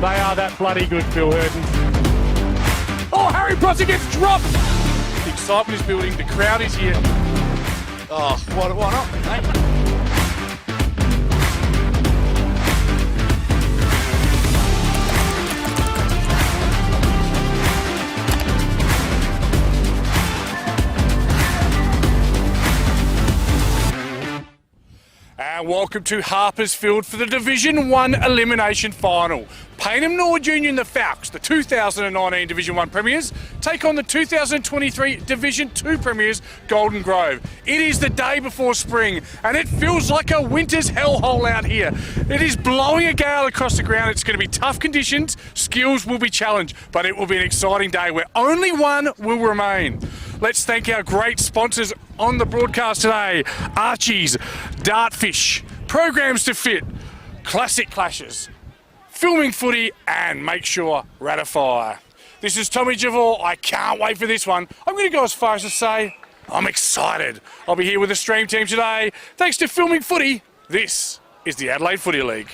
They are that bloody good, Phil Hurton. Oh, Harry Prosser gets dropped! The excitement is building, the crowd is here. Oh, why not, mate? And welcome to Harpersfield for the Division 1 Elimination Final. Payneham Norwood Junior and the Falcons, the 2019 Division 1 Premiers, take on the 2023 Division 2 Premiers, Golden Grove. It is the day before spring, and it feels like a winter's hellhole out here. It is blowing a gale across the ground. It's going to be tough conditions, skills will be challenged, but it will be an exciting day where only one will remain. Let's thank our great sponsors on the broadcast today. Archie's, Dartfish, Programs to Fit, Classic Clashes, filming footy, and make sure ratify. This is Tommy Javor. I can't wait for this one. I'm going to go as far as to say I'm excited. I'll be here with the stream team today. Thanks to filming footy, this is the Adelaide Footy League.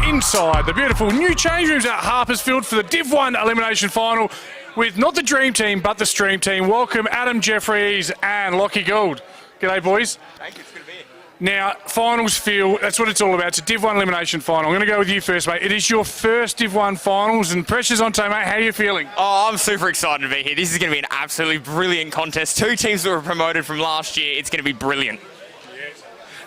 Inside the beautiful new change rooms at Harpersfield for the Div 1 Elimination Final with not the Dream Team but the Stream Team. Welcome Adam Jeffries and Lockie Gould. G'day boys. Thank you, it's good to be here. Now, finals feel, that's what it's all about. It's a Div 1 Elimination Final. I'm going to go with you first, mate. It is your first Div 1 Finals and pressure's on today, mate. How are you feeling? Oh, I'm super excited to be here. This is going to be an absolutely brilliant contest. Two teams that were promoted from last year. It's going to be brilliant.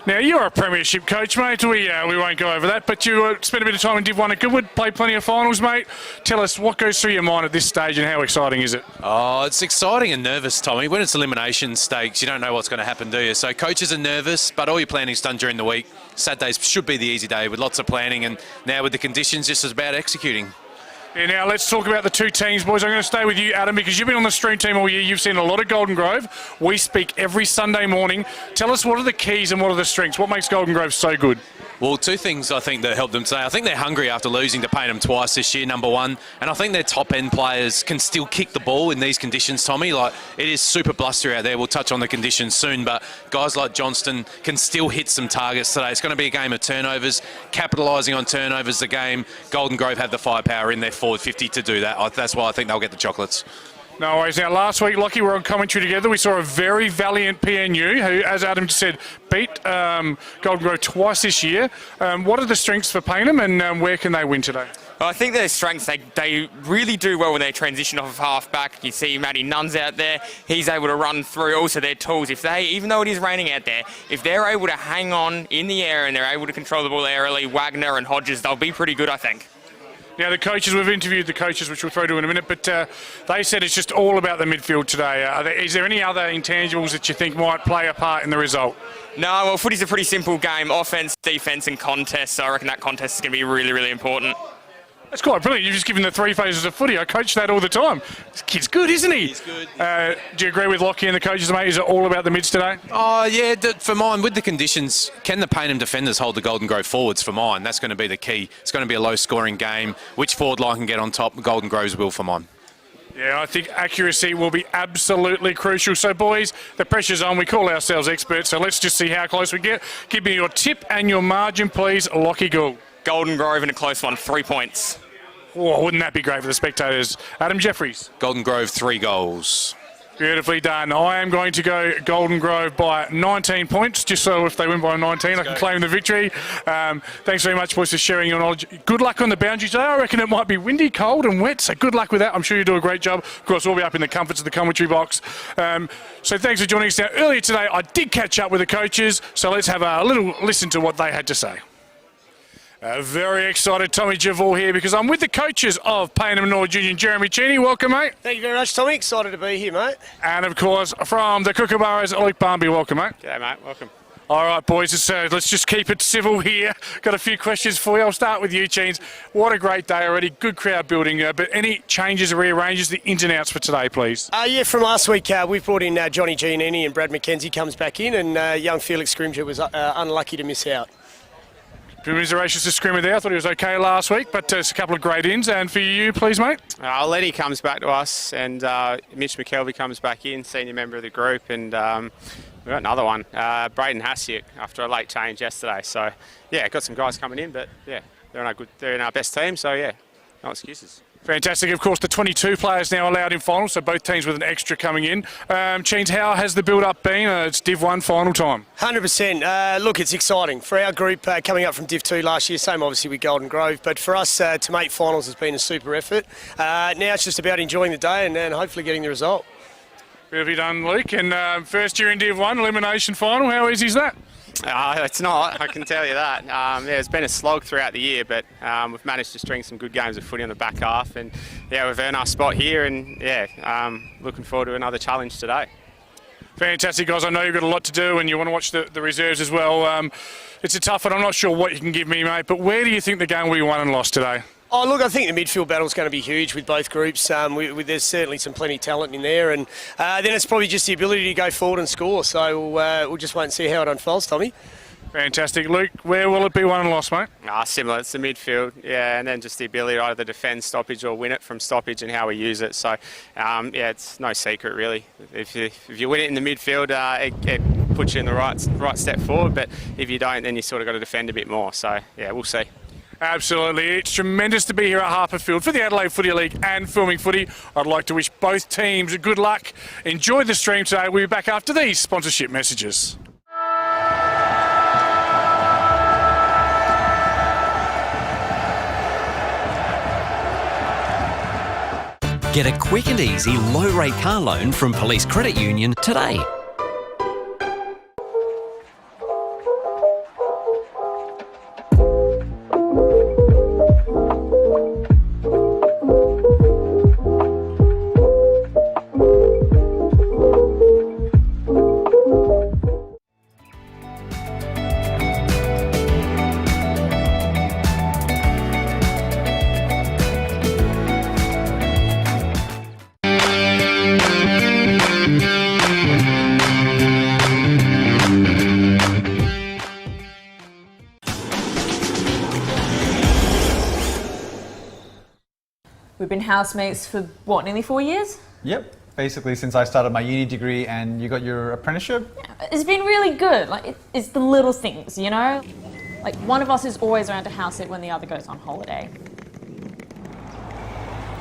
Now, you're a premiership coach, mate. We won't go over that, but you spent a bit of time in Div 1 at Goodwood, played plenty of finals, mate. Tell us what goes through your mind at this stage and how exciting is it? Oh, it's exciting and nervous, Tommy. When it's elimination stakes, you don't know what's going to happen, do you? So coaches are nervous, but all your planning's done during the week. Saturdays should be the easy day with lots of planning, and now with the conditions, just as about executing. Yeah, now let's talk about the two teams, boys. I'm going to stay with you, Adam, because you've been on the stream team all year. You've seen a lot of Golden Grove. We speak every Sunday morning. Tell us what are the keys and what are the strengths? What makes Golden Grove so good? Well, two things I think that helped them today. I think they're hungry after losing to Payneham twice this year, number one. And I think their top-end players can still kick the ball in these conditions, Tommy. Like, it is super blustery out there. We'll touch on the conditions soon. But guys like Johnston can still hit some targets today. It's going to be a game of turnovers. Capitalising on turnovers, the game. Golden Grove have the firepower in their forward 50 to do that. That's why I think they'll get the chocolates. No worries. Now, last week, Lockie, we were on commentary together. We saw a very valiant PNU who, as Adam just said, beat Golden Grove twice this year. What are the strengths for Payneham and where can they win today? Well, I think their strengths, they really do well when they transition off of half-back. You see Matty Nunn's out there. He's able to run through. Also, their tools, even though it is raining out there, if they're able to hang on in the air and they're able to control the ball aerially, Wagner and Hodges, they'll be pretty good, I think. Now, the coaches, we've interviewed the coaches, which we'll throw to in a minute, but they said it's just all about the midfield today. Is there any other intangibles that you think might play a part in the result? No, well, footy's a pretty simple game. Offense, defence and contest, so I reckon that contest is going to be really, really important. That's quite brilliant. You've just given the three phases of footy. I coach that all the time. This kid's good, isn't he? He's good. Do you agree with Lockie and the coaches, mate? Is it all about the mids today? Oh, yeah, for mine, with the conditions, can the Payneham defenders hold the Golden Grove forwards for mine? That's going to be the key. It's going to be a low-scoring game. Which forward line can get on top? Golden Groves will for mine. Yeah, I think accuracy will be absolutely crucial. So, boys, the pressure's on. We call ourselves experts, so let's just see how close we get. Give me your tip and your margin, please, Lockie Gould. Golden Grove in a close one, 3 points. Oh, wouldn't that be great for the spectators? Adam Jeffries. Golden Grove, 3 goals. Beautifully done. I am going to go Golden Grove by 19 points, just so if they win by 19, I can claim the victory. Thanks very much, boys, for sharing your knowledge. Good luck on the boundary today. I reckon it might be windy, cold and wet, so good luck with that. I'm sure you do a great job. Of course, we'll be up in the comforts of the commentary box. So thanks for joining us. Now, earlier today, I did catch up with the coaches, so let's have a little listen to what they had to say. Very excited, Tommy Javor here, because I'm with the coaches of Payneham North Union. Jeremy Cheney, welcome, mate. Thank you very much, Tommy. Excited to be here, mate. And, of course, from the Kookaburras, Luke Barnby, welcome, mate. G'day, mate. Welcome. All right, boys, let's just keep it civil here. Got a few questions for you. I'll start with you, Cheens. What a great day already. Good crowd building. But any changes or rearranges, the ins and outs for today, please? Yeah, from last week, we've brought in Johnny Giannini and Brad McKenzie comes back in, and young Felix Scrimger was unlucky to miss out. Commiserations to Scrimmer there. I thought he was okay last week, but it's a couple of great ins. And for you, please, mate? Letty comes back to us, and Mitch McKelvey comes back in, senior member of the group, and We've got another one, Braden Hassiuk, after a late change yesterday. So, yeah, got some guys coming in, but yeah, they're in our best team. So yeah, no excuses. Fantastic. Of course, the 22 players now allowed in finals, so both teams with an extra coming in. Cheens, how has the build-up been? It's Div 1 final time. 100%. Look, it's exciting. For our group coming up from Div 2 last year, same obviously with Golden Grove, but for us to make finals has been a super effort. Now it's just about enjoying the day and hopefully getting the result. Beautifully done, Luke. And first year in Div 1, elimination final, how easy is that? It's not, I can tell you that. Yeah, it's been a slog throughout the year, but we've managed to string some good games of footy on the back half, and yeah, we've earned our spot here, and yeah, looking forward to another challenge today. Fantastic, guys. I know you've got a lot to do and you want to watch the reserves as well. It's a tough one. I'm not sure what you can give me, mate, but where do you think the game will be won and lost today? Oh, look, I think the midfield battle is going to be huge with both groups. There's certainly plenty of talent in there, and then it's probably just the ability to go forward and score. So we'll just wait and see how it unfolds, Tommy. Fantastic. Luke, where will it be won and lost, mate? Similar. It's the midfield, yeah, and then just the ability to either defend stoppage or win it from stoppage and how we use it. So, yeah, it's no secret, really. If you win it in the midfield, it puts you in the right step forward, but if you don't, then you sort of got to defend a bit more. So, yeah, we'll see. Absolutely. It's tremendous to be here at Harperfield for the Adelaide Footy League and Filming Footy. I'd like to wish both teams good luck. Enjoy the stream today. We'll be back after these sponsorship messages. Get a quick and easy low-rate car loan from Police Credit Union today. We've been housemates for, what, nearly 4 years? Yep, basically since I started my uni degree and you got your apprenticeship. It's been really good. Like, it's the little things, you know? Like, one of us is always around to house it when the other goes on holiday.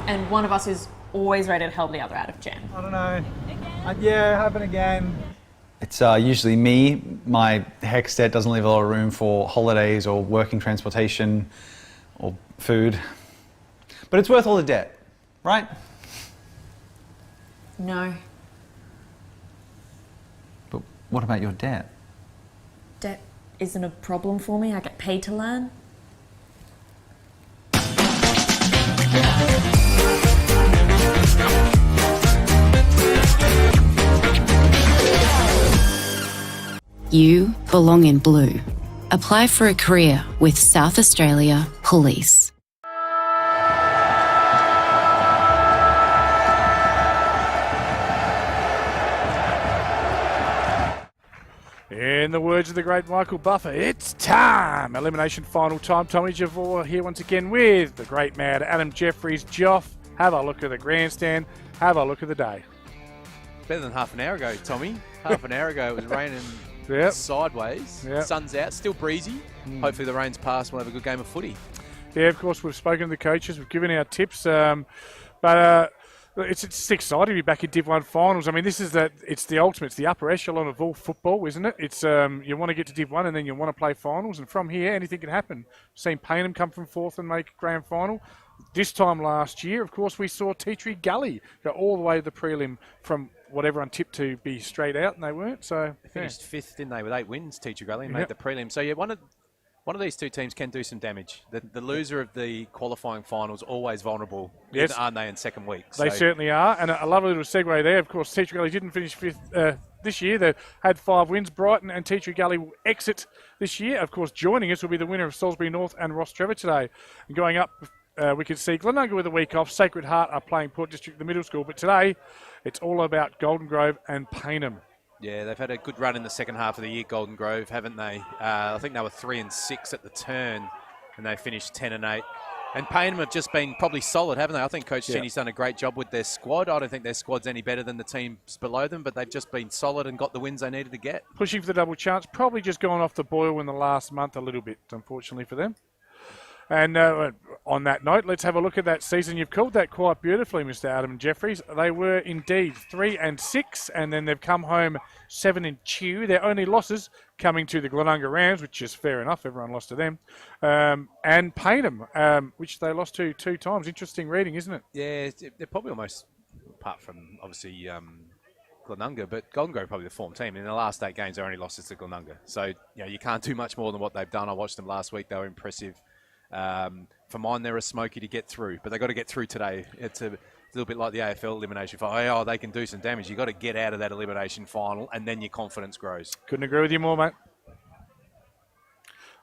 And one of us is always ready to help the other out of jam. I don't know. Yeah, happen again. It's usually me. My HECS debt doesn't leave a lot of room for holidays or working transportation or food. But it's worth all the debt, right? No. But what about your debt? Debt isn't a problem for me. I get paid to learn. You belong in blue. Apply for a career with South Australia Police. In the words of the great Michael Buffer, it's time! Elimination final time. Tommy Javor here once again with the great mad Adam Jeffries. Joff, have a look at the grandstand, have a look at the day. Better than half an hour ago, Tommy. Half an hour ago it was raining sideways. Sun's out, still breezy. Hopefully the rain's passed, we'll have a good game of footy. Yeah, of course, we've spoken to the coaches, we've given our tips, it's exciting to be back in Div 1 finals. I mean, it's the ultimate, it's the upper echelon of all football, isn't it? It's you want to get to Div 1 and then you want to play finals, and from here anything can happen. We've seen Payneham come from fourth and make grand final. This time last year, of course, we saw Tea Tree Gully go all the way to the prelim from what everyone tipped to be straight out, and they weren't. So they finished fifth, didn't they, with 8 wins, Tea Tree Gully, and made the prelim. So yeah, one of these two teams can do some damage. The loser of the qualifying finals always vulnerable, aren't they, in second week? They certainly are, and a lovely little segue there. Of course, Tea Tree Gully didn't finish fifth this year. They had 5 wins. Brighton and Tea Tree Gully will exit this year. Of course, joining us will be the winner of Salisbury North and Ross Trevor today. And going up, we can see Glenunga with a week off. Sacred Heart are playing Port District, the middle school. But today, it's all about Golden Grove and Payneham. Yeah, they've had a good run in the second half of the year, Golden Grove, haven't they? I think they were 3-6 at the turn, and they finished 10-8 And Payneham have just been probably solid, haven't they? I think Coach Cheney's done a great job with their squad. I don't think their squad's any better than the teams below them, but they've just been solid and got the wins they needed to get. Pushing for the double chance, probably just gone off the boil in the last month a little bit, unfortunately for them. And on that note, let's have a look at that season. You've called that quite beautifully, Mr. Adam Jeffries. They were indeed 3-6, and then they've come home 7-2. Their only losses coming to the Glenunga Rams, which is fair enough. Everyone lost to them. And Payneham, which they lost to 2 times. Interesting reading, isn't it? Yeah, they're probably almost, apart from obviously Glenunga, but Golden Grove probably the form team. In the last 8 games, their only losses to Glenunga. So you can't do much more than what they've done. I watched them last week. They were impressive. For mine, they're a smoky to get through, but they've got to get through today. It's a little bit like the AFL elimination final. Oh, they can do some damage. You've got to get out of that elimination final, and then your confidence grows. Couldn't agree with you more, mate.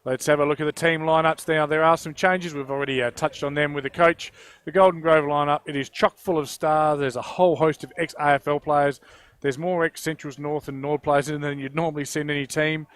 Let's have a look at the team lineups now. There are some changes. We've already touched on them with the coach. The Golden Grove lineup, it is chock full of stars. There's a whole host of ex-AFL players. There's more ex-Centrals North and Nord players in than you'd normally see in any team.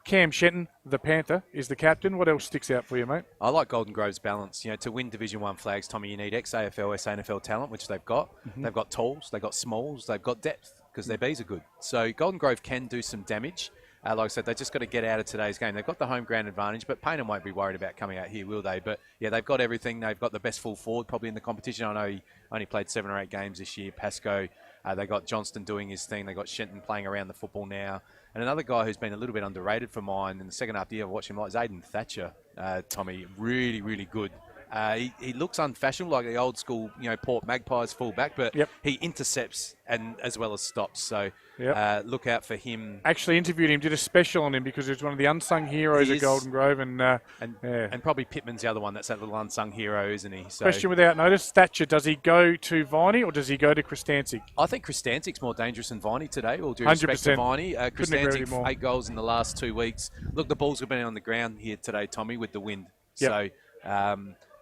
Cam Shenton, the Panther, is the captain. What else sticks out for you, mate? I like Golden Grove's balance. To win Division 1 flags, Tommy, you need ex-AFL, SANFL talent, which they've got. Mm-hmm. They've got talls, they've got smalls, they've got depth, because their Bs are good. So Golden Grove can do some damage. Like I said, they just got to get out of today's game. They've got the home ground advantage, but Payneham won't be worried about coming out here, will they? But, yeah, they've got everything. They've got the best full forward probably in the competition. I know he only played 7 or 8 games this year, Pascoe. They got Johnston doing his thing. They got Shenton playing around the football now. And another guy who's been a little bit underrated for mine in the second half of the year, I've watched him like, is Aidan Thatcher, Tommy. Really, really good. He looks unfashionable, like the old school, Port Magpies fullback, but he intercepts and as well as stops. So look out for him. Actually interviewed him, did a special on him because he was one of the unsung heroes at Golden Grove. And probably Pittman's the other one that's that little unsung hero, isn't he? So, question without notice, Thatcher, does he go to Viney or does he go to Kristancic? I think Kristancic's more dangerous than Viney today, all due respect to Viney. Kristancic, 8 goals in the last 2 weeks. Look, the balls have been on the ground here today, Tommy, with the wind. So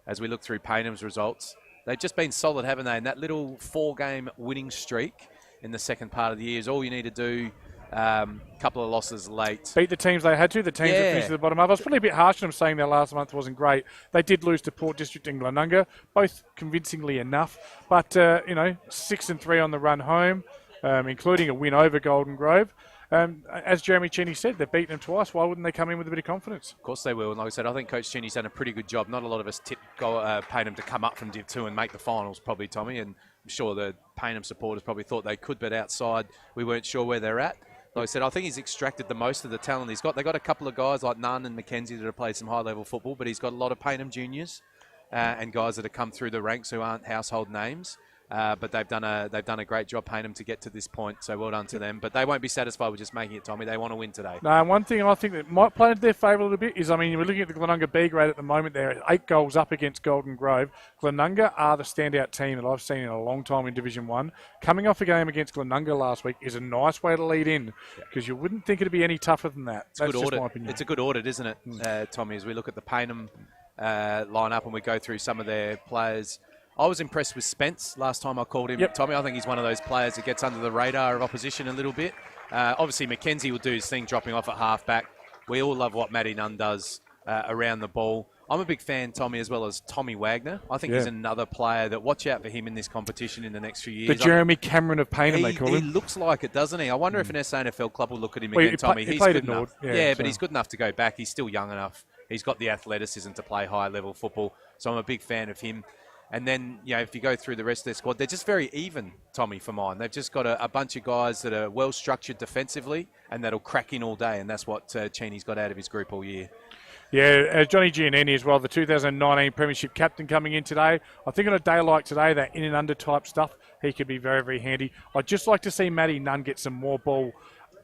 as we look through Payneham's results, they've just been solid, haven't they? And that little 4-game winning streak in the second part of the year is all you need to do. Couple of losses late. Beat the teams they had to, the teams that finished at the bottom half. I was probably a bit harsh on them saying their last month wasn't great. They did lose to Port District and Glenunga, both convincingly enough. But, 6-3 on the run home, including a win over Golden Grove. As Jeremy Cheney said, they've beaten them twice. Why wouldn't they come in with a bit of confidence? Of course they will. And like I said, I think Coach Cheney's done a pretty good job. Not a lot of us Payneham to come up from Div 2 and make the finals, probably, Tommy. And I'm sure the Payneham supporters probably thought they could, but outside we weren't sure where they're at. Like I said, I think he's extracted the most of the talent he's got. They've got a couple of guys like Nunn and Mackenzie that have played some high-level football, but he's got a lot of Payneham juniors and guys that have come through the ranks who aren't household names. But they've done a great job, Payneham, to get to this point. So well done to them. But they won't be satisfied with just making it, Tommy. They want to win today. No, and one thing I think that might play into their favour a little bit is, we're looking at the Glenunga B grade at the moment. They're 8 goals up against Golden Grove. Glenunga are the standout team that I've seen in a long time in Division 1. Coming off a game against Glenunga last week is a nice way to lead in because you wouldn't think it'd be any tougher than that. That's just my opinion. It's a good audit, isn't it, Tommy, as we look at the Payneham lineup and we go through some of their players. I was impressed with Spence last time I called him. Tommy, I think he's one of those players that gets under the radar of opposition a little bit. Obviously, Mackenzie will do his thing, dropping off at halfback. We all love what Matty Nunn does around the ball. I'm a big fan, Tommy, as well as Tommy Wagner. I think he's another player that watch out for him in this competition in the next few years. The Jeremy Cameron of Payneham, they call him. He looks like it, doesn't he? I wonder if an SANFL club will look at him again, Tommy. He's good enough. But he's good enough to go back. He's still young enough. He's got the athleticism to play high-level football. So I'm a big fan of him. And then, if you go through the rest of their squad, they're just very even, Tommy, for mine. They've just got a bunch of guys that are well-structured defensively and that'll crack in all day, and that's what Cheney's got out of his group all year. Yeah, Johnny Giannini as well, the 2019 Premiership captain coming in today. I think on a day like today, that in and under type stuff, he could be very, very handy. I'd just like to see Matty Nunn get some more ball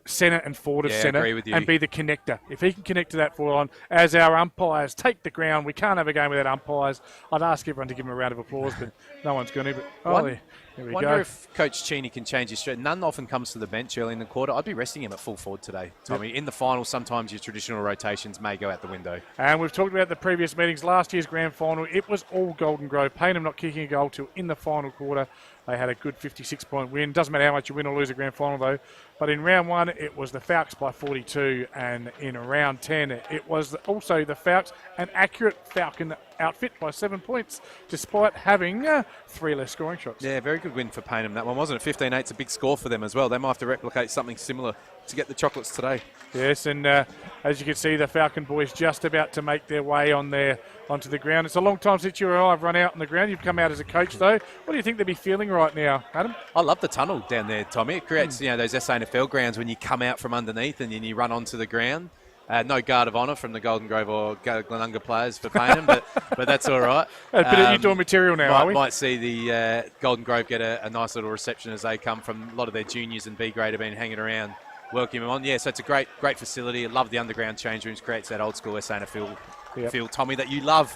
centre and forward of centre and be the connector. If he can connect to that forward line, as our umpires take the ground, we can't have a game without umpires. I'd ask everyone to give him a round of applause, but no one's going to. But, there we go. Wonder if Coach Cheney can change his strategy. Nunn often comes to the bench early in the quarter. I'd be resting him at full forward today, Tommy. In the final, sometimes your traditional rotations may go out the window. And we've talked about the previous meetings. Last year's grand final, it was all Golden Grove. Payneham not kicking a goal till in the final quarter. They had a good 56-point win. Doesn't matter how much you win or lose a grand final, though. But in round 1, it was the Falcons by 42. And in round 10, it was also the Falcons, an accurate Falcon outfit by 7 points, despite having 3 less scoring shots. Yeah, very good win for Payneham. That one wasn't it? 15-8's a big score for them as well. They might have to replicate something similar to get the chocolates today. Yes, and as you can see, the Falcon boys just about to make their way onto the ground. It's a long time since you or I have run out on the ground. You've come out as a coach, though. What do you think they'll be feeling right now, Adam? I love the tunnel down there, Tommy. It creates those SANFL grounds when you come out from underneath and then you run onto the ground. No guard of honour from the Golden Grove or Glenunga players for Payneham, but that's all right. A bit of indoor material now, are we? Might see the Golden Grove get a nice little reception as they come from a lot of their juniors and B grade have been hanging around. Welcome him on. Yeah, so it's a great facility. I love the underground change rooms. Creates that old school SANFL feel, Tommy, that you love.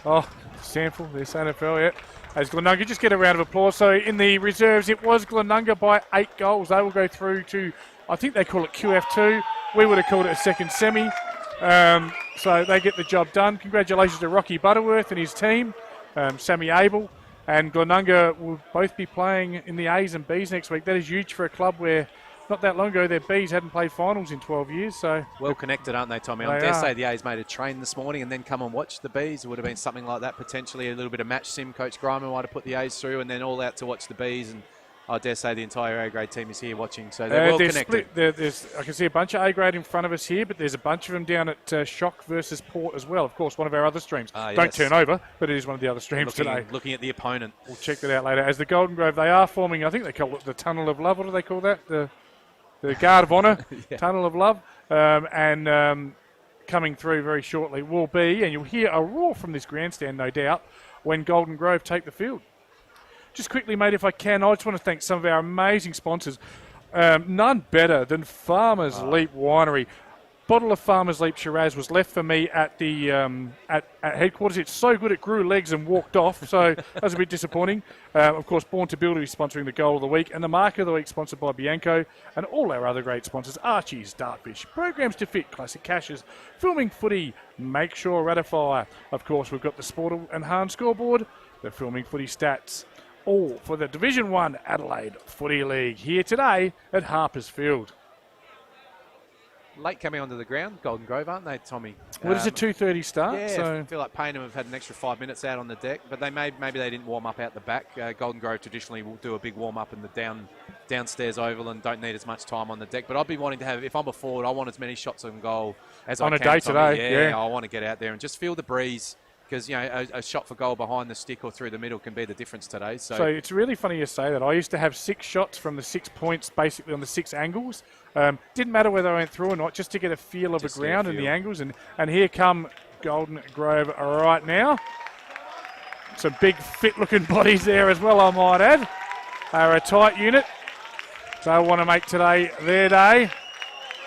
Oh, sample, the SANFL, yeah. As Glenunga, just get a round of applause. So in the reserves, it was Glenunga by 8 goals. They will go through to, I think they call it QF2. We would have called it a second semi. So they get the job done. Congratulations to Rocky Butterworth and his team, Sammy Abel. And Glenunga will both be playing in the A's and B's next week. That is huge for a club where not that long ago their B's hadn't played finals in 12 years. So well connected, aren't they, Tommy? I dare say the A's made a train this morning and then come and watch the B's. It would have been something like that, potentially a little bit of match sim. Coach Grimer might have put the A's through and then all out to watch the B's. And I dare say the entire A-grade team is here watching, so they're well connected. I can see a bunch of A-grade in front of us here, but there's a bunch of them down at Shock versus Port as well. Of course, one of our other streams. Don't turn over, but it is one of the other streams today. Looking at the opponent. We'll check that out later. As the Golden Grove, they are forming, I think they call it the Tunnel of Love. What do they call that? The Guard of Honour, Tunnel of Love. And coming through very shortly will be, and you'll hear a roar from this grandstand, no doubt, when Golden Grove take the field. Just quickly, mate, if I can, I just want to thank some of our amazing sponsors. None better than Farmers Leap Winery. Bottle of Farmers Leap Shiraz was left for me at the at headquarters. It's so good it grew legs and walked off, so that was a bit disappointing. Of course, Born to Build is sponsoring the Goal of the Week, and the Mark of the Week sponsored by Bianco, and all our other great sponsors, Archie's, Dartfish, Programs to Fit, Classic Cashes, Filming Footy, Make Sure Ratify. Of course, we've got the Sport and Hahn scoreboard, the Filming Footy stats, all for the Division 1 Adelaide Footy League here today at Harpers Field. Late coming onto the ground, Golden Grove, aren't they, Tommy? Well, it's a 2:30 start. Yeah, so I feel like Payneham have had an extra 5 minutes out on the deck, but maybe they didn't warm up out the back. Golden Grove traditionally will do a big warm up in the downstairs oval and don't need as much time on the deck. But I'd be wanting to have, if I'm a forward, I want as many shots on goal as I can. On a day today, yeah. I want to get out there and just feel the breeze. Because, a shot for goal behind the stick or through the middle can be the difference today. So it's really funny you say that. I used to have 6 shots from the 6 points, basically on the 6 angles. Didn't matter whether I went through or not, just to get a feel of the ground and the angles. And here come Golden Grove right now. Some big, fit-looking bodies there as well, I might add. They're a tight unit. They'll want to make today their day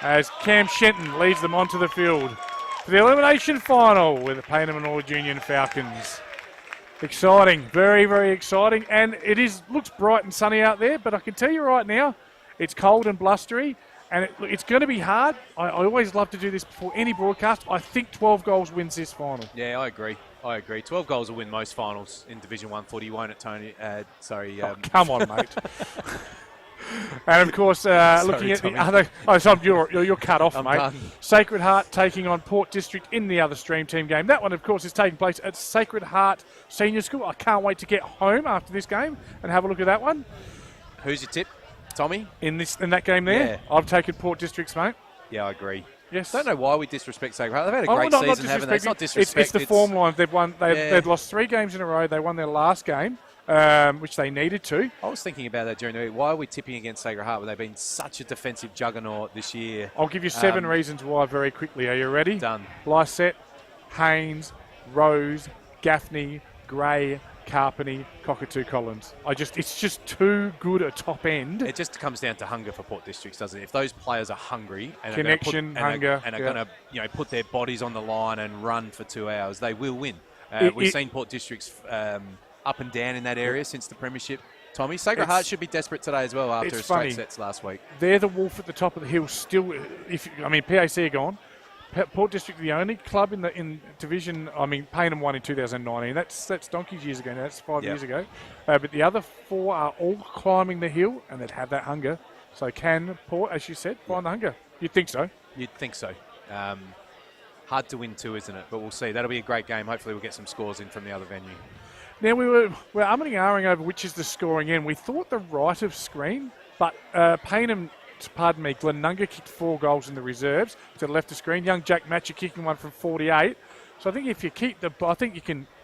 as Cam Shenton leads them onto the field for the elimination final with the Payneham and Norwood Union Falcons. Exciting, very, very exciting. And looks bright and sunny out there, but I can tell you right now, it's cold and blustery, and it's going to be hard. I always love to do this before any broadcast. I think 12 goals wins this final. Yeah, I agree. 12 goals will win most finals in Division 1 footy, won't it, Tony? Come on, mate. And of course, looking at the other, you're cut off, mate. Done. Sacred Heart taking on Port District in the other stream team game. That one, of course, is taking place at Sacred Heart Senior School. I can't wait to get home after this game and have a look at that one. Who's your tip, Tommy? In that game there, yeah. I've taken Port District's, mate. Yeah, I agree. Yes. Don't know why we disrespect Sacred Heart. They've had a great season, haven't they? It's not disrespect. It's the form line. They've lost 3 games in a row. They won their last game. Which they needed to. I was thinking about that during the week. Why are we tipping against Sacred Heart when they've been such a defensive juggernaut this year? I'll give you 7 reasons why very quickly. Are you ready? Done. Lysette, Haynes, Rose, Gaffney, Gray, Carpeney, Cockatoo Collins. It's just too good a top end. It just comes down to hunger for Port Districts, doesn't it? If those players are hungry and connection, hunger, and are going to put their bodies on the line and run for 2 hours, they will win. We've seen Port Districts up and down in that area since the premiership. Tommy, Sacred Heart should be desperate today as well after straight sets last week. They're the wolf at the top of the hill still. PAC are gone. Port District the only club in division. Payneham won in 2019. That's donkey's years ago now. That's 5 years ago. But the other 4 are all climbing the hill and they'd have that hunger. So can Port, as you said, find the hunger? You'd think so. You'd think so. Hard to win too, isn't it? But we'll see. That'll be a great game. Hopefully we'll get some scores in from the other venue. Now, we're umming and ahhing over which is the scoring end. We thought the right of screen, but Payneham, Glenunga kicked 4 goals in the reserves to the left of screen. Young Jack Matcher kicking one from 48. So I think if you keep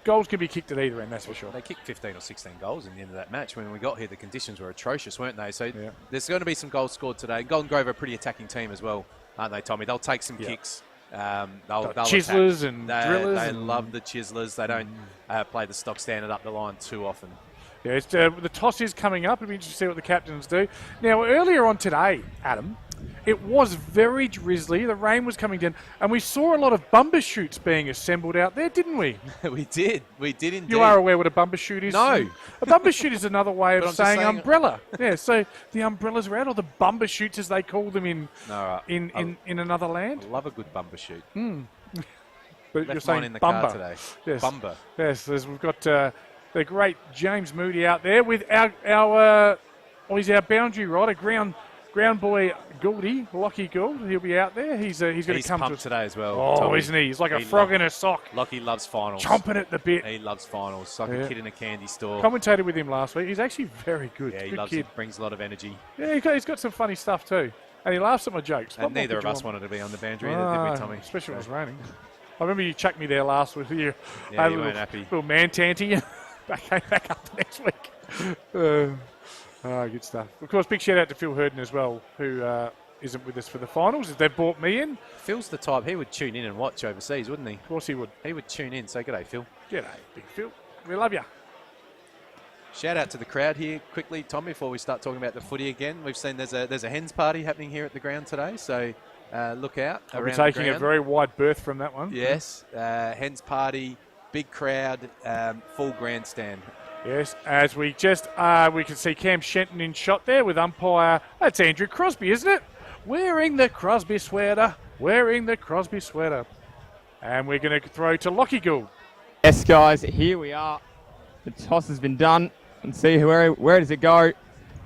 goals can be kicked at either end, that's for sure. They kicked 15 or 16 goals in the end of that match. When we got here, the conditions were atrocious, weren't they? So there's going to be some goals scored today. Golden Grove are a pretty attacking team as well, aren't they, Tommy? They'll take some kicks. They'll chiselers attack. and drillers. They love the chiselers. They don't play the stock standard up the line too often. Yeah, the toss is coming up. It'll be interesting to see what the captains do. Now, earlier on today, Adam, it was very drizzly. The rain was coming down, and we saw a lot of bumper shoots being assembled out there, didn't we? We did indeed. You are aware what a bumper shoot is? No. A bumper shoot is another way of saying umbrella. Yeah, so the umbrellas are out, or the bumper shoots as they call them in another land. I love a good bumper shoot. But Left you're saying mine in the bumper car today. Yes. Bumper. Yes, we've got the great James Moody out there with he's our boundary rider, ground boy Gouldy, Lockie Gould. He'll be out there. He's going to come pumped today as well. Oh, Tommy. isn't he? He's like a frog in a sock. Lockie loves finals. Chomping at the bit. He loves finals. It's like a kid in a candy store. Commentated with him last week. He's actually very good. Yeah, he good loves kid. it. Brings a lot of energy. Yeah, he's got some funny stuff too. And he laughs at my jokes. And neither of us wanted to be on the boundary either, did we, Tommy? Especially when it was raining. I remember you chucked me there last week. You weren't happy. Little man tanty. Came back up the next week. Good stuff. Of course, big shout out to Phil Herden as well, who isn't with us for the finals. They've brought me in. Phil's the type, he would tune in and watch overseas, wouldn't he? Of course he would. He would tune in. Say g'day, Phil. G'day, big Phil. We love you. Shout out to the crowd here quickly, Tommy, before we start talking about the footy again. We've seen there's a hens party happening here at the ground today, so look out. I'll be taking a very wide berth from that one. Yes, hens party, big crowd, full grandstand. Yes, as we just we can see Cam Shenton in shot there with umpire. That's Andrew Crosby, isn't it? Wearing the Crosby sweater. And we're going to throw to Lockie Gould. Yes, guys, here we are. The toss has been done. And see where does it go?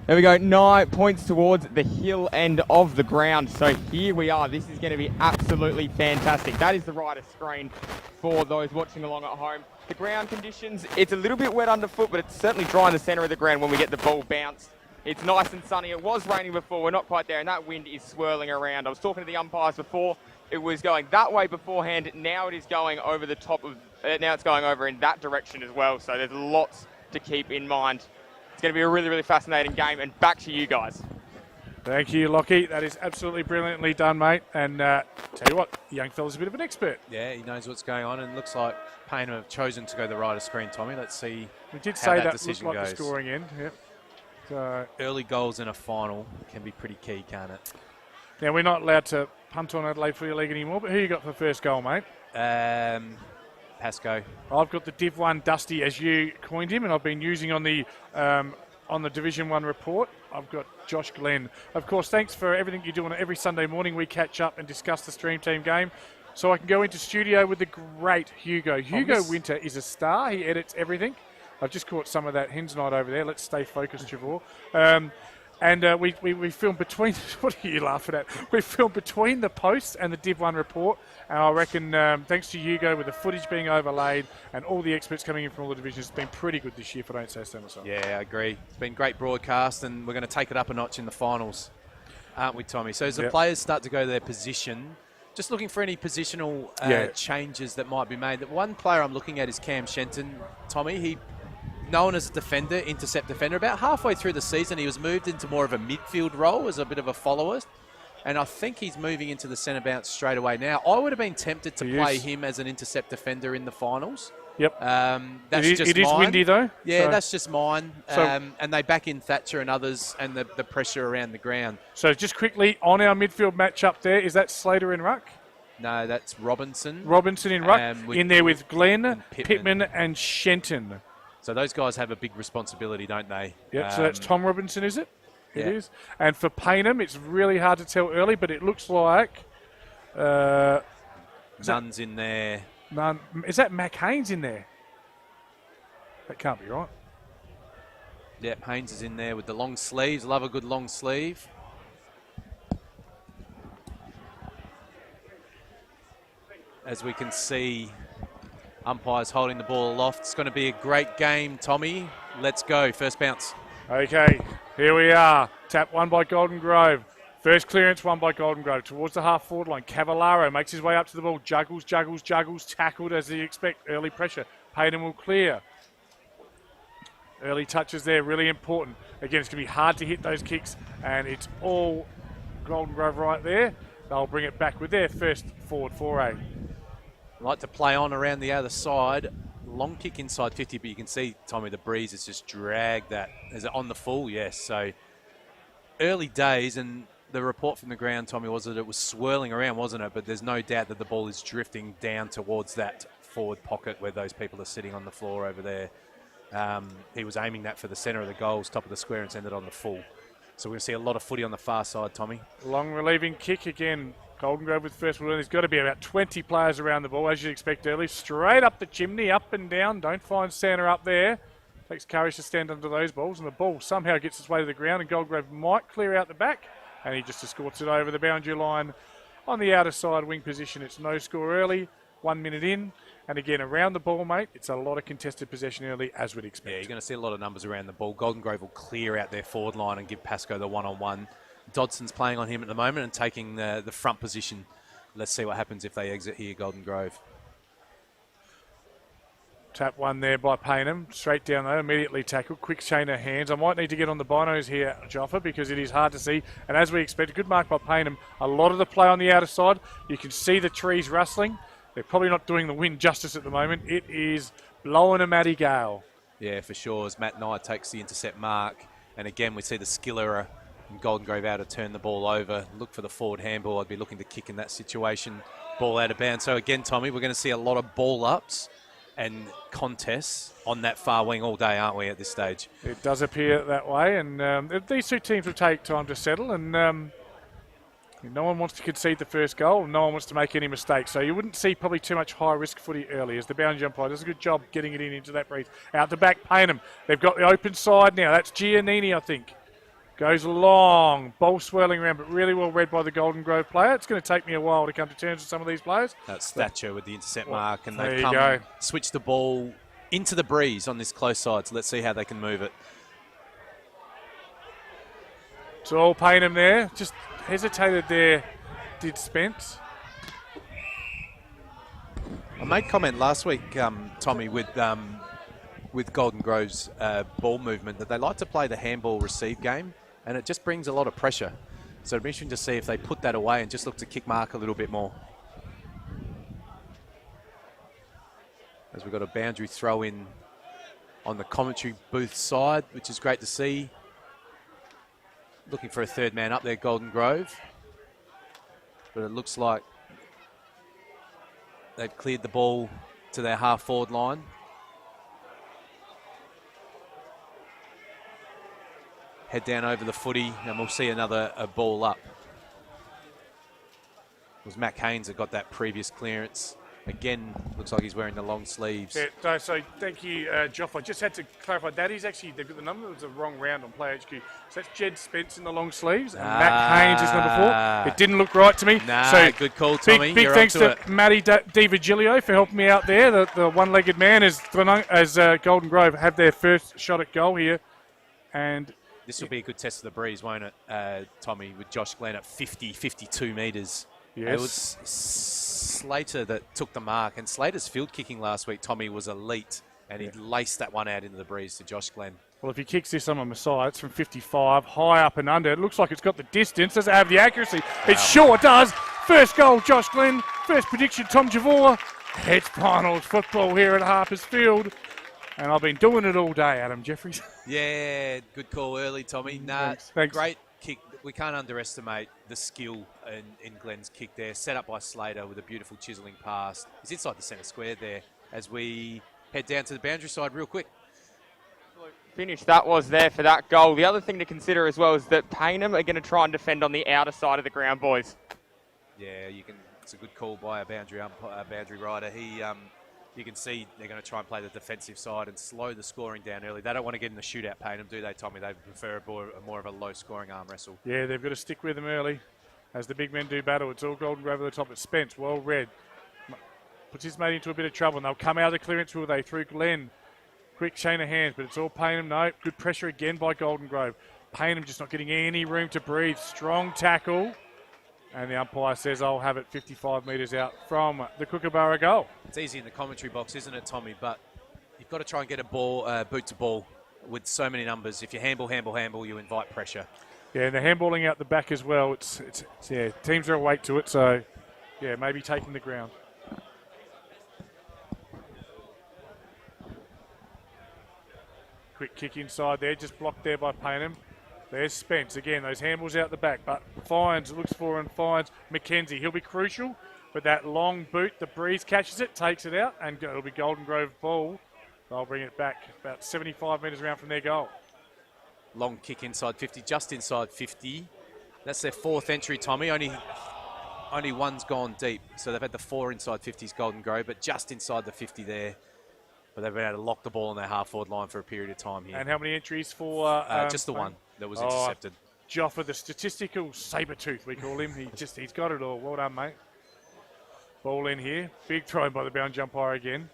There we go, 9 points towards the hill end of the ground. So here we are. This is going to be absolutely fantastic. That is the right of screen for those watching along at home. The ground conditions, it's a little bit wet underfoot, but it's certainly dry in the centre of the ground when we get the ball bounced. It's nice and sunny. It was raining before. We're not quite there, and that wind is swirling around. I was talking to the umpires before. It was going that way beforehand. Now it is going over the top of... now it's going over in that direction as well. So there's lots to keep in mind. It's going to be a really, really fascinating game. And back to you guys. Thank you, Lockie. That is absolutely brilliantly done, mate. And tell you what, the young fella's a bit of an expert. Yeah, he knows what's going on, and looks like Payneham have chosen to go the right of screen, Tommy. Let's see. We did how say that decision looked like goes. the scoring end. Yep. So early goals in a final can be pretty key, can't it? now we're not allowed to punt on Adelaide Footy League anymore. But who you got for the first goal, mate? Pasco. I've got the Div 1 Dusty, as you coined him, and I've been using on the Division 1 report. I've got Josh Glenn. Of course, thanks for everything you do on every Sunday morning. We catch up and discuss the Stream Team game. So I can go into studio with the great Hugo. Hugo Winter is a star. He edits everything. I've just caught some of that hens night over there. Let's stay focused, Javor. And we filmed between... What are you laughing at? We filmed between the posts and the Div 1 report. And I reckon, thanks to Hugo, with the footage being overlaid and all the experts coming in from all the divisions, it's been pretty good this year, if I don't say so myself. Yeah, I agree. It's been great broadcast, and we're going to take it up a notch in the finals, aren't we, Tommy? So as the players start to go to their position, just looking for any positional changes that might be made. The one player I'm looking at is Cam Shenton, Tommy. He... known as a defender, intercept defender. About halfway through the season, he was moved into more of a midfield role as a bit of a follower. And I think he's moving into the centre bounce straight away now. I would have been tempted to play him as an intercept defender in the finals. Yep. That's just it is mine. windy, though. Yeah, so. that's just mine. So, and they back in Thatcher and others and the pressure around the ground. So just quickly, on our midfield match up there, is that Slater and Ruck? No, that's Robinson. Robinson in Ruck. In there with Glenn, and Pittman and Shenton. So those guys have a big responsibility, don't they? Yep, so that's Tom Robinson, is it? Yeah. It is. And for Payneham, it's really hard to tell early, but it looks like... Nunn's in there. None. Is that Mac Haynes in there? That can't be right. Yep, Haynes is in there with the long sleeves. Love a good long sleeve. as we can see umpires holding the ball aloft. It's going to be a great game, Tommy. Let's go. First bounce. Okay, here we are. Tap won by Golden Grove. First clearance won by Golden Grove towards the half-forward line. Cavallaro makes his way up to the ball. Juggles, tackled as you expect. Early pressure. Payneham will clear. Early touches there, really important. Again, it's going to be hard to hit those kicks, and it's all Golden Grove right there. They'll bring it back with their first forward foray. Like to play on around the other side. Long kick inside 50, but you can see, Tommy, the breeze has just dragged that. Is it on the full? Yes. So early days, and the report from the ground, Tommy, was that it was swirling around, wasn't it? But there's no doubt that the ball is drifting down towards that forward pocket where those people are sitting on the floor over there. He was aiming that for the centre of the goals, top of the square, and it's ended on the full. So we're going to see a lot of footy on the far side, Tommy. Long relieving kick again. Golden Grove with first one. There's got to be about 20 players around the ball, as you'd expect early. Straight up the chimney, up and down. Don't find Santa up there. Takes courage to stand under those balls, and the ball somehow gets its way to the ground, and Golden Grove might clear out the back, and he just escorts it over the boundary line on the outer side wing position. It's no score early, 1 minute in, and again around the ball, mate, it's a lot of contested possession early, as we'd expect. Yeah, you're going to see a lot of numbers around the ball. Golden Grove will clear out their forward line and give Pascoe the one-on-one. Dodson's playing on him at the moment and taking the front position. Let's see what happens if they exit here, Golden Grove. Tap one there by Payneham. Straight down there, immediately tackled. Quick chain of hands. I might need to get on the binos here, Joffa, because it is hard to see. And as we expect, a good mark by Payneham. A lot of the play on the outer side. You can see the trees rustling. They're probably not doing the wind justice at the moment. It is blowing a matty gale. Yeah, for sure, as Matt Knight takes the intercept mark. And again, we see the skiller and Golden Grove out to turn the ball over. Look for the forward handball. I'd be looking to kick in that situation. Ball out of bounds. So again, Tommy, we're going to see a lot of ball ups and contests on that far wing all day, aren't we, at this stage? It does appear that way, and these two teams will take time to settle, and no one wants to concede the first goal, and no one wants to make any mistakes, so you wouldn't see probably too much high-risk footy early as the boundary umpire does a good job getting it into that breeze. Out the back, Payneham. They've got the open side now. That's Giannini, I think. Goes long, ball swirling around, but really well read by the Golden Grove player. It's going to take me a while to come to terms with some of these players. That's Thatcher with the intercept mark, and there they come switch the ball into the breeze on this close side. So let's see how they can move it. It's all Payneham there. Just hesitated there, did Spence. I made comment last week, Tommy, with Golden Grove's ball movement that they like to play the handball receive game, and it just brings a lot of pressure. So it'd be interesting to see if they put that away and just look to kick mark a little bit more. As we've got a boundary throw in on the commentary booth side, which is great to see. Looking for a third man up there, Golden Grove. But it looks like they've cleared the ball to their half-forward line. Head down over the footy, and we'll see another ball up. It was Mac Haynes that got that previous clearance. Again, looks like he's wearing the long sleeves. Yeah, so thank you, Joff. I just had to clarify that is actually, they've got the number, it was a wrong round on Play HQ. So that's Jed Spence in the long sleeves, and Mac Haynes is number 4. It didn't look right to me. So good call, Tommy. Big thanks to Matty DiVigilio for helping me out there. The one-legged man as Golden Grove have their first shot at goal here. And this will be a good test of the breeze, won't it, Tommy, with Josh Glenn at 52 metres. Yes. It was Slater that took the mark, and Slater's field kicking last week, Tommy, was elite, and he laced that one out into the breeze to Josh Glenn. Well, if he kicks this on my side, it's from 55, high up and under. It looks like it's got the distance. Does it have the accuracy? Wow. It sure does. First goal, Josh Glenn. First prediction, Tom Javor. It's finals football here at Harpers Field. And I've been doing it all day, Adam Jeffries. Yeah, good call early, Tommy. Thanks. Great kick. We can't underestimate the skill in Glenn's kick there. Set up by Slater with a beautiful chiselling pass. He's inside the centre square there as we head down to the boundary side real quick. Finish that was there for that goal. The other thing to consider as well is that Payneham are going to try and defend on the outer side of the ground, boys. Yeah, it's a good call by a boundary rider. You can see they're going to try and play the defensive side and slow the scoring down early. They don't want to get in the shootout, Payneham, do they, Tommy? They prefer more of a low-scoring arm wrestle. Yeah, they've got to stick with them early as the big men do battle. It's all Golden Grove at the top. It's Spence, well read. puts his mate into a bit of trouble, and they'll come out of the clearance, will they, through Glenn. Quick chain of hands, but it's all Payneham. No, good pressure again by Golden Grove. Payneham just not getting any room to breathe. Strong tackle. And the umpire says, I'll have it 55 metres out from the Kookaburra goal. It's easy in the commentary box, isn't it, Tommy? But you've got to try and get a ball, boot to ball with so many numbers. If you handball, you invite pressure. Yeah, and the handballing out the back as well. It's yeah, teams are awake to it, so yeah, maybe taking the ground. Quick kick inside there, just blocked there by Payneham. There's Spence again, those handballs out the back, but finds McKenzie. He'll be crucial, but that long boot, the breeze catches it, takes it out, and it'll be Golden Grove ball. They'll bring it back about 75 metres around from their goal. Long kick inside 50, just inside 50. That's their fourth entry, Tommy. Only one's gone deep, so they've had the 4 inside 50s Golden Grove, but just inside the 50 there. But they've been able to lock the ball on their half-forward line for a period of time here. And how many entries for... just the one that was intercepted. Joffa, the statistical saber-tooth, we call him. He's got it all. Well done, mate. Ball in here. Big throw by the bound umpire again.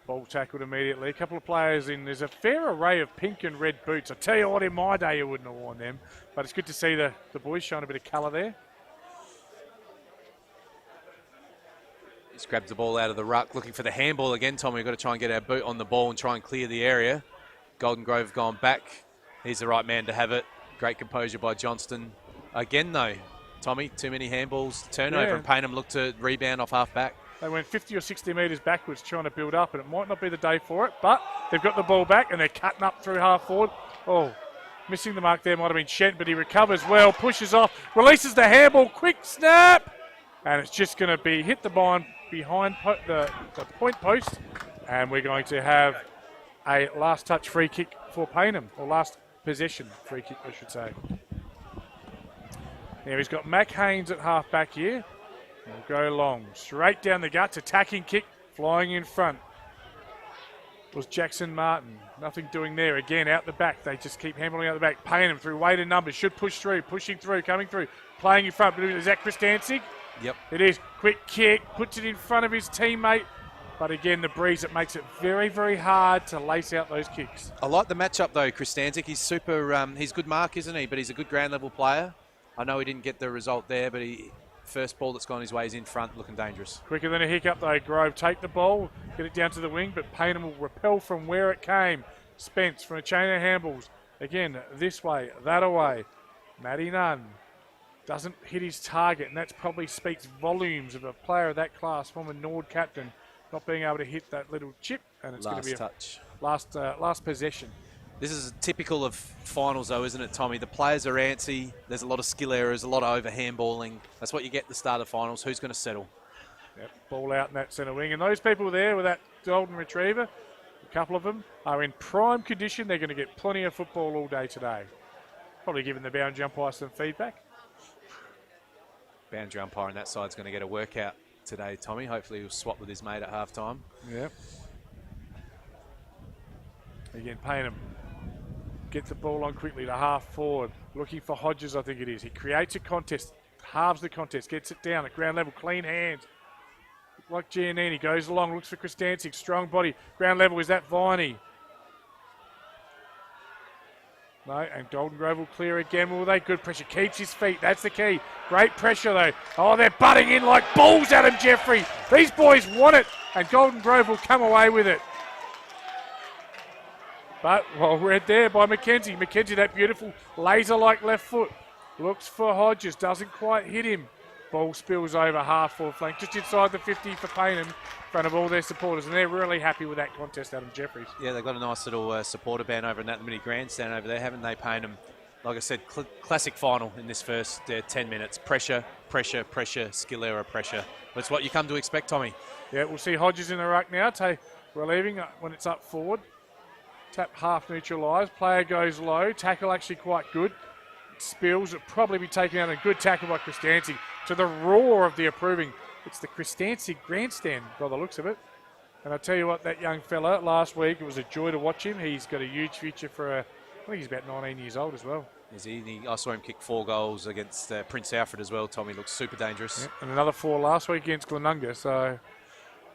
Ball tackled immediately. A couple of players in. There's a fair array of pink and red boots. I tell you what, in my day, you wouldn't have worn them. But it's good to see the boys showing a bit of colour there. Just grabs the ball out of the ruck, looking for the handball again, Tommy. We've got to try and get our boot on the ball and try and clear the area. Golden Grove have gone back. He's the right man to have it. Great composure by Johnston. Again, though, Tommy, too many handballs. Turnover, and Payneham looked to rebound off half-back. They went 50 or 60 metres backwards trying to build up, and it might not be the day for it, but they've got the ball back, and they're cutting up through half-forward. Oh, missing the mark there might have been Shent, but he recovers well, pushes off, releases the handball, quick snap, and it's just going to be hit the behind the point post, and we're going to have a last touch free kick for Payneham, or last possession free kick, I should say. Now he's got Mac Haynes at half back here. He'll go long, straight down the guts, attacking kick, flying in front. Was Jackson Martin. Nothing doing there. Again, out the back. They just keep handling out the back. Payneham through weighted numbers. Should push through, pushing through, coming through, playing in front. Is that Chris Danzig? Yep. It is. Quick kick, puts it in front of his teammate. But again, the breeze, it makes it very, very hard to lace out those kicks. I like the matchup, though, Chris Danzig. He's super, he's good mark, isn't he? But he's a good ground level player. I know he didn't get the result there, but first ball that's gone his way is in front, looking dangerous. Quicker than a hiccup, though. Grove take the ball, get it down to the wing, but Payneham will repel from where it came. Spence from a chain of handballs. Again, this way, that away. Matty Nunn doesn't hit his target, and that probably speaks volumes of a player of that class, former Nord captain, not being able to hit that little chip, and it's going to be last possession. This is typical of finals, though, isn't it, Tommy? The players are antsy. There's a lot of skill errors, a lot of over handballing. That's what you get at the start of finals. Who's going to settle? Yep, ball out in that centre wing. And those people there with that golden retriever, a couple of them, are in prime condition. They're going to get plenty of football all day today. Probably giving the boundary umpire some feedback. Boundary umpire on that side's going to get a workout today, Tommy. Hopefully he'll swap with his mate at halftime. Yep. Again, Payneham gets the ball on quickly to half forward. Looking for Hodges, I think it is. He creates a contest, halves the contest, gets it down at ground level, clean hands. Like Giannini, goes along, looks for Chris Danzig, strong body. Ground level, is that Viney? No, and Golden Grove will clear again. Will they? Good pressure. Keeps his feet. That's the key. Great pressure, though. Oh, they're butting in like balls, Adam Jeffrey. These boys want it, and Golden Grove will come away with it. But, well read there by McKenzie. McKenzie, that beautiful laser-like left foot. Looks for Hodges. Doesn't quite hit him. Ball spills over half-forward flank. Just inside the 50 for Payneham in front of all their supporters. And they're really happy with that contest, Adam Jeffries. Yeah, they've got a nice little supporter band over in that mini grandstand over there, haven't they, Payneham? Like I said, classic final in this first 10 minutes. Pressure, pressure, pressure, skill error, pressure. That's what you come to expect, Tommy. Yeah, we'll see Hodges in the ruck now. Relieving when it's up forward. Tap half neutralised. Player goes low. Tackle actually quite good. Spills. It'll probably be taken out. A good tackle by Chris Danzig. To the roar of the approving. It's the Chris Danzig grandstand by the looks of it. And I tell you what, that young fella last week, it was a joy to watch him. He's got a huge future for I think he's about 19 years old as well. I saw him kick 4 goals against Prince Alfred as well. Tommy looks super dangerous. Yeah, and another 4 last week against Glenunga. So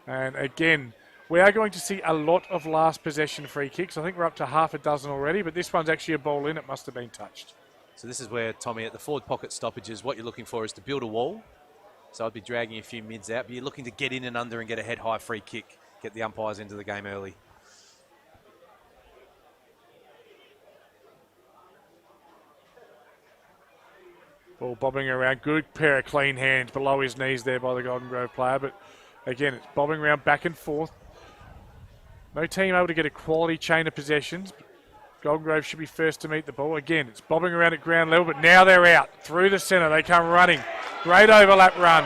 And again, we are going to see a lot of last possession free kicks. I think we're up to half a dozen already, but this one's actually a ball in. It must have been touched. So this is where, Tommy, at the forward pocket stoppages, what you're looking for is to build a wall. So I'd be dragging a few mids out, but you're looking to get in and under and get a head-high free kick, get the umpires into the game early. Ball bobbing around. Good pair of clean hands below his knees there by the Golden Grove player, but again, it's bobbing around back and forth. No team able to get a quality chain of possessions. Golden Grove should be first to meet the ball. Again, it's bobbing around at ground level, but now they're out. Through the centre, they come running. Great overlap run.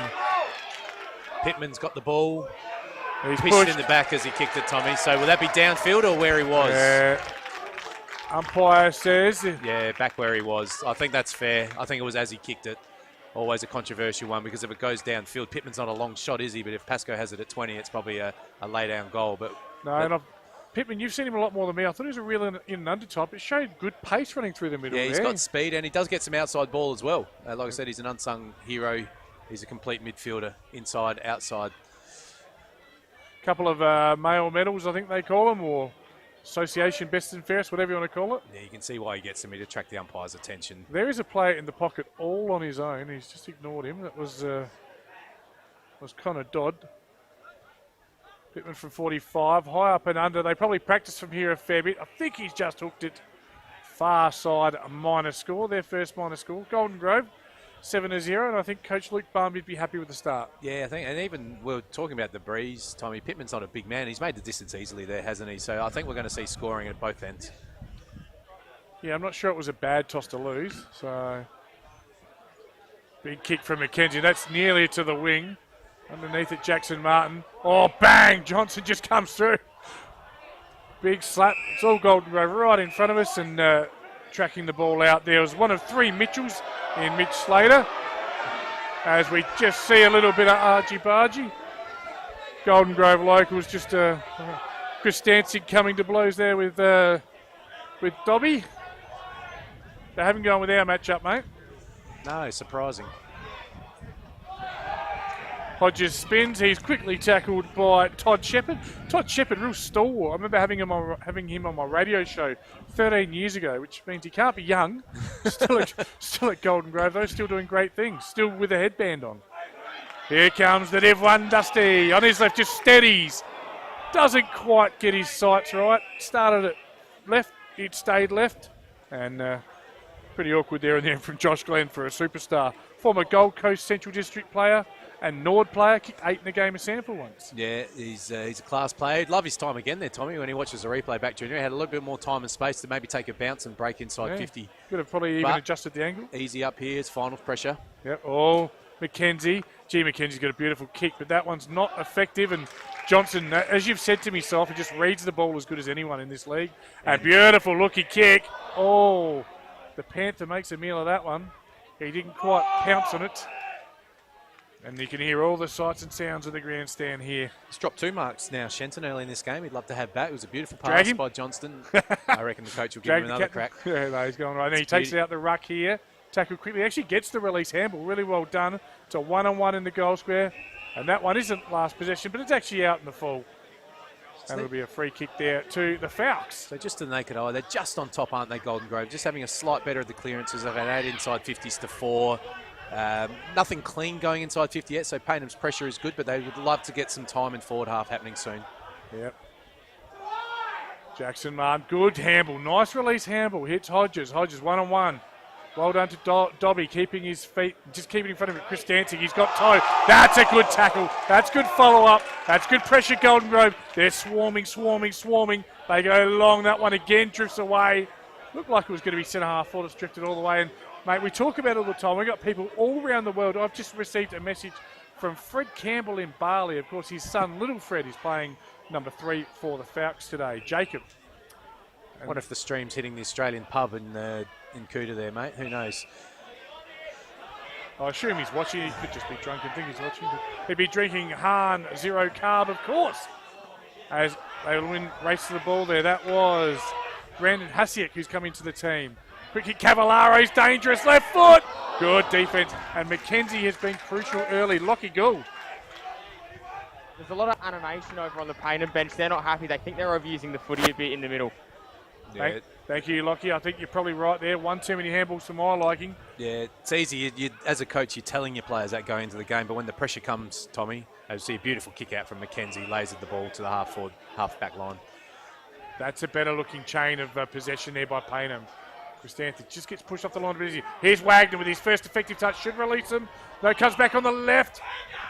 Pittman's got the ball. He's Pushed pushed in the back as he kicked it, Tommy. So will that be downfield or where he was? Umpire says... Yeah, back where he was. I think that's fair. I think it was as he kicked it. Always a controversial one because if it goes downfield, Pittman's not a long shot, is he? But if Pascoe has it at 20, it's probably a lay-down goal. But Pittman, you've seen him a lot more than me. I thought he was a real in and under type. It showed good pace running through the middle. Yeah, he's got speed and he does get some outside ball as well. Like I said, he's an unsung hero. He's a complete midfielder, inside, outside. Couple of male medals, I think they call them, or association best and fairest, whatever you want to call it. Yeah, you can see why he gets them. He'd attract the umpire's attention. There is a player in the pocket all on his own. He's just ignored him. That was Connor Dodd. Pittman from 45, high up and under. They probably practice from here a fair bit. I think he's just hooked it. Far side, a minor score, their first minor score. Golden Grove, 7-0, and I think Coach Luke Barnby would be happy with the start. Yeah, I think, and even we're talking about the breeze, Tommy. Pittman's not a big man. He's made the distance easily there, hasn't he? So I think we're going to see scoring at both ends. Yeah, I'm not sure it was a bad toss to lose. So big kick from McKenzie. That's nearly to the wing. Underneath it, Jackson Martin. Oh, bang! Johnson just comes through. Big slap. It's all Golden Grove right in front of us and tracking the ball out. There was one of three Mitchells in Mitch Slater. As we just see a little bit of argy-bargy. Golden Grove locals just Chris Danzig coming to blows there with Dobby. They haven't gone with our matchup, mate. No, surprising. Hodges spins. He's quickly tackled by Todd Shepherd. Todd Shepherd, real stalwart. I remember having him on my radio show 13 years ago, which means he can't be young. Still at Golden Grove, though. Still doing great things. Still with a headband on. Here comes the Div 1 Dusty. On his left, just steadies. Doesn't quite get his sights right. Started at left. It stayed left. And pretty awkward there in the end from Josh Glenn for a superstar. Former Gold Coast Central District player. And Nord player, kicked 8 in a game of sample once. Yeah, he's a class player. He'd love his time again there, Tommy, when he watches the replay back junior. He had a little bit more time and space to maybe take a bounce and break inside 50. Could have probably even adjusted the angle. Easy up here, it's final pressure. Yep, McKenzie. McKenzie's got a beautiful kick, but that one's not effective. And Johnson, as you've said to me, Soph, he just reads the ball as good as anyone in this league. And beautiful looking kick. Oh, the Panther makes a meal of that one. He didn't quite pounce on it. And you can hear all the sights and sounds of the grandstand here. He's dropped 2 marks now, Shenton, early in this game. He'd love to have back. It was a beautiful pass by Johnston. I reckon the coach will give him another crack. Yeah, no, he's going right. And he takes it out the ruck here. Tackle quickly. Actually gets the release handball. Really well done. It's a one-on-one in the goal square. And that one isn't last possession, but it's actually out in the full. And it'll be a free kick there to the Falcons. So just to the naked eye, they're just on top, aren't they, Golden Grove? Just having a slight better of the clearances. They've had 8 inside 50s to 4. Nothing clean going inside 50 yet, so Paynham's pressure is good, but they would love to get some time in forward half happening soon. Yep. Jackson Martin, good handball. Nice release handball. Hits Hodges. Hodges one-on-one. Well done to Dobby, keeping his feet, just keeping in front of it. Chris Danzig, he's got toe. That's a good tackle. That's good follow-up. That's good pressure, Golden Grove. They're swarming. They go long. That one again drifts away. Looked like it was going to be centre half forward. It's drifted all the way. And mate, we talk about it all the time. We've got people all around the world. I've just received a message from Fred Campbell in Bali. Of course, his son, little Fred, is playing number 3 for the Falcons today. Jacob. I wonder if the stream's hitting the Australian pub in Kuta there, mate. Who knows? I assume he's watching. He could just be drunk and think he's watching. But he'd be drinking Han Zero Carb, of course. As they will win race to the ball there. That was Brandon Hasiak who's coming to the team. Quick kick, Cavalaro's dangerous left foot. Good defense. And McKenzie has been crucial early. Lockie Gould. There's a lot of animation over on the Payneham bench. They're not happy. They think they're overusing the footy a bit in the middle. Yeah, Thank you, Lockie. I think you're probably right there. One too many handballs for my liking. yeah, it's easy. You, as a coach, you're telling your players that going into the game, but when the pressure comes, Tommy, as you see a beautiful kick out from Mackenzie, lasered the ball to the half-back line. That's a better looking chain of possession there by Payneham. Christanthi just gets pushed off the line a bit easy. Here's Wagner with his first effective touch. Should release him. No, comes back on the left.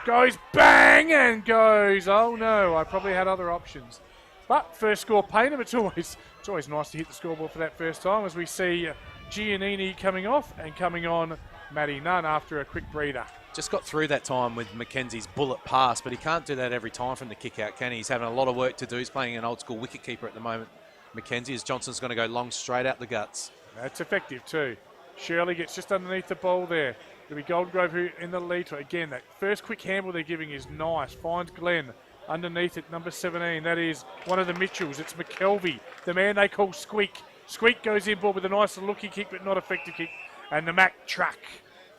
Goes bang and goes. Oh no, I probably had other options. But first score Payneham. It's always nice to hit the scoreboard for that first time as we see Giannini coming off and coming on Matty Nunn after a quick breather. Just got through that time with Mackenzie's bullet pass, but he can't do that every time from the kick out, can he? He's having a lot of work to do. He's playing an old school wicket keeper at the moment. Mackenzie, as Johnson's going to go long straight out the guts. That's effective too. Shirley gets just underneath the ball there. It'll be Golden Grove who in the lead. Again, that first quick handball they're giving is nice. Finds Glenn underneath it, number 17. That is one of the Mitchells. It's McKelvey, the man they call Squeak. Squeak goes in ball with a nice looking kick, but not effective kick. And the Mac Truck,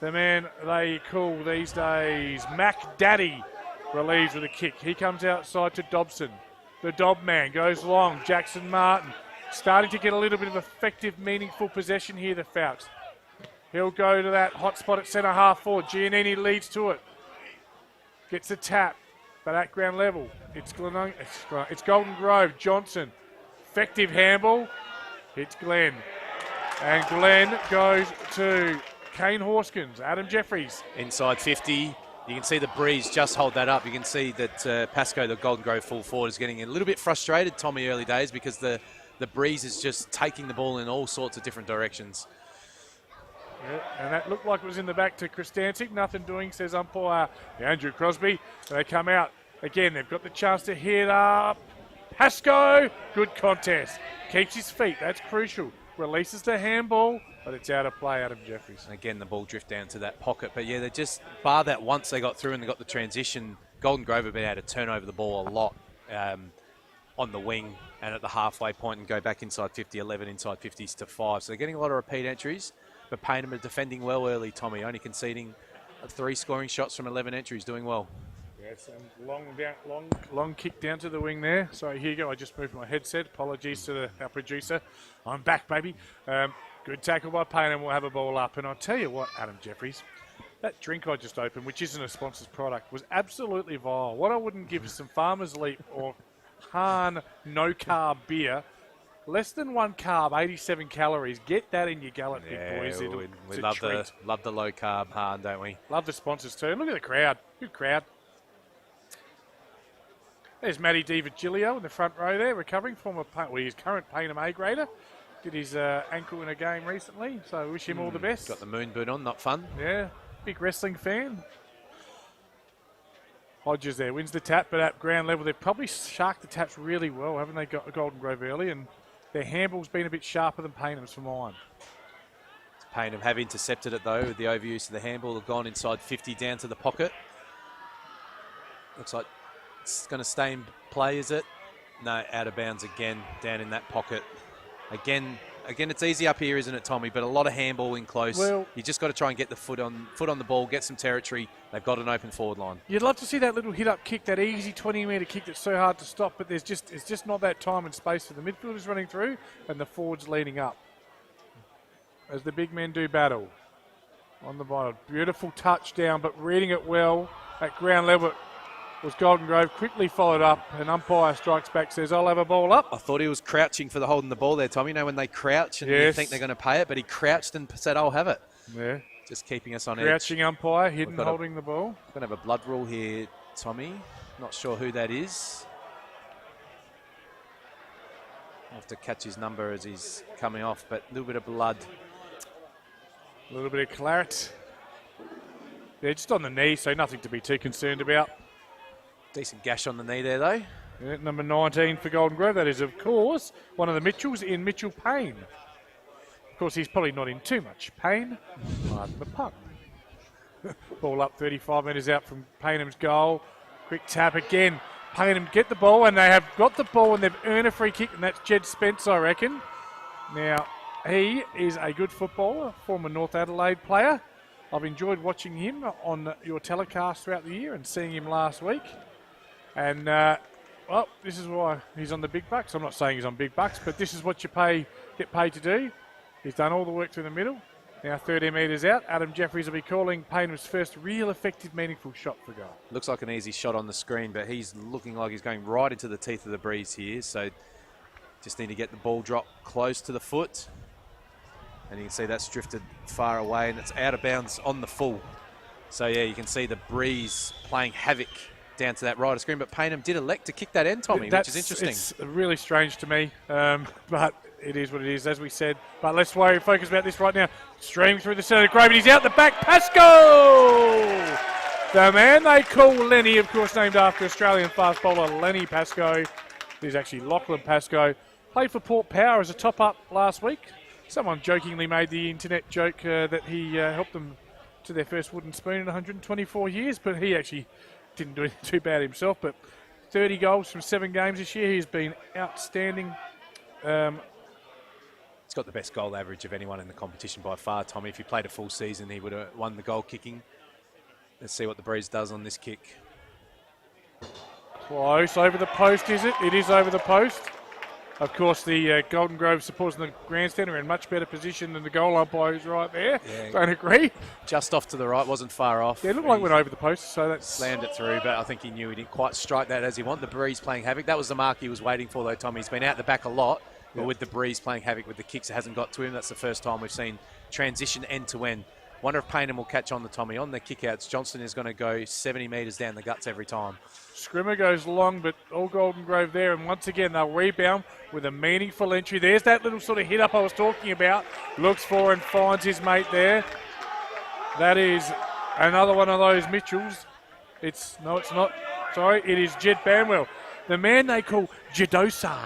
the man they call these days Mac Daddy, relieves with a kick. He comes outside to Dobson. The Dob man goes long. Jackson Martin starting to get a little bit of effective, meaningful possession here, the Fouts. He'll go to that hot spot at centre half forward. Giannini leads to it. Gets a tap, but at ground level, it's Golden Grove. Johnson, effective handball. It's Glenn. And Glenn goes to Kane Horskins. Adam Jeffries. Inside 50. You can see the breeze just hold that up. You can see that Pascoe, the Golden Grove full forward, is getting a little bit frustrated, Tommy, early days, because the breeze is just taking the ball in all sorts of different directions. Yeah, and that looked like it was in the back to Christantic. Nothing doing, says umpire Andrew Crosby. And they come out. Again, they've got the chance to hit up. Pascoe, good contest. Keeps his feet, that's crucial. Releases the handball, but it's out of play, Adam Jeffries. Again, the ball drift down to that pocket. But yeah, they just, bar that once they got through and they got the transition, Golden Grove have been able to turn over the ball a lot on the wing and at the halfway point and go back inside 50, 11 inside 50s to 5. So they're getting a lot of repeat entries, but Payneham are defending well early, Tommy, only conceding 3 scoring shots from 11 entries, doing well. Yes, long kick down to the wing there. So here you go. I just moved my headset. Apologies to our producer. I'm back, baby. Good tackle by Payneham. We'll have a ball up. And I'll tell you what, Adam Jeffries, that drink I just opened, which isn't a sponsor's product, was absolutely vile. What I wouldn't give some Farmer's Leap or Hahn no-carb beer. Less than 1 carb, 87 calories. Get that in your gullet, big boys. We love the low-carb Hahn, don't we? Love the sponsors too. Look at the crowd. Good crowd. There's Matty DiVigilio in the front row there, recovering from his current Payneham A grader. Did his ankle in a game recently, so wish him all the best. Got the moon boot on, not fun. Yeah, big wrestling fan. Hodges there wins the tap, but at ground level, they've probably sharked the taps really well, haven't they, got Golden Grove early? And their handball's been a bit sharper than Paynham's for mine. Payneham have intercepted it, though, with the overuse of the handball. They've gone inside 50 down to the pocket. Looks like it's going to stay in play, is it? No, out of bounds again, down in that pocket. Again, it's easy up here, isn't it, Tommy? But a lot of handball in close. Well, you just got to try and get the foot on the ball, get some territory. They've got an open forward line. You'd love to see that little hit-up kick, that easy 20-metre kick that's so hard to stop, but it's just not that time and space for the midfielders running through and the forwards leading up as the big men do battle. On the bottom, beautiful touchdown, but reading it well at ground level. Was Golden Grove, quickly followed up, and umpire strikes back, says, I'll have a ball up. I thought he was crouching for the holding the ball there, Tommy. You know when they crouch and you think they're going to pay it, but he crouched and said, I'll have it. Yeah. Just keeping us on Crouching edge. umpire, hidden holding the ball. Going to have a blood rule here, Tommy. Not sure who that is. I'll have to catch his number as he's coming off, but a little bit of blood. A little bit of claret. Yeah, just on the knee, so nothing to be too concerned about. Decent gash on the knee there, though. Yeah, number 19 for Golden Grove. That is, of course, one of the Mitchells in Mitchell Payne. Of course, he's probably not in too much pain. Pardon the pun. Ball up 35 metres out from Paynham's goal. Quick tap again. Payneham get the ball, and they have got the ball, and they've earned a free kick, and that's Jed Spence, I reckon. Now, he is a good footballer, former North Adelaide player. I've enjoyed watching him on your telecast throughout the year and seeing him last week. And, well, this is why he's on the big bucks. I'm not saying he's on big bucks, but this is what you get paid to do. He's done all the work through the middle. Now 30 metres out. Adam Jeffries will be calling Payneham's first real effective, meaningful shot for goal. Looks like an easy shot on the screen, but he's looking like he's going right into the teeth of the breeze here. So just need to get the ball drop close to the foot. And you can see that's drifted far away and it's out of bounds on the full. So yeah, you can see the breeze playing havoc down to that right of screen. But Payneham did elect to kick that end, Tommy, which is interesting. It's really strange to me, but it is what it is, as we said. But let's focus about this right now. Streaming through the centre of Grove, and he's out the back. Pascoe! The man they call Lenny, of course named after Australian fast bowler Lenny Pascoe. He's actually Lachlan Pascoe. Played for Port Power as a top-up last week. Someone jokingly made the internet joke that he helped them to their first wooden spoon in 124 years, but he actually didn't do anything too bad himself. But 30 goals from 7 games this year. He's been outstanding. He's got the best goal average of anyone in the competition by far, Tommy. If he played a full season, he would have won the goal kicking. Let's see what the breeze does on this kick. Close over the post, is it? It is over the post. Of course, the Golden Grove supporters in the grandstand are in much better position than the goal umpires right there. Yeah. Don't agree? Just off to the right, wasn't far off. Yeah, it looked like it went over the post, so that's... Slammed it through, but I think he knew he didn't quite strike that as he wanted. The breeze playing havoc. That was the mark he was waiting for, though, Tommy. He's been out the back a lot, but with the breeze playing havoc with the kicks, it hasn't got to him. That's the first time we've seen transition end to end. Wonder if Payneham will catch on the Tommy. On the kickouts, Johnston is going to go 70 metres down the guts every time. Scrimmer goes long, but all Golden Grove there. And once again, they'll rebound with a meaningful entry. There's that little sort of hit up I was talking about. Looks for and finds his mate there. That is another one of those Mitchells. No, it's not. Sorry, it is Jed Banwell. The man they call Jedosa.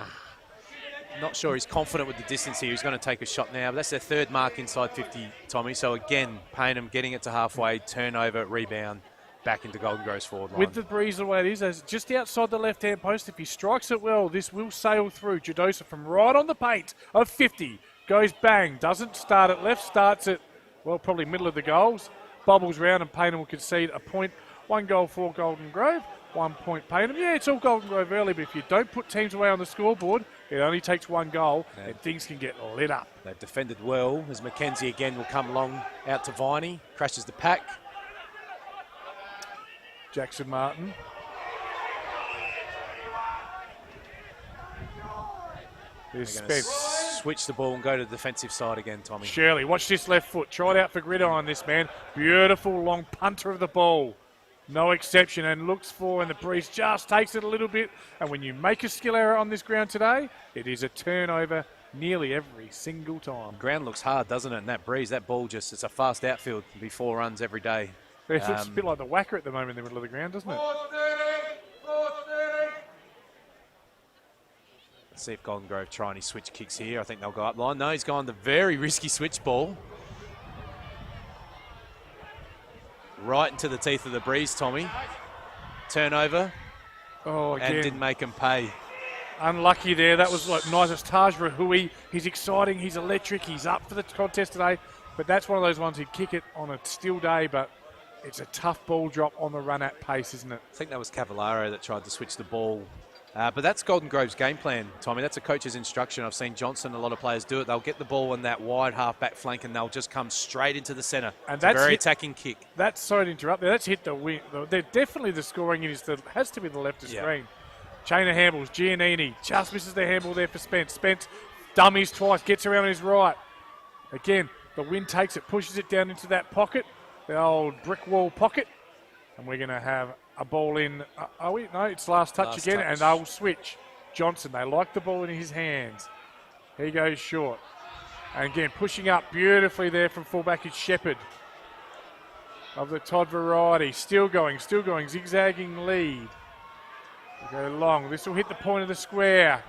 Not sure he's confident with the distance here. He's going to take a shot now. But that's their third mark inside 50, Tommy. So again, Payneham getting it to halfway, turnover, rebound, back into Golden Grove's forward line. With the breeze the way it is, as just outside the left-hand post, if he strikes it well, this will sail through. Jedosa from right on the paint of 50. Goes bang. Doesn't start at left, starts at, well, probably middle of the goals. Bobbles round and Payneham will concede a point. 1 goal for Golden Grove. 1 point Payneham. Yeah, it's all Golden Grove early, but if you don't put teams away on the scoreboard, it only takes 1 goal and things can get lit up. They've defended well as Mackenzie again will come along out to Viney. Crashes the pack. Jackson Martin. Switch the ball and go to the defensive side again, Tommy. Shirley, watch this left foot. Tried out for gridiron, this man. Beautiful long punter of the ball. No exception, and looks for, and the breeze just takes it a little bit. And when you make a skill error on this ground today, it is a turnover nearly every single time. Ground looks hard, doesn't it? And that breeze, that ball it's a fast outfield. Can be 4 runs every day. It looks a bit like the whacker at the moment in the middle of the ground, doesn't it? Let's see if Golden Grove try any switch kicks here. I think they'll go up line. No, he's gone the very risky switch ball. Right into the teeth of the breeze, Tommy. Turnover. Oh, again. And didn't make him pay. Unlucky there. That was like nice as Taj Rahui. He's exciting. He's electric. He's up for the contest today. But that's one of those ones he'd kick it on a still day, but it's a tough ball drop on the run at pace, isn't it? I think that was Cavallaro that tried to switch the ball. But that's Golden Grove's game plan, Tommy. That's a coach's instruction. I've seen Johnson, a lot of players do it. They'll get the ball on that wide half-back flank and they'll just come straight into the centre. And that's a very attacking kick. That's, sorry to interrupt there, that's hit the wing. They're definitely the scoring has to be the left of screen. Chain of handballs, Giannini just misses the handball there for Spence. Spence dummies twice, gets around his right. Again, the wind takes it, pushes it down into that pocket, the old brick wall pocket. And we're going to have a ball in. Are we? No, it's last touch again, and they'll switch. Johnson, they like the ball in his hands. He goes short. And again, pushing up beautifully there from fullback is Shepherd of the Todd variety. Still going, zigzagging lead. We go long. This will hit the point of the square.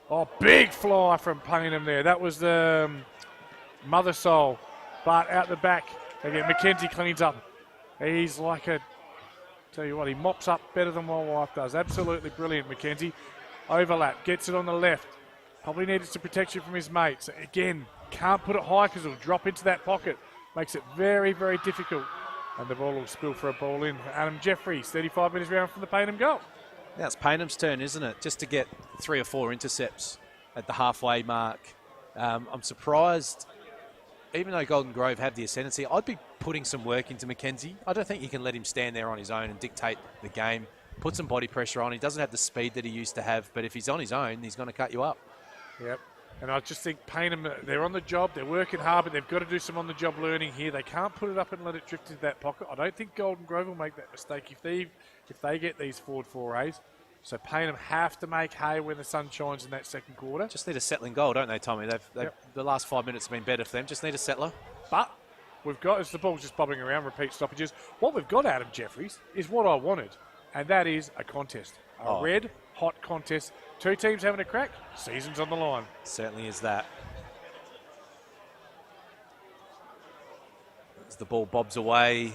Oh, big fly from Payneham there. That was the Mother Soul. But out the back, again, Mackenzie cleans up. He's like a... Tell you what, he mops up better than my wife does. Absolutely brilliant, Mackenzie. Overlap, gets it on the left. Probably needed some protection from his mates. Again, can't put it high because it'll drop into that pocket. Makes it very, very difficult. And the ball will spill for a ball in for Adam Jeffries. 35 minutes round from the Payneham goal. Now it's Paynham's turn, isn't it? Just to get 3 or 4 intercepts at the halfway mark. I'm surprised, even though Golden Grove have the ascendancy, I'd be putting some work into Mackenzie. I don't think you can let him stand there on his own and dictate the game. Put some body pressure on. He doesn't have the speed that he used to have, but if he's on his own, he's going to cut you up. Yep. And I just think Payneham, they're on the job, they're working hard, but they've got to do some on-the-job learning here. They can't put it up and let it drift into that pocket. I don't think Golden Grove will make that mistake if they get these forward forays. So Payneham have to make hay when the sun shines in that second quarter. Just need a settling goal, don't they, Tommy? The last 5 minutes have been better for them. Just need a settler. But we've got, as the ball's just bobbing around, repeat stoppages, what we've got, Adam Jeffries, is what I wanted, and that is a contest. A red hot contest. 2 teams having a crack, season's on the line. Certainly is that. As the ball bobs away,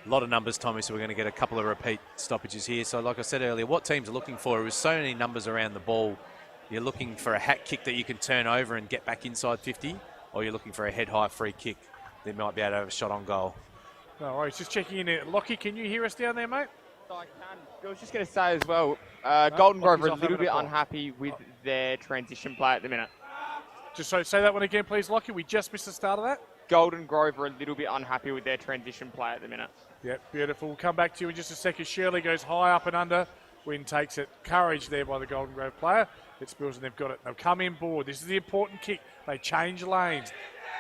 a lot of numbers, Tommy, so we're going to get a couple of repeat stoppages here. So like I said earlier, what teams are looking for is so many numbers around the ball. You're looking for a hat kick that you can turn over and get back inside 50, or you're looking for a head-high free kick that might be able to have a shot on goal. No worries, just checking in there. Lockie, can you hear us down there, mate? I can. I was just going to say as well, Golden Grove are a little bit unhappy with their transition play at the minute. Just say that one again, please, Lockie. We just missed the start of that. Golden Grove are a little bit unhappy with their transition play at the minute. Yep, beautiful. We'll come back to you in just a second. Shirley goes high up and under. Wind takes it. Courage there by the Golden Grove player. It spills and they've got it. They'll come in board. This is the important kick. They change lanes.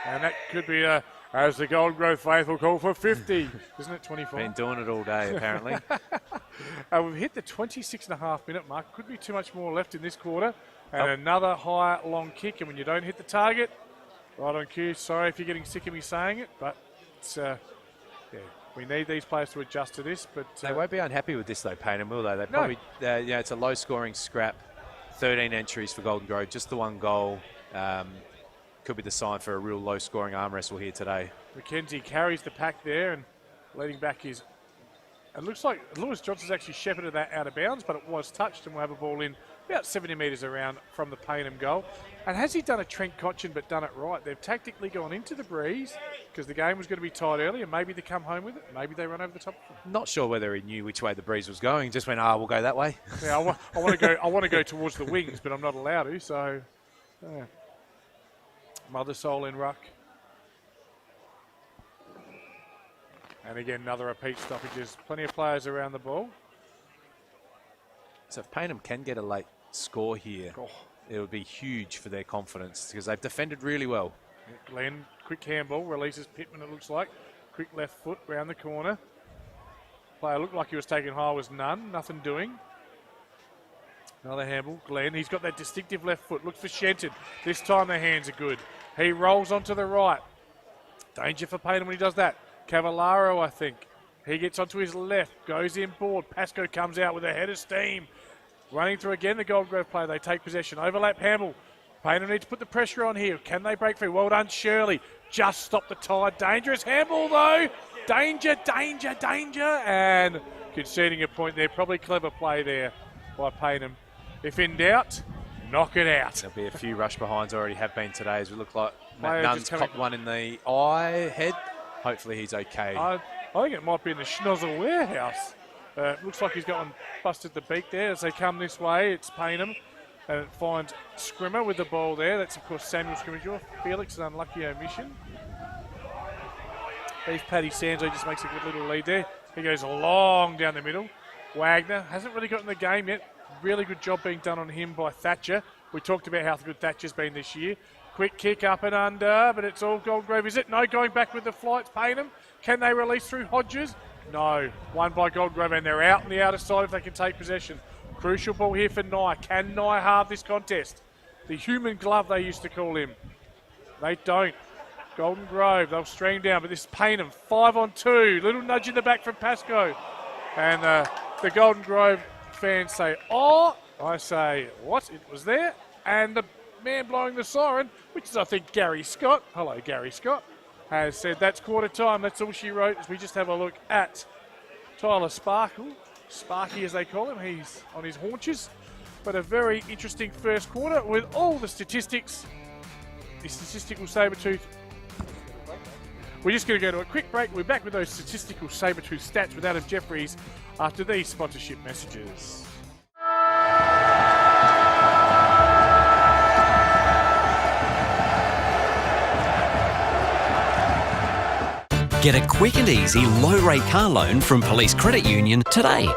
And that could be, as the Golden Grove faithful call for 50. Isn't it 24? Been doing it all day, apparently. We've hit the 26.5-minute mark. Could be too much more left in this quarter. And another high, long kick. And when you don't hit the target, right on cue. Sorry if you're getting sick of me saying it, but it's, we need these players to adjust to this. But they won't be unhappy with this, though, Payneham, will they? They probably, it's a low-scoring scrap. 13 entries for Golden Grove, just the 1 goal. Could be the sign for a real low-scoring arm wrestle here today. Mackenzie carries the pack there and leading back his... It looks like Lewis Johnson's actually shepherded that out of bounds, but it was touched and we'll have a ball in about 70 metres around from the Payneham goal. And has he done a Trent Cotchin but done it right? They've tactically gone into the breeze because the game was going to be tight early and maybe they come home with it. Maybe they run over the top. Not sure whether he knew which way the breeze was going. Just went, we'll go that way. Yeah, I want to go towards the wings, but I'm not allowed to, so... Mother Soul in ruck. And again, another repeat stoppages. Plenty of players around the ball. So if Payneham can get a late score here, it would be huge for their confidence because they've defended really well. Glenn, quick handball, releases Pittman, it looks like. Quick left foot round the corner. Player looked like he was taking high, was nothing doing. Another handball, Glenn. He's got that distinctive left foot. Looks for Shenton. This time the hands are good. He rolls onto the right. Danger for Payneham when he does that. Cavallaro, I think. He gets onto his left, goes in board. Pascoe comes out with a head of steam. Running through again the Golden Grove player. They take possession. Overlap Hamble. Payneham need to put the pressure on here. Can they break free? Well done, Shirley. Just stop the tide. Dangerous handball, though. Danger, danger, danger. And conceding a point there. Probably clever play there by Payneham. If in doubt, knock it out. There'll be a few rush behinds already have been today as we look like Matt Nunn's copped one in the eye, head. Hopefully he's okay. I think it might be in the Schnozzle warehouse. Looks like he's gotten busted the beak there as they come this way. It's Payneham and it finds Scrimmer with the ball there. That's, of course, Samuel Scrimmer. Felix, an unlucky omission. Beef Paddy Sanzo just makes a good little lead there. He goes long down the middle. Wagner hasn't really gotten the game yet. Really good job being done on him by Thatcher. We talked about how good Thatcher's been this year. Quick kick up and under, but it's all Golden Grove, is it? No, going back with the flights, Payneham. Can they release through Hodges? No. Won by Golden Grove, and they're out on the outer side if they can take possession. Crucial ball here for Nye. Can Nye halve this contest? The human glove, they used to call him. They don't. Golden Grove, they'll stream down, but this is Payneham. 5-on-2. Little nudge in the back from Pascoe. And the Golden Grove fans say, I say, what? It was there. And the man blowing the siren, which is, I think, Gary Scott. Hello, Gary Scott. Has said that's quarter time. That's all she wrote as we just have a look at Tyler Sparkle. Sparky, as they call him. He's on his haunches. But a very interesting first quarter with all the statistics. The statistical Sabertooth. We're just going to go to a quick break. We're back with those statistical Sabertooth stats with Adam Jeffries after these sponsorship messages. Get a quick and easy low-rate car loan from Police Credit Union today.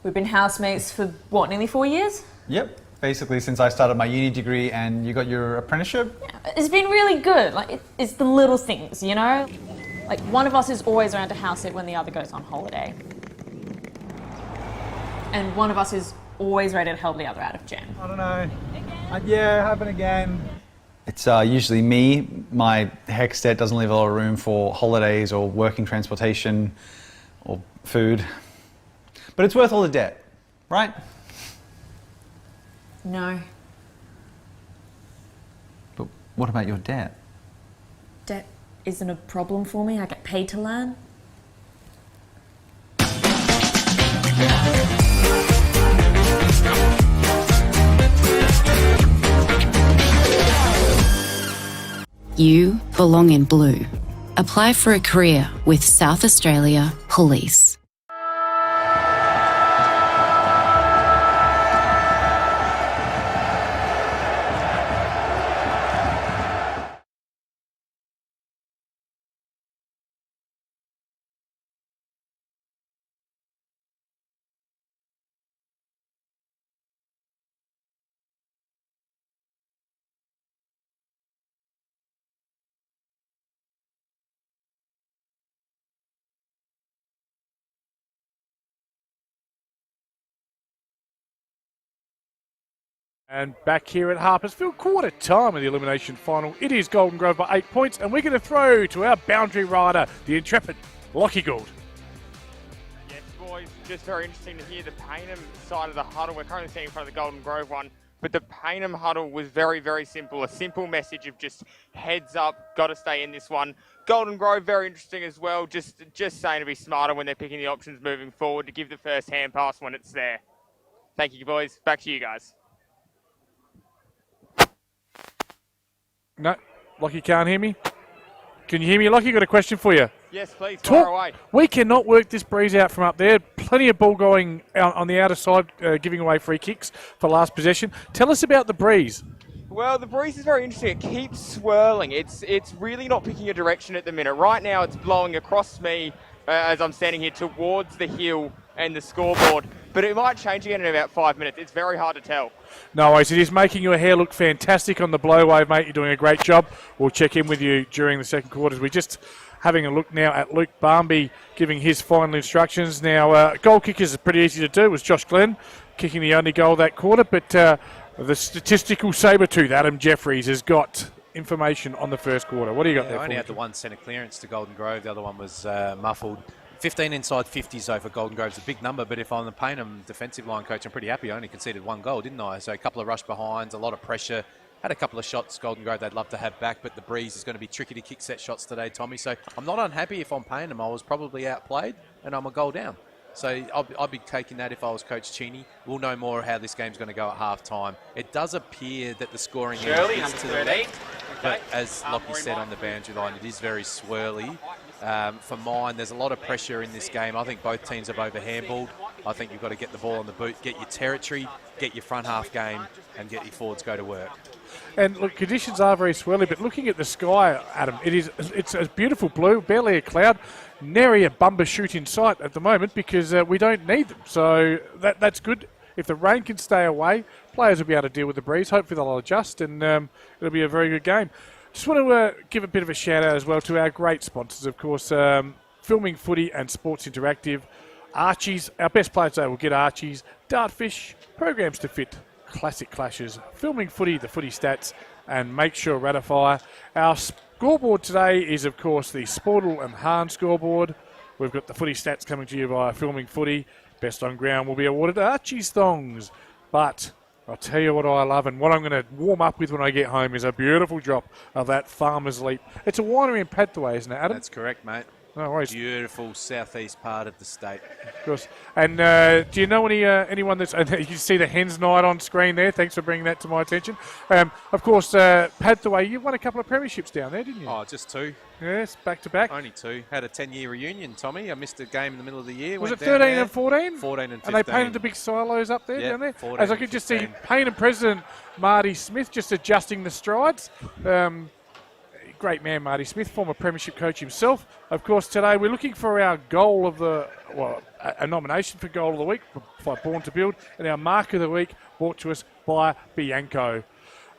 We've been housemates for, what, nearly 4 years? Yep. Basically, since I started my uni degree and you got your apprenticeship. It's been really good. Like, it's the little things, you know? Like, one of us is always around to house it when the other goes on holiday. And one of us is always ready to help the other out of jam. I don't know. Yeah, happen again. It's usually me. My HEC stat doesn't leave a lot of room for holidays or working transportation or food. But it's worth all the debt, right? No. But what about your debt? Debt isn't a problem for me. I get paid to learn. You belong in blue. Apply for a career with South Australia Police. And back here at Harpersfield, quarter time of the elimination final. It is Golden Grove by 8 points, and we're going to throw to our boundary rider, the intrepid Lockie Gould. Yes, boys, just very interesting to hear the Payneham side of the huddle. We're currently seeing in front of the Golden Grove one, but the Payneham huddle was very, very simple. A simple message of just heads up, got to stay in this one. Golden Grove, very interesting as well. Just saying to be smarter when they're picking the options moving forward, to give the first hand pass when it's there. Thank you, boys. Back to you guys. No, Lockie can't hear me. Can you hear me, Lockie? Got a question for you. Yes, please, fire away. We cannot work this breeze out from up there. Plenty of ball going out on the outer side, giving away free kicks for last possession. Tell us about the breeze. Well, the breeze is very interesting. It keeps swirling. It's really not picking a direction at the minute. Right now, it's blowing across me as I'm standing here towards the hill and the scoreboard. But it might change again in about 5 minutes. It's very hard to tell. No worries. It is making your hair look fantastic on the blow wave, mate. You're doing a great job. We'll check in with you during the second quarters. We're just having a look now at Luke Barmby giving his final instructions. Now, goal kickers are pretty easy to do. It was Josh Glenn kicking the only goal that quarter. But the statistical saber-tooth, Adam Jeffries, has got information on the first quarter. What do you got there for only me? had the one centre clearance to Golden Grove. The other one was muffled. 15 inside 50s though for Golden Grove's a big number, but if I'm the Payneham defensive line coach, I'm pretty happy. I only conceded one goal, didn't I? So a couple of rush behinds, a lot of pressure. Had a couple of shots Golden Grove they'd love to have back, but the breeze is going to be tricky to kick set shots today, Tommy. So I'm not unhappy if I'm Payneham. I was probably outplayed and I'm a goal down. So I'll be taking that if I was Coach Cheney. We'll know more how this game's going to go at half-time. It does appear that the scoring is to the left, but as Lockie said on the boundary line, it is very swirly. For mine, there's a lot of pressure in this game. I think both teams have over-handballed. I think you've got to get the ball on the boot, get your territory, get your front half game, and get your forwards go to work. And look, conditions are very swirly, but looking at the sky, Adam, it's a beautiful blue, barely a cloud, nary a bumper shoot in sight at the moment because we don't need them. So that's good. If the rain can stay away, players will be able to deal with the breeze. Hopefully they'll adjust, and it'll be a very good game. Just want to give a bit of a shout out as well to our great sponsors, of course, Filming Footy and Sports Interactive, Archie's, our best players today will get Archie's, Dartfish, programs to fit classic clashes, Filming Footy, the footy stats, and Make Sure Ratify. Our scoreboard today is, of course, the Sportle and Hahn scoreboard. We've got the footy stats coming to you via Filming Footy. Best on ground will be awarded to Archie's Thongs. But I'll tell you what I love, and what I'm going to warm up with when I get home is a beautiful drop of that Farmer's Leap. It's a winery in Pathway, isn't it, Adam? That's correct, mate. No worries. Beautiful southeast part of the state. Of course. And do you know anyone that's... And you can see the Hens Night on screen there. Thanks for bringing that to my attention. Of course, Pathway, you won a couple of premierships down there, didn't you? Oh, just 2. Yes, back-to-back. Only 2. Had a 10-year reunion, Tommy. I missed a game in the middle of the year. Was Went it down 13 there. and 14? 14 and 15. And they painted the big silos up there, Yep, down there? 14 As I and could just see 15. Payneham President Marty Smith just adjusting the strides. Great man, Marty Smith, former premiership coach himself. Of course, today we're looking for our goal of the, a nomination for goal of the week by Born to Build, and our mark of the week brought to us by Bianco.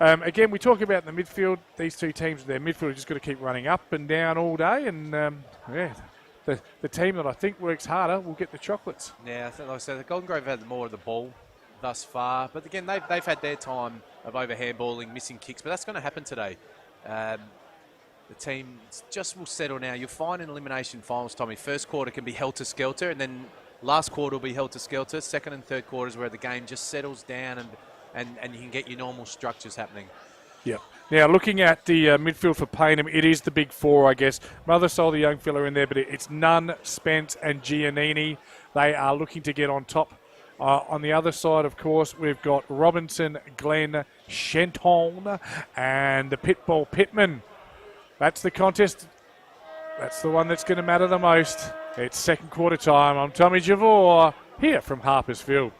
Again, we talk about in the midfield, these two teams, their midfield are just got to keep running up and down all day, and the team that I think works harder will get the chocolates. Yeah, like I said, the Golden Grove had more of the ball thus far, but again, they've had their time of overhandballing, missing kicks, but that's going to happen today. The team just will settle now. You'll find in elimination finals, Tommy, first quarter can be helter-skelter, and then last quarter will be helter-skelter. Second and third quarters where the game just settles down and you can get your normal structures happening. Yep. Now, looking at the midfield for Payneham, it is the big four, I guess. Mothersole, the young fella in there, but it's Nunn, Spence and Giannini. They are looking to get on top. On the other side, of course, we've got Robinson, Glenn, Shenton and the Pitbull Pittman. That's the contest. That's the one that's going to matter the most. It's second quarter time. I'm Tommy Javor here from Harpersfield.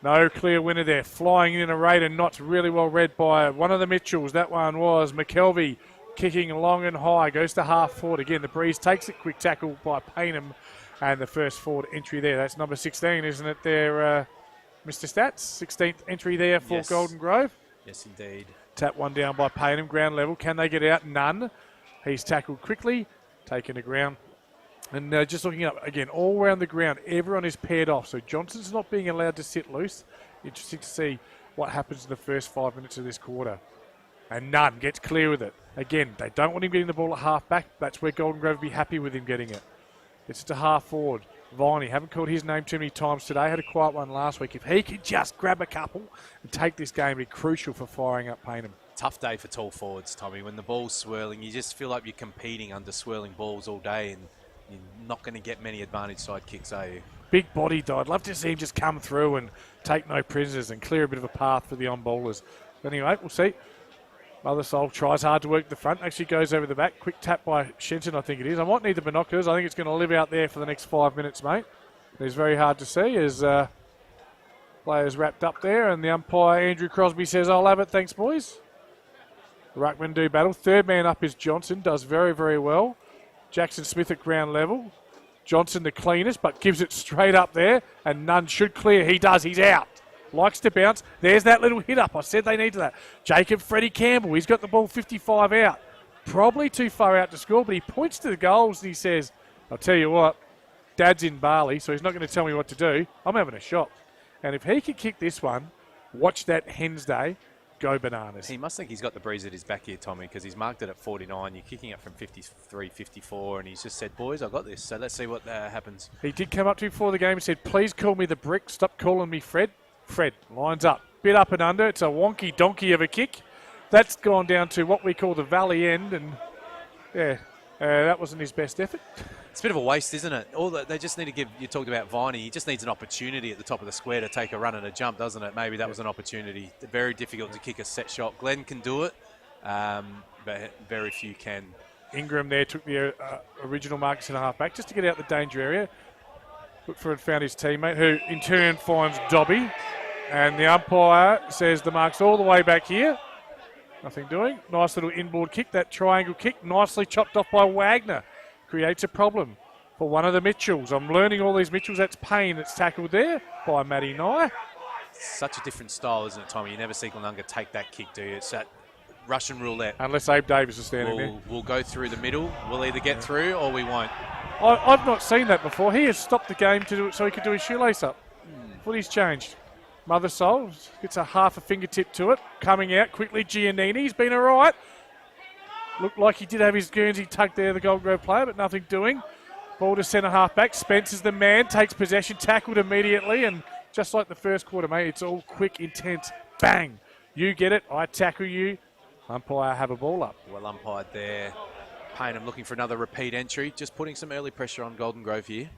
No clear winner there. Flying in a rate and knots really well read by one of the Mitchells. That one was McKelvey kicking long and high. Goes to half forward. Again, the Breeze takes it. Quick tackle by Payneham. And the first forward entry there. That's number 16, isn't it there, Mr. Stats? 16th entry there for Golden Grove. Yes, indeed. Tap one down by Payneham, ground level. Can they get out? None. He's tackled quickly, taken to ground. And just looking up, again, all around the ground, everyone is paired off. So Johnson's not being allowed to sit loose. Interesting to see what happens in the first 5 minutes of this quarter. And Nunn gets clear with it. Again, they don't want him getting the ball at half back. That's where Golden Grove will be happy with him getting it. It's to half forward. Viney, haven't called his name too many times today. Had a quiet one last week. If he could just grab a couple and take this game, it'd be crucial for firing up Payneham. Tough day for tall forwards, Tommy. When the ball's swirling, you just feel like you're competing under swirling balls all day, and you're not going to get many advantage side kicks, are you? Big body, though. I'd love to see him just come through and take no prisoners and clear a bit of a path for the on-bowlers. Anyway, we'll see. Mothersole tries hard to work the front, actually goes over the back. Quick tap by Shenton, I think it is. I might need the binoculars. I think it's going to live out there for the next 5 minutes, mate. It's very hard to see as players wrapped up there, and the umpire, Andrew Crosby, says, I'll have it. Thanks, boys. The ruckmen do battle. Third man up is Johnson, does very, very well. Jackson Smith at ground level. Johnson the cleanest, but gives it straight up there, and Nunn should clear. He does. He's out. Likes to bounce. There's that little hit up. I said they needed that. Jacob Freddie Campbell. He's got the ball 55 out. Probably too far out to score, but he points to the goals and he says, I'll tell you what, Dad's in Bali, so he's not going to tell me what to do. I'm having a shot. And if he can kick this one, watch that Hens Day go bananas. He must think he's got the breeze at his back here, Tommy, because he's marked it at 49. You're kicking it from 53, 54, and he's just said, boys, I've got this. So let's see what happens. He did come up to him before the game and said, please call me the brick. Stop calling me Fred. Fred lines up. Bit up and under. It's a wonky donkey of a kick. That's gone down to what we call the valley end, and that wasn't his best effort. It's a bit of a waste, isn't it? They just need to give, you talked about Viney, he just needs an opportunity at the top of the square to take a run and a jump, doesn't it? Maybe that was an opportunity. Very difficult to kick a set shot. Glenn can do it, but very few can. Ingram there took the original Marcus and a half back just to get out the danger area. Looked for and found his teammate, who in turn finds Dobby. And the umpire says the mark's all the way back here. Nothing doing. Nice little inboard kick. That triangle kick nicely chopped off by Wagner. Creates a problem for one of the Mitchells. I'm learning all these Mitchells. That's Payne that's tackled there by Matty Nye. Such a different style, isn't it, Tommy? You never see Glenunga take that kick, do you? It's that Russian roulette. Unless Abe Davis is standing there. We'll go through the middle. We'll either get through or we won't. I've not seen that before. He has stopped the game to do it so he could do his shoelace up. Footy's changed. Mothersole gets a half a fingertip to it. Coming out quickly, Giannini's been all right. Looked like he did have his Guernsey tucked there, the Gold Grove player, but nothing doing. Ball to centre half back. Spence is the man, takes possession, tackled immediately, and just like the first quarter, mate, it's all quick, intense. Bang! You get it, I tackle you. Umpire have a ball up. Well umpired there. Payneham looking for another repeat entry, just putting some early pressure on Golden Grove here.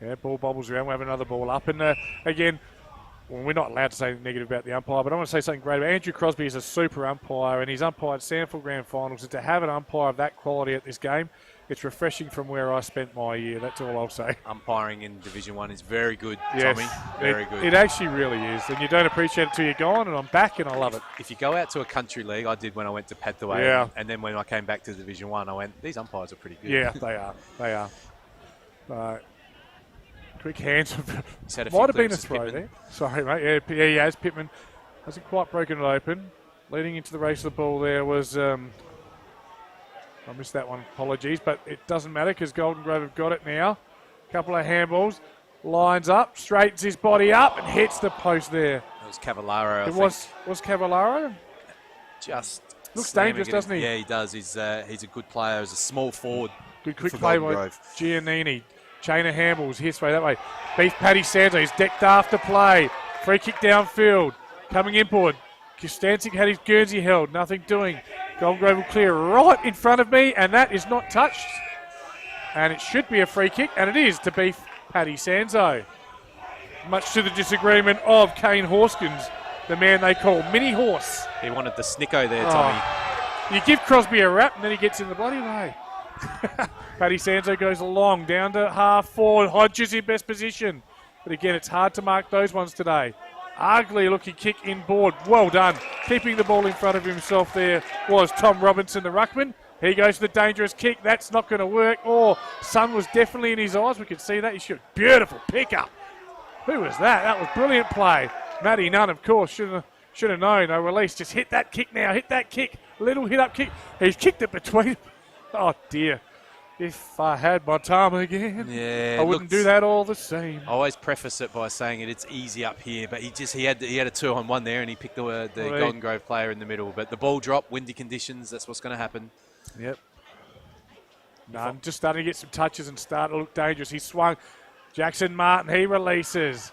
Yeah, ball bobbles around. We have another ball up. And again, well, we're not allowed to say negative about the umpire, but I want to say something great about Andrew Crosby. Is a super umpire, and he's umpired Sanford Grand Finals. And to have an umpire of that quality at this game, it's refreshing from where I spent my year. That's all I'll say. Umpiring in Division 1 is very good, Yes, Tommy. Very good. It actually really is. And you don't appreciate it till you're gone, and I'm back, and I love it. If you go out to a country league, I did when I went to Padthaway, Yeah. and then when I came back to Division 1, I went, these umpires are pretty good. Yeah, they are. They are. Quick hands. He's had a few Might have been a glimpses, throw Pittman. there. Sorry, mate. Yeah, he has. Pittman hasn't quite broken it open. Leading into the race of the ball there was... I missed that one. Apologies. But it doesn't matter because Golden Grove have got it now. Couple of handballs. Lines up. Straightens his body up and hits the post there. It was Cavallaro, I It think. was Cavallaro. Just Looks slamming dangerous, it. doesn't he? Yeah, he does. He's a good player. He's a small forward. Good quick for play Golden by Grove. Giannini. Chain of handballs. His way, that way. Beats Paddy Sanzo. He's decked after play. Free kick downfield. Coming inboard. Kostancic had his Guernsey held. Nothing doing. Golden Grove will clear right in front of me, and that is not touched. And it should be a free kick, and it is to beat Paddy Sanzo. Much to the disagreement of Kane Horskins, the man they call Mini Horse. He wanted the snicko there, Tommy. You give Crosby a rap, and then he gets in the bloody way. Paddy Sanzo goes along, down to half forward. Hodges in best position. But again, it's hard to mark those ones today. Ugly looking kick inboard. Well done. Keeping the ball in front of himself there was Tom Robinson, the ruckman. He goes for the dangerous kick. That's not going to work. Oh, sun was definitely in his eyes. We could see that. He should. Beautiful pickup. Who was that? That was brilliant play. Matty Nunn, of course, should have known. No release. Just hit that kick now. Hit that kick. Little hit up kick. He's kicked it between. Oh, dear. If I had my time again, Yeah, I wouldn't do that all the same. I always preface it by saying it's easy up here, but he had a 2-on-1 there, and he picked the Golden Grove player in the middle. But the ball dropped, windy conditions. That's what's going to happen. Yep. No, I'm just starting to get some touches and start to look dangerous. He swung. Jackson Martin, he releases.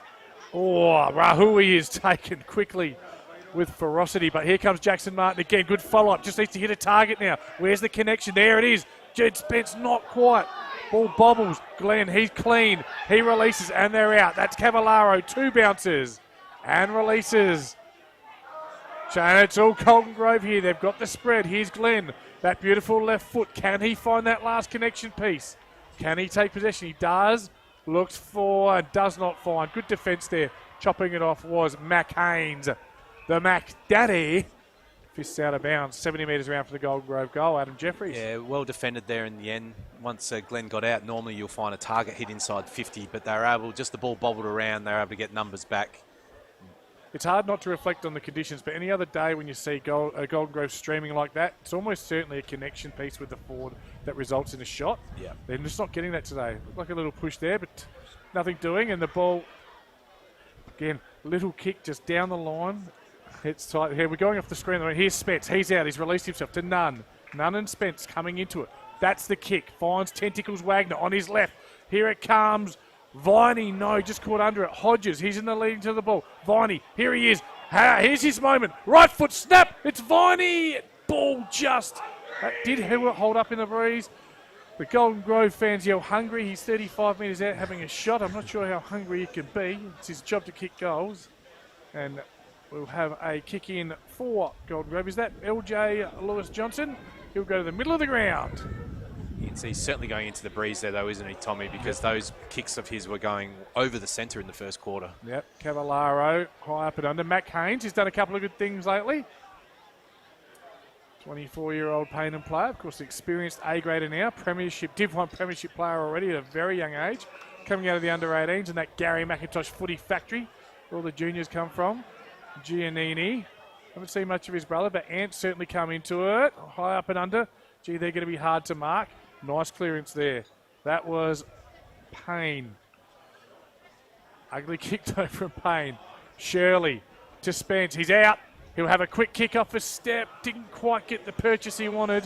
Oh, Rahui is taken quickly with ferocity. But here comes Jackson Martin again. Good follow-up. Just needs to hit a target now. Where's the connection? There it is. Jed Spence, not quite. Ball bobbles. Glenn, he's clean. He releases, and they're out. That's Cavallaro. 2 bounces. And releases. And it's all Golden Grove here. They've got the spread. Here's Glenn. That beautiful left foot. Can he find that last connection piece? Can he take possession? He does. Looks for and does not find. Good defence there. Chopping it off was Mac Haynes. The Mac Daddy. Fists out of bounds. 70 metres around for the Golden Grove goal. Adam Jeffries. Yeah, well defended there in the end. Once Glenn got out, normally you'll find a target hit inside 50, but they were able, just the ball bobbled around, they were able to get numbers back. It's hard not to reflect on the conditions, but any other day when you see Golden Grove streaming like that, it's almost certainly a connection piece with the forward that results in a shot. Yeah. They're just not getting that today. Looked like a little push there, but nothing doing. And the ball, again, little kick just down the line. It's tight here. We're going off the screen. Here's Spence. He's out. He's released himself to Nunn. Nunn and Spence coming into it. That's the kick. Finds Tentacles Wagner on his left. Here it comes. Viney, no, just caught under it. Hodges, he's in the lead to the ball. Viney, here he is. Here's his moment. Right foot snap. It's Viney. Ball just. That did hold up in the breeze. The Golden Grove fans yell hungry. He's 35 metres out having a shot. I'm not sure how hungry he can be. It's his job to kick goals. And we'll have a kick in for Golden Grove. Is that LJ Lewis Johnson? He'll go to the middle of the ground. You can see he's certainly going into the breeze there, though, isn't he, Tommy? Because those kicks of his were going over the centre in the first quarter. Yep, Cavallaro, high up and under. Mac Haynes, he's done a couple of good things lately. 24-year-old Payneham player, of course, experienced A-grader now, Premiership, Div 1 Premiership player already at a very young age, coming out of the under-18s and that Gary McIntosh footy factory where all the juniors come from. Giannini, haven't seen much of his brother, but Ant's certainly come into it, high up and under. Gee, they're going to be hard to mark. Nice clearance there. That was Payne. Ugly kick though from Payne. Shirley to Spence. He's out. He'll have a quick kick off a step. Didn't quite get the purchase he wanted.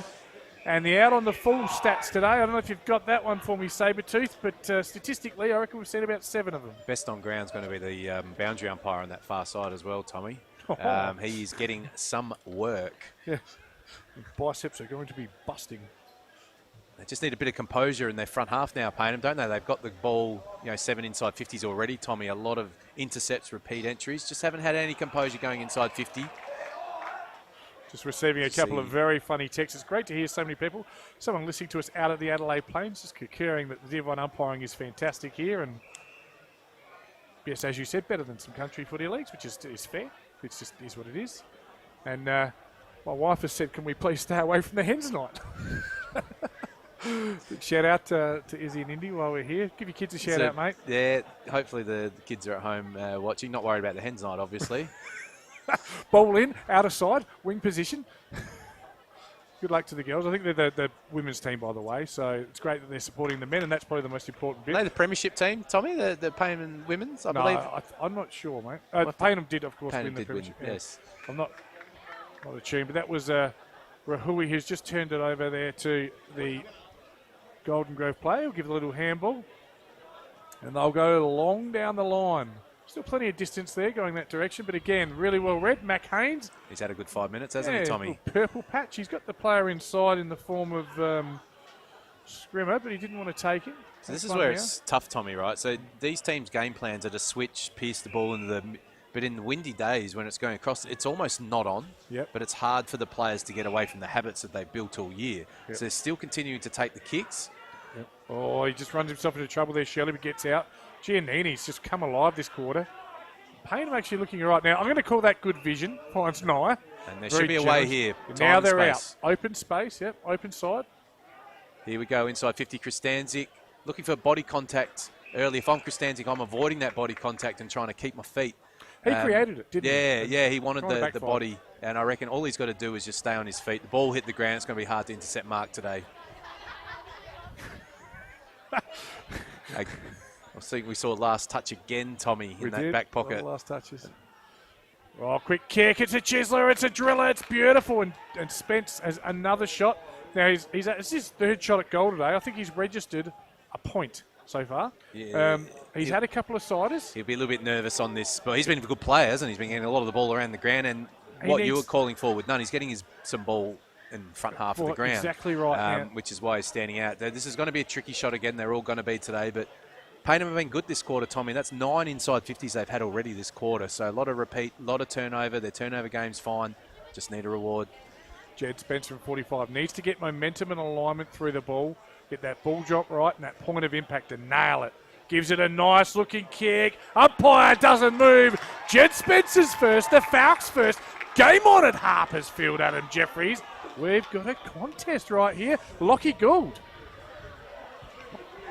And the out on the full stats today, I don't know if you've got that one for me, Sabretooth, but statistically, I reckon we've seen about 7 of them. Best on ground is going to be the boundary umpire on that far side as well, Tommy. He is getting some work. Yeah. Biceps are going to be busting. They just need a bit of composure in their front half now, Payneham, don't they? They've got the ball, 7 inside 50s already, Tommy. A lot of intercepts, repeat entries. Just haven't had any composure going inside 50. Just receiving a couple of very funny texts. It's great to hear so many people. Someone listening to us out at the Adelaide Plains, just concurring that the Div 1 umpiring is fantastic here. And yes, as you said, better than some country footy leagues, which is fair. It just is what it is. And my wife has said, can we please stay away from the Hens Night? Shout out to Izzy and Indy while we're here. Give your kids a shout out, mate. Yeah, hopefully the kids are at home watching. Not worried about the Hens Night, obviously. Ball in, out of side, wing position. Good luck to the girls. I think they're the women's team, by the way, so it's great that they're supporting the men, and that's probably the most important bit. Are they the premiership team, Tommy, the Payneham women's, I believe? I'm not sure, mate. Payneham did, of course, Payneham win the did premiership. win, yes. I'm not attuned, but that was Rahui, who's just turned it over there to the Golden Grove player. He'll give it a little handball, and they'll go long down the line. Still plenty of distance there going that direction, but again, really well read. Mac Haynes. He's had a good 5 minutes, hasn't he, Tommy? Purple patch. He's got the player inside in the form of Scrimmer, but he didn't want to take him. So this is where it's tough, Tommy, right? So these teams' game plans are to switch, pierce the ball into the... But in the windy days when it's going across, it's almost not on. Yep. But it's hard for the players to get away from the habits that they've built all year. Yep. So they're still continuing to take the kicks. Yep. Oh, he just runs himself into trouble there, Shelley, but gets out. Giannini's just come alive this quarter. Payneham actually looking all right now. I'm going to call that good vision. Finds Naya. And there should be a way here. Now they're out. Open space, yep. Open side. Here we go, inside 50, Kristanzik. Looking for body contact early. If I'm Kristanzik, I'm avoiding that body contact and trying to keep my feet. He created it, didn't he? Yeah, he wanted the body. And I reckon all he's got to do is just stay on his feet. The ball hit the ground. It's going to be hard to intercept Mark today. I think we saw last touch again, Tommy, in that back pocket. Last touches. Oh, quick kick. It's a chiseler. It's a driller. It's beautiful. And Spence has another shot. Now, it's his third shot at goal today. I think he's registered a point so far. Yeah, he's had a couple of siders. He'll be a little bit nervous on this, but he's been a good player, hasn't he? He's been getting a lot of the ball around the ground, and you were calling for with none, he's getting some ball in front half of the ground. Exactly right, which is why he's standing out. This is going to be a tricky shot again. They're all going to be today, but Payneham have been good this quarter, Tommy. That's 9 inside 50s they've had already this quarter, so a lot of repeat, a lot of turnover. Their turnover game's fine. Just need a reward. Jed Spencer from 45 needs to get momentum and alignment through the ball, get that ball drop right and that point of impact and nail it. Gives it a nice looking kick. Umpire doesn't move. Jed Spencer's first, the Falcons first. Game on at Harper's Field, Adam Jeffries. We've got a contest right here. Lockie Gould.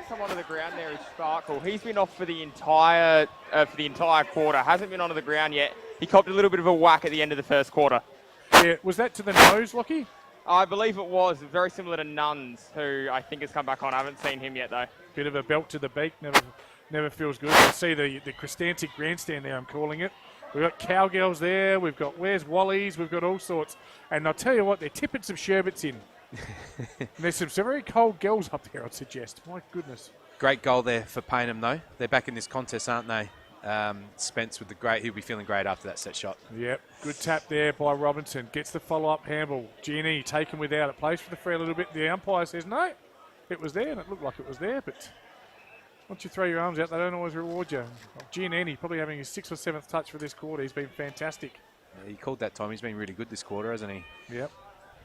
Someone on the ground there is Sparkle. He's been off for the entire quarter. Hasn't been onto the ground yet. He copped a little bit of a whack at the end of the first quarter. Yeah, was that to the nose, Lockie? I believe it was. Very similar to Nuns, who I think has come back on. I haven't seen him yet, though. Bit of a belt to the beak. Never feels good. You see the Kristantic grandstand there, I'm calling it. We've got cowgirls there. We've got Where's Wally's. We've got all sorts. And I'll tell you what, they're tipping some sherbets in. And there's some very cold girls up there, I'd suggest. My goodness. Great goal there for Payneham, though. They're back in this contest, aren't they? Spence with the great, he'll be feeling great after that set shot. Yep, good tap there by Robinson. Gets the follow-up handball. Giannini taken without. It plays for the free a little bit. The umpire says no, it was there, and it looked like it was there, but once you throw your arms out, they don't always reward you. Giannini probably having his 6th or 7th touch for this quarter. He's been fantastic. Yeah, he called that time. He's been really good this quarter, hasn't he? Yep.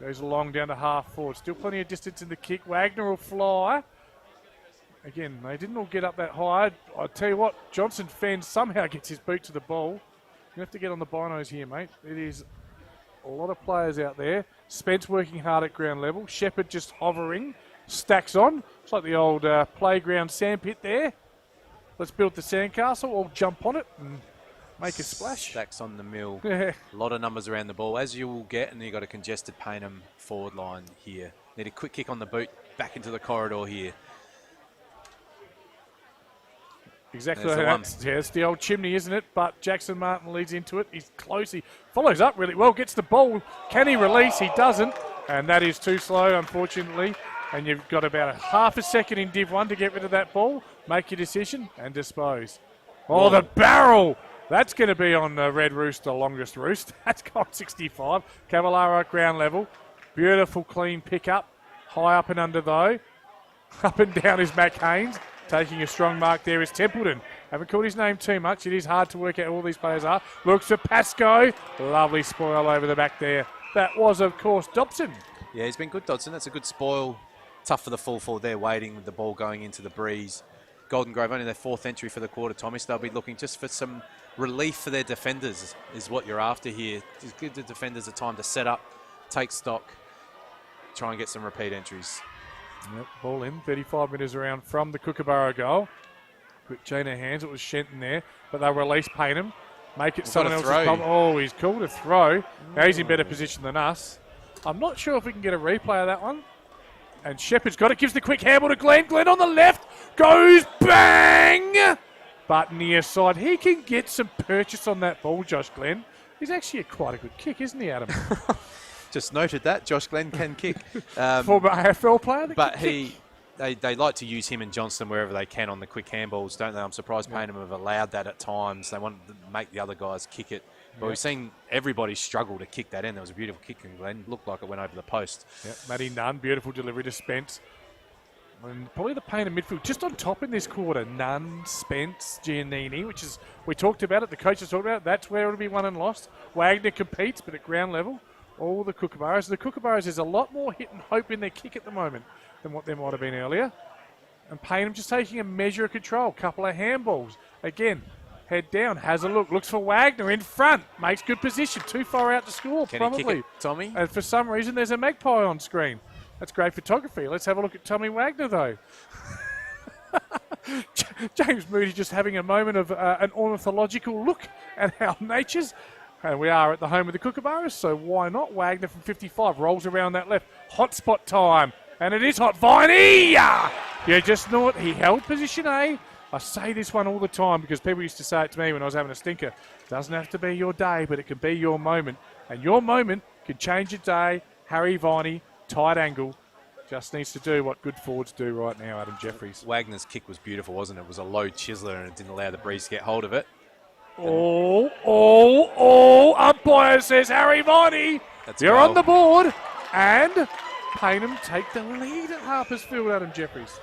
Goes along down to half forward. Still plenty of distance in the kick. Wagner will fly. Again, they didn't all get up that high. I'll tell you what, Johnson Fenn somehow gets his boot to the ball. You have to get on the binos here, mate. It is a lot of players out there. Spence working hard at ground level. Shepherd just hovering. Stacks on. It's like the old playground sandpit there. Let's build the sandcastle. All jump on it and make a splash. Stacks on the mill. A lot of numbers around the ball, as you will get, and you've got a congested Payneham forward line here. Need a quick kick on the boot, back into the corridor here. Exactly. It's the old chimney, isn't it? But Jackson Martin leads into it. He's close. He follows up really well. Gets the ball. Can he release? He doesn't. And that is too slow, unfortunately. And you've got about a half a second in Div 1 to get rid of that ball, make your decision, and dispose. Oh, the barrel! That's going to be on the Red Rooster, longest roost. That's got 65. Cavallaro at ground level. Beautiful, clean pickup. High up and under, though. Up and down is Mac Haynes. Taking a strong mark there is Templeton. Haven't called his name too much. It is hard to work out who all these players are. Looks for Pascoe. Lovely spoil over the back there. That was, of course, Dobson. Yeah, he's been good, Dodson. That's a good spoil. Tough for the full forward there, waiting with the ball going into the breeze. Golden Grove only their 4th entry for the quarter, Tommy, so they'll be looking just for some relief for their defenders is what you're after here. Just give the defenders a time to set up, take stock, try and get some repeat entries. Yep, ball in, 35 metres around from the Kookaburra goal. Quick chain of hands, it was Shenton there, but they'll release Payneham. Make it someone else's problem. Oh, he's called a throw. Now he's in better position than us. I'm not sure if we can get a replay of that one. And Shepherd's got it, gives the quick handball to Glenn. Glenn on the left, goes bang! But near side, he can get some purchase on that ball, Josh Glenn. He's actually quite a good kick, isn't he, Adam? Just noted that. Josh Glenn can kick. Former AFL player. But they like to use him and Johnston wherever they can on the quick handballs, don't they? I'm surprised Payneham have allowed that at times. They want to make the other guys kick it. But we've seen everybody struggle to kick that in. There was a beautiful kick in Glenn. Looked like it went over the post. Yep, Matty Nunn, beautiful delivery to Spence. And probably the Payneham midfield just on top in this quarter. Nunn, Spence, Giannini, which is, we talked about it, the coaches talked about it. That's where it'll be won and lost. Wagner competes, but at ground level, all the Kookaburras. The Kookaburras, there's a lot more hit and hope in their kick at the moment than what there might have been earlier. And Payneham just taking a measure of control. Couple of handballs. Again, head down, has a look, looks for Wagner in front, makes good position, too far out to score, probably. He kick it, Tommy? And for some reason, there's a magpie on screen. That's great photography. Let's have a look at Tommy Wagner, though. James Moody just having a moment of an ornithological look at our natures. And we are at the home of the Kookaburras, so why not? Wagner from 55 rolls around that left. Hotspot time, and it is hot. Viney! You just know it. He held position A. I say this one all the time because people used to say it to me when I was having a stinker. Doesn't have to be your day, but it can be your moment. And your moment can change your day. Harry Viney, tight angle. Just needs to do what good forwards do right now, Adam Jeffries. Wagner's kick was beautiful, wasn't it? It was a low chiseler and it didn't allow the breeze to get hold of it. Umpire says Harry Viney. You're on the board. And Payneham take the lead at Harpersfield, Adam Jeffries.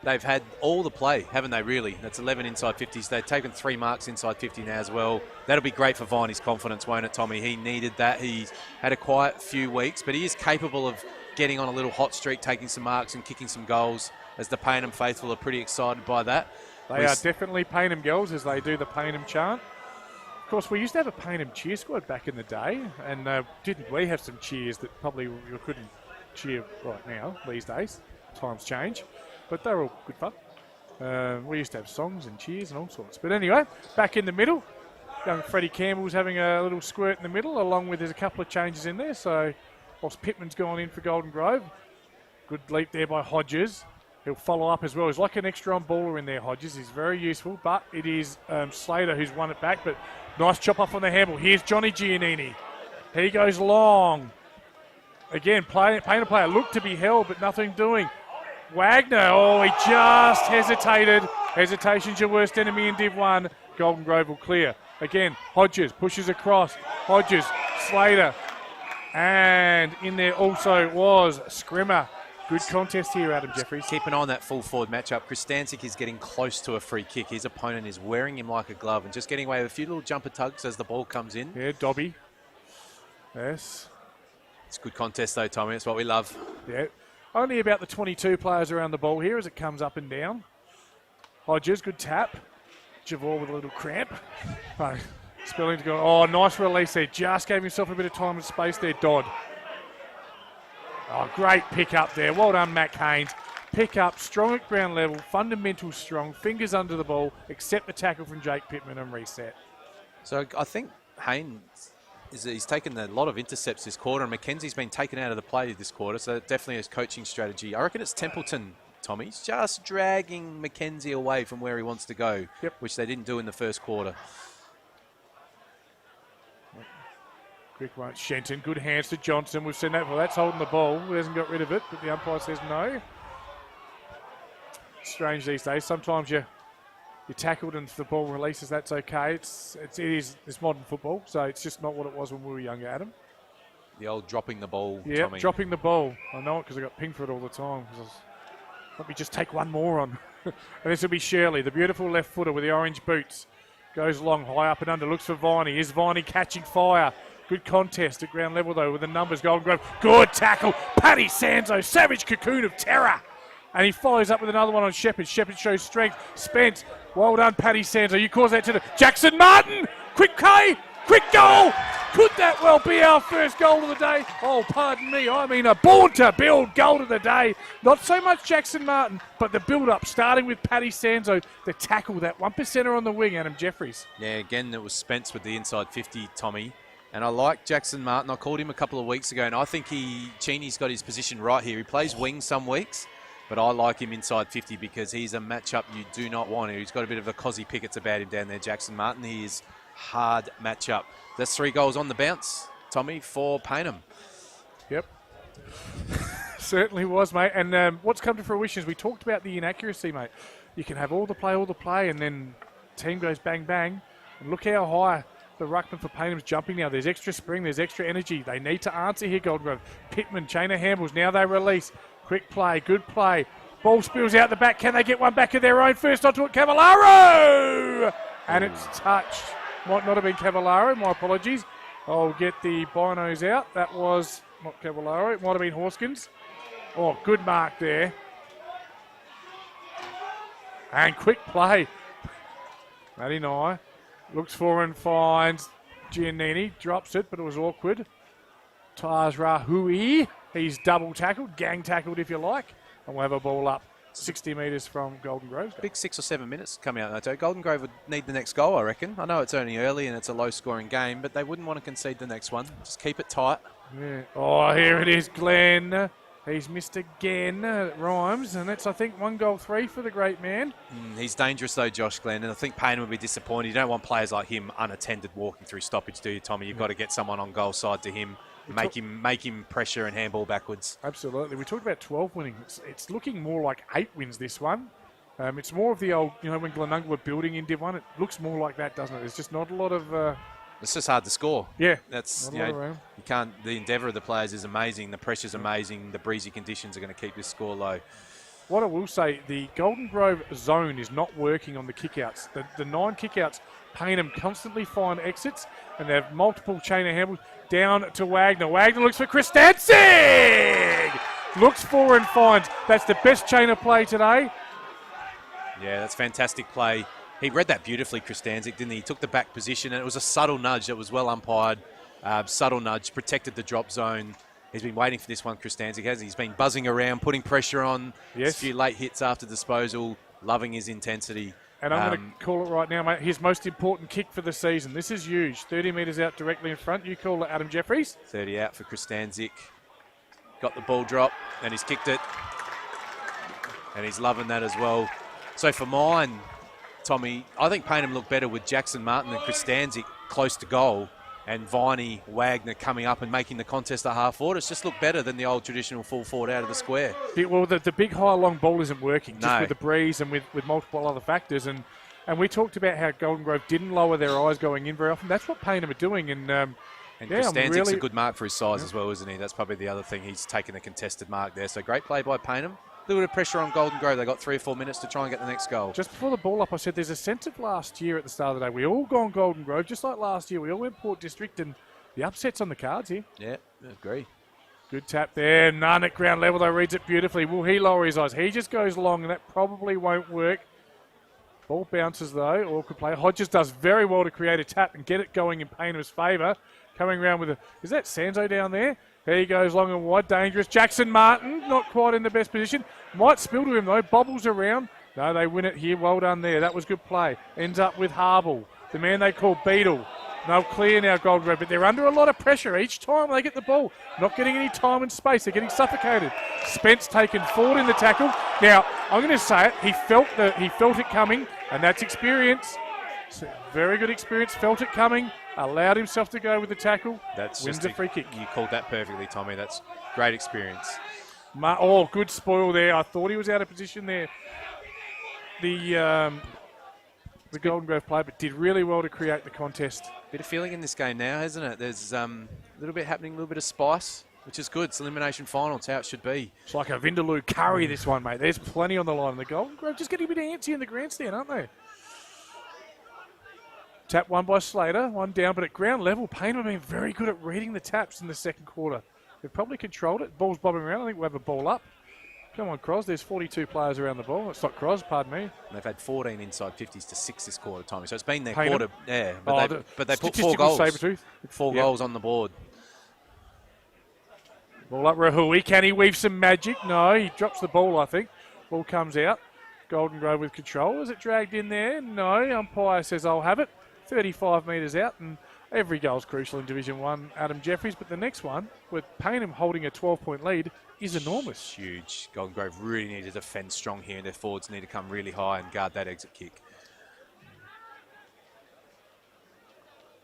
They've had all the play, haven't they, really? That's 11 inside 50s. They've taken 3 marks inside 50 now as well. That'll be great for Viney's confidence, won't it, Tommy? He needed that. He's had a quiet few weeks, but he is capable of getting on a little hot streak, taking some marks and kicking some goals, as the Payneham faithful are pretty excited by that. They are definitely Payneham girls as they do the Payneham chant. Of course, we used to have a Payneham cheer squad back in the day, and didn't we have some cheers that probably you couldn't cheer right now, these days. Times change. But they're all good fun. We used to have songs and cheers and all sorts. But anyway, back in the middle. Young Freddie Campbell's having a little squirt in the middle, along with there's a couple of changes in there. So, whilst Pittman's gone in for Golden Grove, good leap there by Hodges. He'll follow up as well. He's like an extra on baller in there, Hodges. He's very useful, but it is Slater who's won it back. But nice chop off on the handball. Here's Johnny Giannini. He goes long. Again, Payneham player looked to be held, but nothing doing. Wagner, he just hesitated. Hesitation's your worst enemy in Div 1. Golden Grove will clear. Again, Hodges pushes across. Hodges, Slater. And in there also was Scrimmer. Good contest here, Adam Jeffries. Keep an eye on that full forward matchup. Chris Stanzik is getting close to a free kick. His opponent is wearing him like a glove and just getting away with a few little jumper tugs as the ball comes in. Yeah, Dobby. Yes. It's a good contest though, Tommy. It's what we love. Yeah. Only about the 22 players around the ball here as it comes up and down. Hodges, good tap. Javor with a little cramp. Spilling to go. Oh, nice release there. Just gave himself a bit of time and space there, Dodd. Oh, great pick up there. Well done, Mac Haynes. Pick up, strong at ground level, fundamental strong, fingers under the ball, accept the tackle from Jake Pittman and reset. So I think Haynes, he's taken a lot of intercepts this quarter, and Mackenzie's been taken out of the play this quarter, so definitely his coaching strategy. I reckon it's Templeton, Tommy. He's just dragging Mackenzie away from where he wants to go, which they didn't do in the first quarter. Quick one, Shenton. Good hands to Johnson. We've seen that before. That's holding the ball. He hasn't got rid of it, but the umpire says no. Strange these days. Sometimes you're tackled and if the ball releases, that's okay. It's modern football, so it's just not what it was when we were younger, Adam. The old dropping the ball, Yeah, Tommy. dropping the ball. I know it because I got pinged for it all the time. Let me just take one more on. And this will be Shirley, the beautiful left footer with the orange boots. Goes long, high up and under, looks for Viney. Is Viney catching fire? Good contest at ground level though with the numbers. Golden Grove, good tackle. Paddy Sanzo, savage cocoon of terror. And he follows up with another one on Shepherd. Shepherd shows strength. Spence, well done, Paddy Sanzo. You cause that to the Jackson Martin. Quick K, quick goal. Could that well be our first goal of the day? Oh, pardon me. I mean a born-to-build goal of the day. Not so much Jackson Martin, but the build-up, starting with Paddy Sanzo, the tackle, that 1%er on the wing, Adam Jeffries. Yeah, again, it was Spence with the inside 50, Tommy. And I like Jackson Martin. I called him a couple of weeks ago, and I think Cheney's got his position right here. He plays wing some weeks, but I like him inside 50 because he's a matchup you do not want. He's got a bit of a Cozzy Pickett's about him down there, Jackson Martin. He is hard matchup. That's 3 goals on the bounce, Tommy, for Payneham. Yep. Certainly was, mate. And what's come to fruition is we talked about the inaccuracy, mate. You can have all the play, and then team goes bang, bang. And look how high the ruckman for Paynham's jumping now. There's extra spring, there's extra energy. They need to answer here, Golden Grove. Pittman, chain of handballs. Now they release. Quick play, good play. Ball spills out the back. Can they get one back of their own? First onto it, Cavallaro! And it's touched. Might not have been Cavallaro, my apologies. I'll get the binos out. That was not Cavallaro. It might have been Horskins. Oh, good mark there. And quick play. Matty Nye looks for and finds Giannini. Drops it, but it was awkward. Taj Rahui. He's double tackled, gang tackled if you like. And we'll have a ball up 60 metres from Golden Grove. Big 6 or 7 minutes coming out though. Golden Grove would need the next goal, I reckon. I know it's only early and it's a low-scoring game, but they wouldn't want to concede the next one. Just keep it tight. Yeah. Oh, here it is, Glenn. He's missed again. Rhymes, and that's, I think, 1 goal 3 for the great man. He's dangerous though, Josh Glenn, and I think Payneham would be disappointed. You don't want players like him unattended walking through stoppage, do you, Tommy? You've got to get someone on goal side to him. Make him pressure and handball backwards. Absolutely. We talked about 12 winning. It's looking more like 8 wins this one. It's more of the old, when Glenunga were building in Div 1, it looks more like that, doesn't it? There's just not a lot of... It's just hard to score. Yeah. That's, you can't... The endeavour of the players is amazing. The pressure's amazing. The breezy conditions are going to keep this score low. What I will say, the Golden Grove zone is not working on the kickouts. The 9 kickouts, Payneham constantly find exits, and they have multiple chain of handballs. Down to Wagner. Wagner looks for Chris Danzig! Looks for and finds. That's the best chain of play today. Yeah, that's fantastic play. He read that beautifully, Chris Danzig, didn't he? He took the back position, and it was a subtle nudge that was well umpired. Subtle nudge, protected the drop zone. He's been waiting for this one, Chris Danzig, hasn't he? He's been buzzing around, putting pressure on. Yes. A few late hits after disposal, loving his intensity. And I'm going to call it right now, mate. His most important kick for the season. This is huge. 30 metres out directly in front. You call it, Adam Jeffries. 30 out for Chris Danzig. Got the ball drop, and he's kicked it. And he's loving that as well. So for mine, Tommy, I think Payneham looked better with Jackson Martin and Chris Danzig close to goal, and Viney, Wagner coming up and making the contest a half forward. It's just looked better than the old traditional full forward out of the square. Well, the big high long ball isn't working, just No. with the breeze and with multiple other factors. And we talked about how Golden Grove didn't lower their eyes going in very often. That's what Payneham are doing. And Chris Danzig's a good mark for his size as well, isn't he? That's probably the other thing. He's taken a contested mark there. So great play by Payneham. A little bit of pressure on Golden Grove. They got 3 or 4 minutes to try and get the next goal. Just before the ball up, I said there's a sense of last year at the start of the day. We all gone Golden Grove, just like last year. We all went Port District, and the upset's on the cards here. Yeah, I agree. Good tap there. None at ground level, though, reads it beautifully. Will he lower his eyes? He just goes long, and that probably won't work. Ball bounces, though. Awkward play. Hodges does very well to create a tap and get it going in Paynham's favour. Coming around with a... Is that Sanzo down there? He goes long and wide. Dangerous. Jackson Martin, not quite in the best position. Might spill to him, though. Bobbles around. No, they win it here. Well done there. That was good play. Ends up with Harble, the man they call Beetle. No clear now, Golden Grove, but they're under a lot of pressure each time they get the ball. Not getting any time and space. They're getting suffocated. Spence taken forward in the tackle. Now, I'm going to say it. He felt it coming, and that's experience. Very good experience. Felt it coming. allowed himself to go with the tackle. That's wins just the free kick. You called that perfectly, Tommy. That's great experience. Good spoil there. I thought he was out of position there. The Golden Grove player, but did really well to create the contest. Bit of feeling in this game now, hasn't it? There's a little bit happening, a little bit of spice, which is good. It's elimination final. It's how it should be. It's like a Vindaloo curry, this one, mate. There's plenty on the line. The Golden Grove just getting a bit antsy in the grandstand, aren't they? Tap one by Slater, one down, but at ground level, Payneham have been very good at reading the taps in the second quarter. They've probably controlled it. Ball's bobbing around. I think we'll have a ball up. Come on, Cros. There's 42 players around the ball. It's not Cros, pardon me. They've had 14 inside 50s to 6 this quarter, Tommy. So it's been their Payneham. quarter. Yeah, but they put 4 statistical goals. Sabertooth. Four goals on the board. Ball up, Rahui. Can he weave some magic? No, he drops the ball, I think. Ball comes out. Golden Grove with control. Is it dragged in there? No. Umpire says, I'll have it. 35 metres out, and every goal's crucial in Division 1, Adam Jeffries. But the next one, with Payneham holding a 12-point lead, is enormous. Huge. Golden Grove really need to defend strong here, and their forwards need to come really high and guard that exit kick.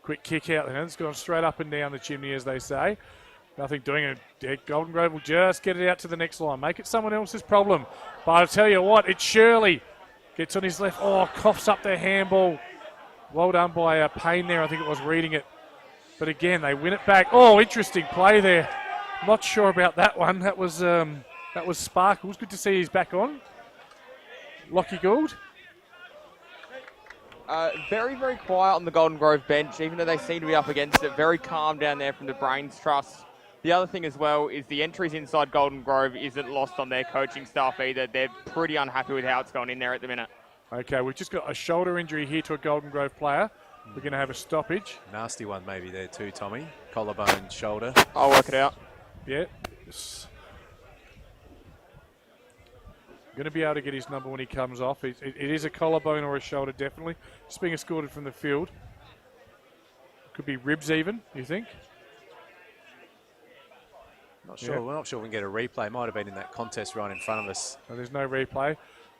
Quick kick out there. It's gone straight up and down the chimney, as they say. Nothing doing it. Yeah, Golden Grove will just get it out to the next line. Make it someone else's problem. But I'll tell you what, it's Shirley. Gets on his left. Oh, coughs up the handball. Well done by Payne there. I think it was reading it. But again, they win it back. Oh, interesting play there. Not sure about that one. That was Sparkles. Good to see he's back on. Lockie Gould. Very, very quiet on the Golden Grove bench, even though they seem to be up against it. Very calm down there from the Brains Trust. The other thing as well is the entries inside Golden Grove isn't lost on their coaching staff either. They're pretty unhappy with how it's going in there at the minute. Okay, we've just got a shoulder injury here to a Golden Grove player. We're going to have a stoppage. Nasty one maybe there too, Tommy. Collarbone, shoulder. I'll work it out. Yeah. Going to be able to get his number when he comes off. It is a collarbone or a shoulder, definitely. Just being escorted from the field. Could be ribs even, you think? Not sure. Yeah. We're not sure we can get a replay. Might have been in that contest right in front of us. No, there's no replay.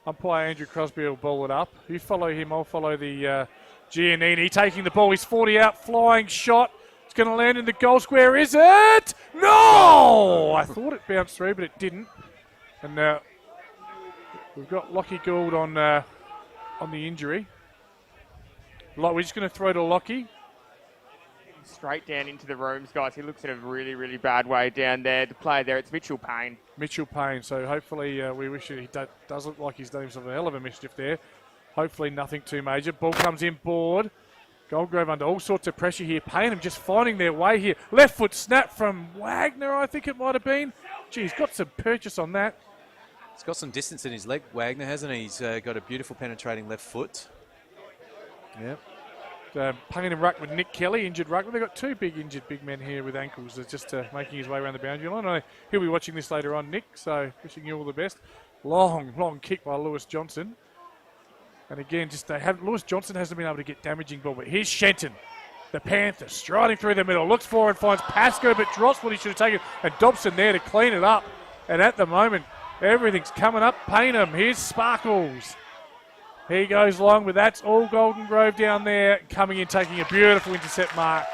Umpire Andrew Crosby will ball it up. You follow him, I'll follow the Giannini. Taking the ball, he's 40 out, flying shot. It's going to land in the goal square, is it? No! I thought it bounced through, but it didn't. And we've got Lockie Gould on the injury. We're just going to throw to Lockie. Straight down into the rooms, guys. He looks in a really, really bad way down there. The player there, it's Mitchell Payne. Mitchell Payne. So hopefully we wish he does look like he's done himself a hell of a mischief there. Hopefully nothing too major. Ball comes in board. Golden Grove under all sorts of pressure here. Payneham just finding their way here. Left foot snap from Wagner, I think it might have been. Gee, he's got some purchase on that. He's got some distance in his leg, Wagner, hasn't he? He's got a beautiful penetrating left foot. Yep. Payneham ruck with Nick Kelly, injured ruck. They've got two injured big men here with ankles. They're just making his way around the boundary line. I know he'll be watching this later on, Nick, so wishing you all the best. Long kick by Lewis Johnson. And again, Lewis Johnson hasn't been able to get damaging ball, but here's Shenton, the Panther, striding through the middle, looks for and finds Pascoe, but drops what he should have taken, and Dobson there to clean it up. And at the moment, everything's coming up. Payneham, here's Sparkles. He goes long, but that's all Golden Grove down there. Coming in, taking a beautiful intercept mark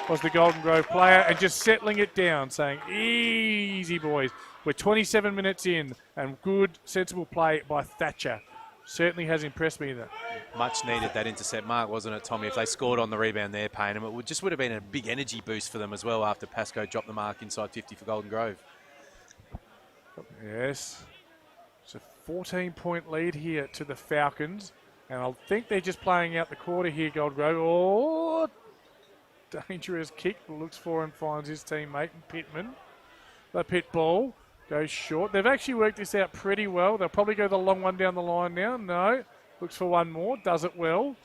was the Golden Grove player, and just settling it down, saying, easy boys. We're 27 minutes in, and good, sensible play by Thatcher. Certainly has impressed me there. Much needed that intercept mark, wasn't it, Tommy? If they scored on the rebound there, Payneham, it just would have been a big energy boost for them as well after Pascoe dropped the mark inside 50 for Golden Grove. Yes. It's a 14-point lead here to the Falcons. And I think they're just playing out the quarter here, Golden Grove. Oh, dangerous kick. Looks for and finds his teammate, Pittman. The pit ball goes short. They've actually worked this out pretty well. They'll probably go the long one down the line now. No. Looks for one more. Does it well.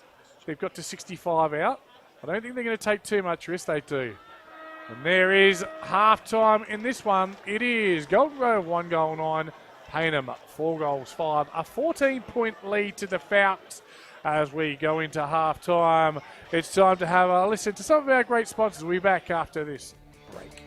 They've got to 65 out. I don't think they're going to take too much risk. They do. And there is half-time in this one. It is Golden Grove 1 goal 9. Payneham 4 goals 5. A 14-point lead to the Falcons as we go into half-time. It's time to have a listen to some of our great sponsors. We'll be back after this break.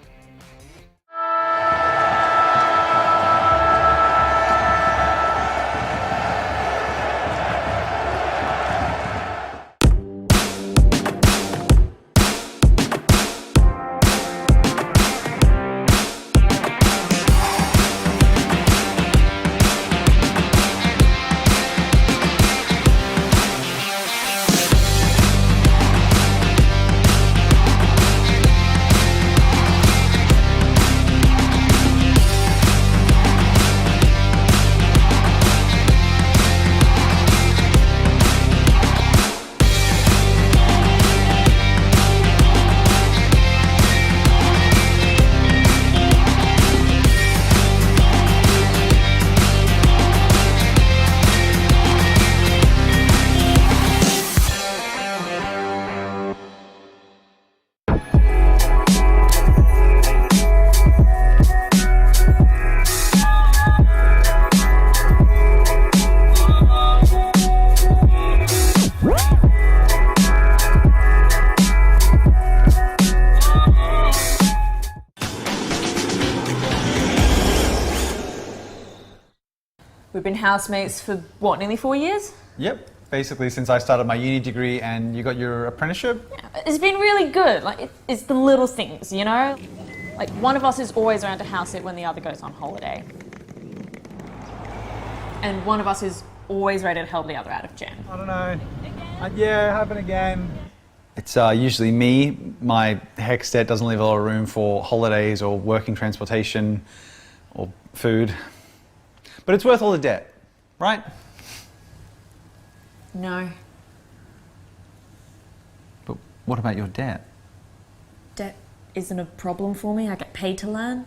We've been housemates for, what, nearly 4 years? Yep. Basically, since I started my uni degree and you got your apprenticeship. It's been really good. Like, it's the little things, you know? Like, one of us is always around to house it when the other goes on holiday. And one of us is always ready to help the other out of jam. I don't know. Yeah, happen again. It's usually me. My HECS debt doesn't leave a lot of room for holidays or working transportation or food. But it's worth all the debt, right? No. But what about your debt? Debt isn't a problem for me. I get paid to learn.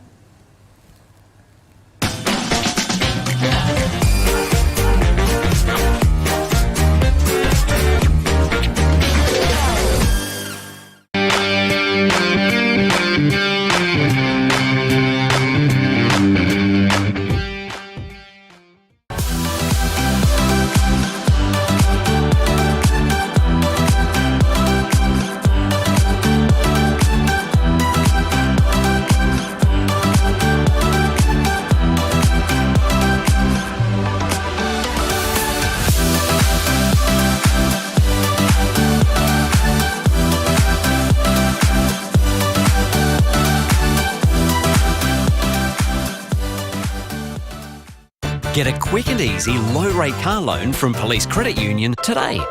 Get a quick and easy low-rate car loan from Police Credit Union today.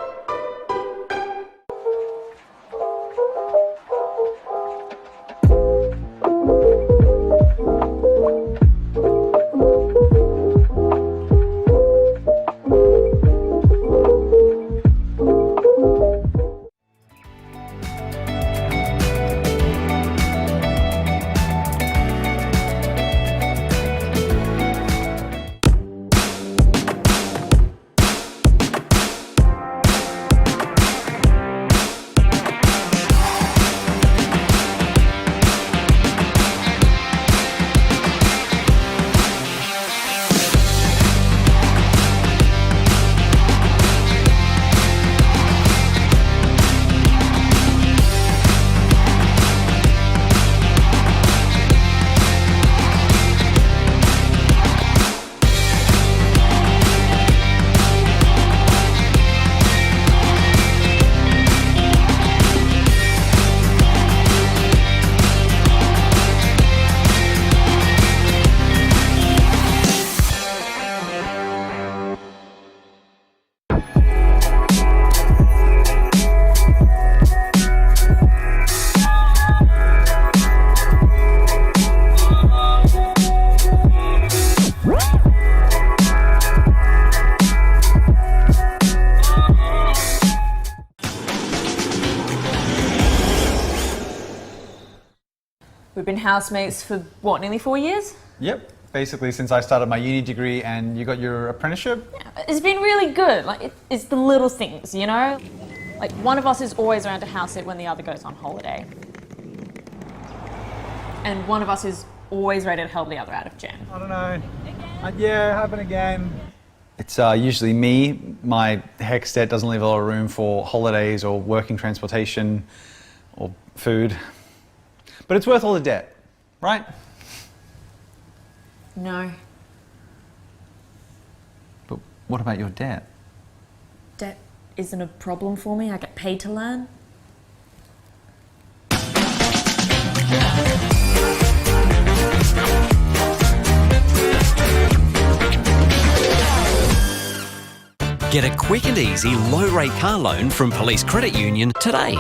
We've been housemates for, what, nearly 4 years? Yep. Basically, since I started my uni degree and you got your apprenticeship. It's been really good. Like, it's the little things, you know? Like, one of us is always around to house it when the other goes on holiday. And one of us is always ready to help the other out of jam. I don't know. Yeah, happen again. It's usually me. My HECS debt doesn't leave a lot of room for holidays or working transportation or food. But it's worth all the debt, right? No. But what about your debt? Debt isn't a problem for me. I get paid to learn. Get a quick and easy low-rate car loan from Police Credit Union today.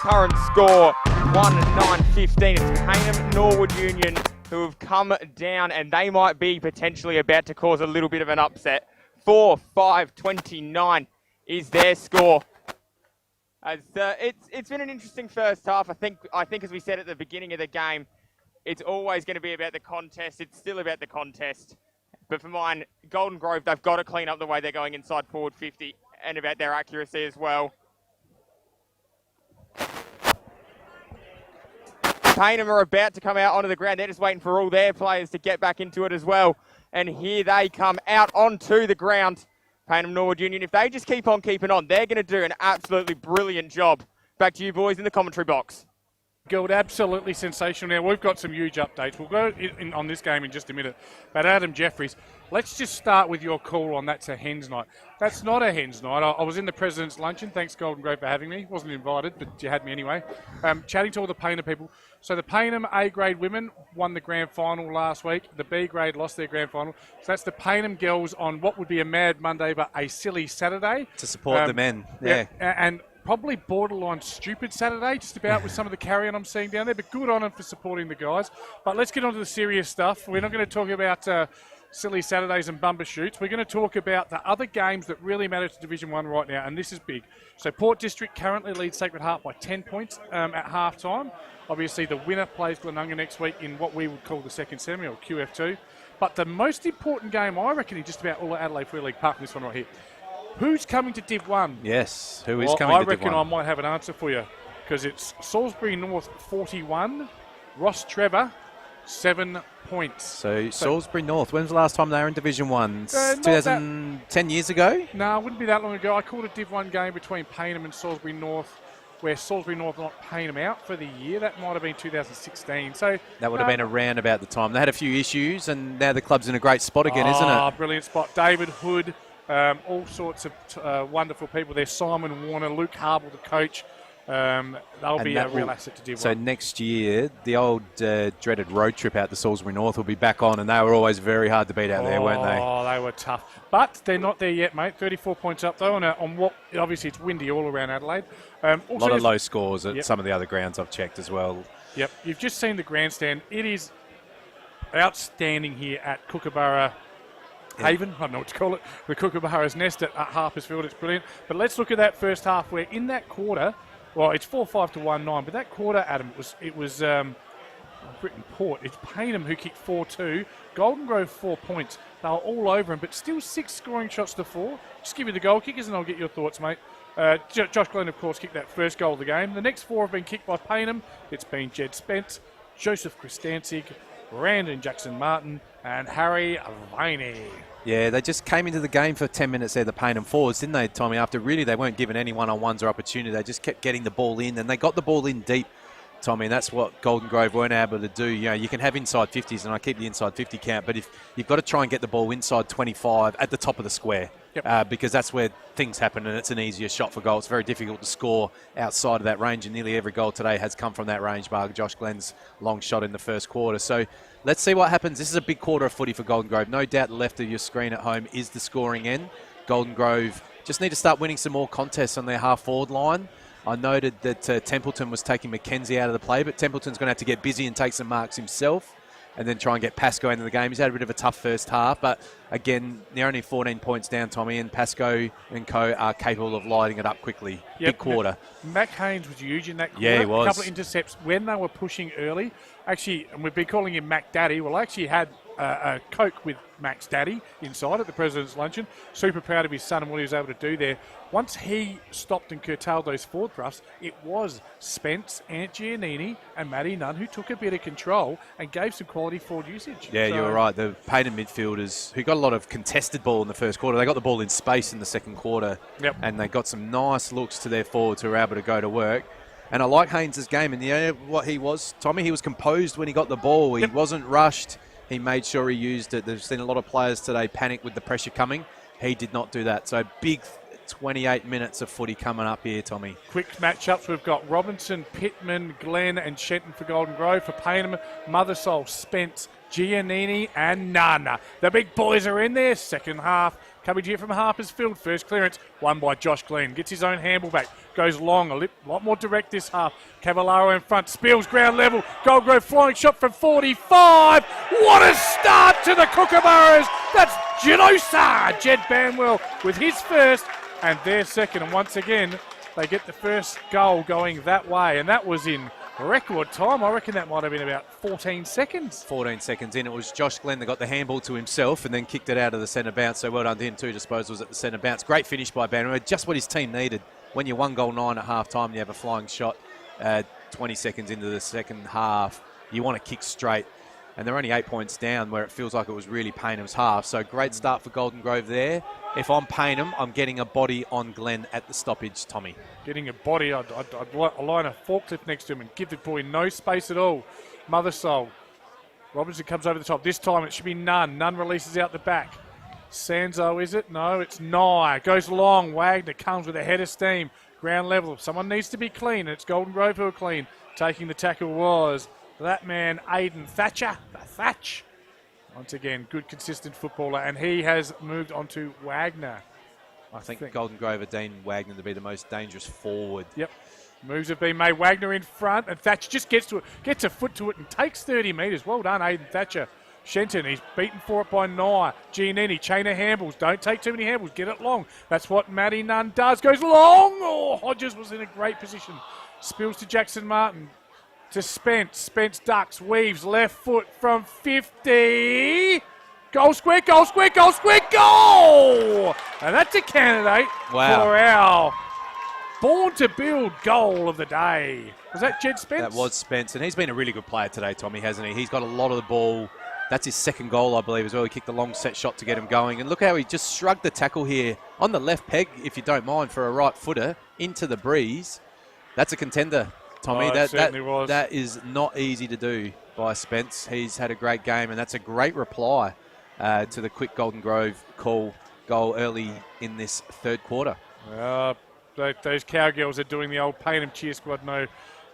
current score 1-9-15. It's Payneham Norwood Union who have come down, and they might be potentially about to cause a little bit of an upset. 4-5-29 is their score. As it's been an interesting first half. I think as we said at the beginning of the game, it's always going to be about the contest. It's still about the contest. But for mine, Golden Grove, they've got to clean up the way they're going inside forward 50 and about their accuracy as well. Payneham are about to come out onto the ground. They're just waiting for all their players to get back into it as well. And here they come out onto the ground. Payneham Norwood Union, if they just keep on keeping on, they're going to do an absolutely brilliant job. Back to you boys in the commentary box. Gold, absolutely sensational. Now, we've got some huge updates. We'll go on this game in just a minute. But Adam Jeffries, let's just start with your call on that's a hens night. That's not a hens night. I was in the President's Luncheon. Thanks, Golden Grove, for having me. Wasn't invited, but you had me anyway. Chatting to all the Payneham people. So the Payneham A-grade women won the grand final last week. The B-grade lost their grand final. So that's the Payneham girls on what would be a mad Monday, but a silly Saturday. To support the men, yeah. And probably borderline stupid Saturday, just about, with some of the carry-on I'm seeing down there, but good on them for supporting the guys. But let's get on to the serious stuff. We're not going to talk about silly Saturdays and bumper shoots. We're going to talk about the other games that really matter to Division 1 right now, and this is big. So Port District currently leads Sacred Heart by 10 points at half-time. Obviously, the winner plays Glenunga next week in what we would call the second semi, or QF2. But the most important game, I reckon, is just about all at Adelaide Free League Park, this one right here. Who's coming to Div 1? Yes, who is coming to Div 1? I reckon I might have an answer for you, because it's Salisbury North 41, Ross Trevor 7 points. So Salisbury North, when was the last time they were in Division 1? 10 years ago? No, it wouldn't be that long ago. I called a Div 1 game between Payneham and Salisbury North, where Salisbury North knocked Payneham out for the year. That might have been 2016. So that would have been around about the time. They had a few issues, and now the club's in a great spot again, isn't it? Oh, brilliant spot. David Hood, all sorts of wonderful people there. Simon Warner, Luke Harble, the coach. They'll be a real asset to Div 1. So next year, the old dreaded road trip out to Salisbury North will be back on, and they were always very hard to beat out there, weren't they? Oh, they were tough. But they're not there yet, mate. 34 points up, though, on what, obviously it's windy all around Adelaide. A lot of low scores at some of the other grounds I've checked as well. Yep, you've just seen the grandstand. It is outstanding here at Kookaburra Haven. I don't know what to call it. The Kookaburra's Nest at Harpers Field. It's brilliant. But let's look at that first half, where in that quarter, well, it's 4-5 to 1-9, but that quarter, Adam, it was Britain Port. It's Payneham who kicked 4-2. Golden Grove 4 points. They were all over him, but still 6 scoring shots to 4. Just give me the goal kickers and I'll get your thoughts, mate. Josh Glenn, of course, kicked that first goal of the game. The next 4 have been kicked by Payneham. It's been Jed Spence, Joseph Christansig, Brandon Jackson-Martin, and Harry Viney. Yeah, they just came into the game for 10 minutes there, the Payneham forwards, didn't they, Tommy? After really they weren't given any one-on-ones or opportunity. They just kept getting the ball in, and they got the ball in deep, Tommy, and that's what Golden Grove weren't able to do. You know, you can have inside 50s, and I keep the inside 50 count, but if you've got to try and get the ball inside 25 at the top of the square, because that's where things happen, and it's an easier shot for goal. It's very difficult to score outside of that range, and nearly every goal today has come from that range, bar Josh Glenn's long shot in the first quarter. So let's see what happens. This is a big quarter of footy for Golden Grove. No doubt the left of your screen at home is the scoring end. Golden Grove just need to start winning some more contests on their half-forward line. I noted that Templeton was taking McKenzie out of the play, but Templeton's going to have to get busy and take some marks himself and then try and get Pascoe into the game. He's had a bit of a tough first half, but again, they're only 14 points down, Tommy, and Pascoe and co are capable of lighting it up quickly. Big quarter. Mac Haynes was huge in that quarter. Yeah, he was. A couple of intercepts when they were pushing early. Actually, and we've been calling him Mac Daddy. Well, I actually had a Coke with Mac's daddy inside at the President's Luncheon. Super proud of his son and what he was able to do there. Once he stopped and curtailed those forward thrusts, it was Spence, Ant Giannini and Matty Nunn who took a bit of control and gave some quality forward usage. Yeah, you were right. The Payneham midfielders who got a lot of contested ball in the first quarter, they got the ball in space in the second quarter, and they got some nice looks to their forwards who were able to go to work. And I like Haynes' game, and you know what he was, Tommy? He was composed when he got the ball. He wasn't rushed. He made sure he used it. They've seen a lot of players today panic with the pressure coming. He did not do that. So big 28 minutes of footy coming up here, Tommy. Quick matchups. We've got Robinson, Pittman, Glenn and Shenton for Golden Grove. For Payneham, Mothersole, Spence, Giannini and Nana. The big boys are in there. Second half Coming here from Harper's Field. First clearance, won by Josh Glenn. Gets his own handball back. Goes long, a lot more direct this half. Cavallaro in front, spills ground level. Gold Grove flying shot from 45. What a start to the Kookaburras. That's Genosa. Jed Banwell with his first and their second. And once again, they get the first goal going that way. And that was in record time. I reckon that might have been about 14 seconds. 14 seconds in. It was Josh Glenn that got the handball to himself and then kicked it out of the centre bounce. So well done to him. 2 disposals at the centre bounce. Great finish by Banwell. Just what his team needed. When you're 1-9 at half time, you have a flying shot 20 seconds into the second half. You want to kick straight. And they're only 8 points down where it feels like it was really Payneham's half. So great start for Golden Grove there. If I'm Payneham, I'm getting a body on Glenn at the stoppage, Tommy. Getting a body, I'd line a forklift next to him and give the boy no space at all. Mother Soul. Robinson comes over the top. This time it should be Nunn. Nunn releases out the back. Sanzo, is it? No, it's Nye. Goes long. Wagner comes with a head of steam. Ground level. Someone needs to be clean, and it's Golden Grove who are clean. Taking the tackle was that man, Aiden Thatcher. The Thatch. Once again, good, consistent footballer, and he has moved on to Wagner. I think Golden Grove are deemed Wagner to be the most dangerous forward. Yep. Moves have been made. Wagner in front, and Thatcher just gets to it, gets a foot to it, and takes 30 metres. Well done, Aiden Thatcher. Shenton, he's beaten for it by Nye. Giannini, chain of handballs. Don't take too many handballs. Get it long. That's what Matty Nunn does. Goes long. Oh, Hodges was in a great position. Spills to Jackson Martin. To Spence. Spence ducks, weaves, left foot from 50. Goal square, goal square, goal square, goal! And that's a candidate for our Born to Build goal of the day. Was that Jed Spence? That was Spence, and he's been a really good player today, Tommy, hasn't he? He's got a lot of the ball. That's his second goal, I believe, as well. He kicked a long set shot to get him going. And look how he just shrugged the tackle here on the left peg, if you don't mind, for a right footer into the breeze. That's a contender, Tommy. That is not easy to do by Spence. He's had a great game, and that's a great reply to the quick Golden Grove goal early in this third quarter. Those Cowgirls are doing the old Payneham cheer squad. No,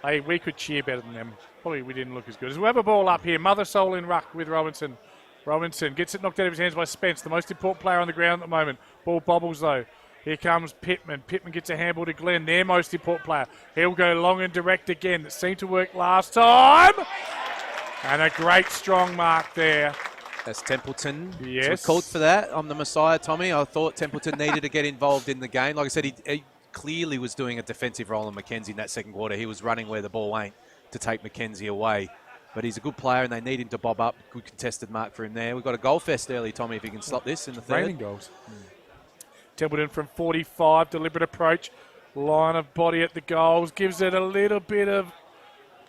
hey, we could cheer better than them. Probably we didn't look as good. As we have a ball up here, Mother Soul in ruck with Robinson. Robinson gets it knocked out of his hands by Spence, the most important player on the ground at the moment. Ball bobbles though. Here comes Pittman. Pittman gets a handball to Glenn, their most important player. He'll go long and direct again. It seemed to work last time. And a great strong mark there. That's Templeton. Yes. So called for that. I'm the Messiah, Tommy. I thought Templeton needed to get involved in the game. Like I said, he clearly was doing a defensive role on Mackenzie in that second quarter. He was running where the ball ain't to take Mackenzie away. But he's a good player, and they need him to bob up. Good contested mark for him there. We've got a goal fest early, Tommy, if you can stop this in the third. Raining goals. Templeton from 45, deliberate approach. Line of body at the goals. Gives it a little bit of...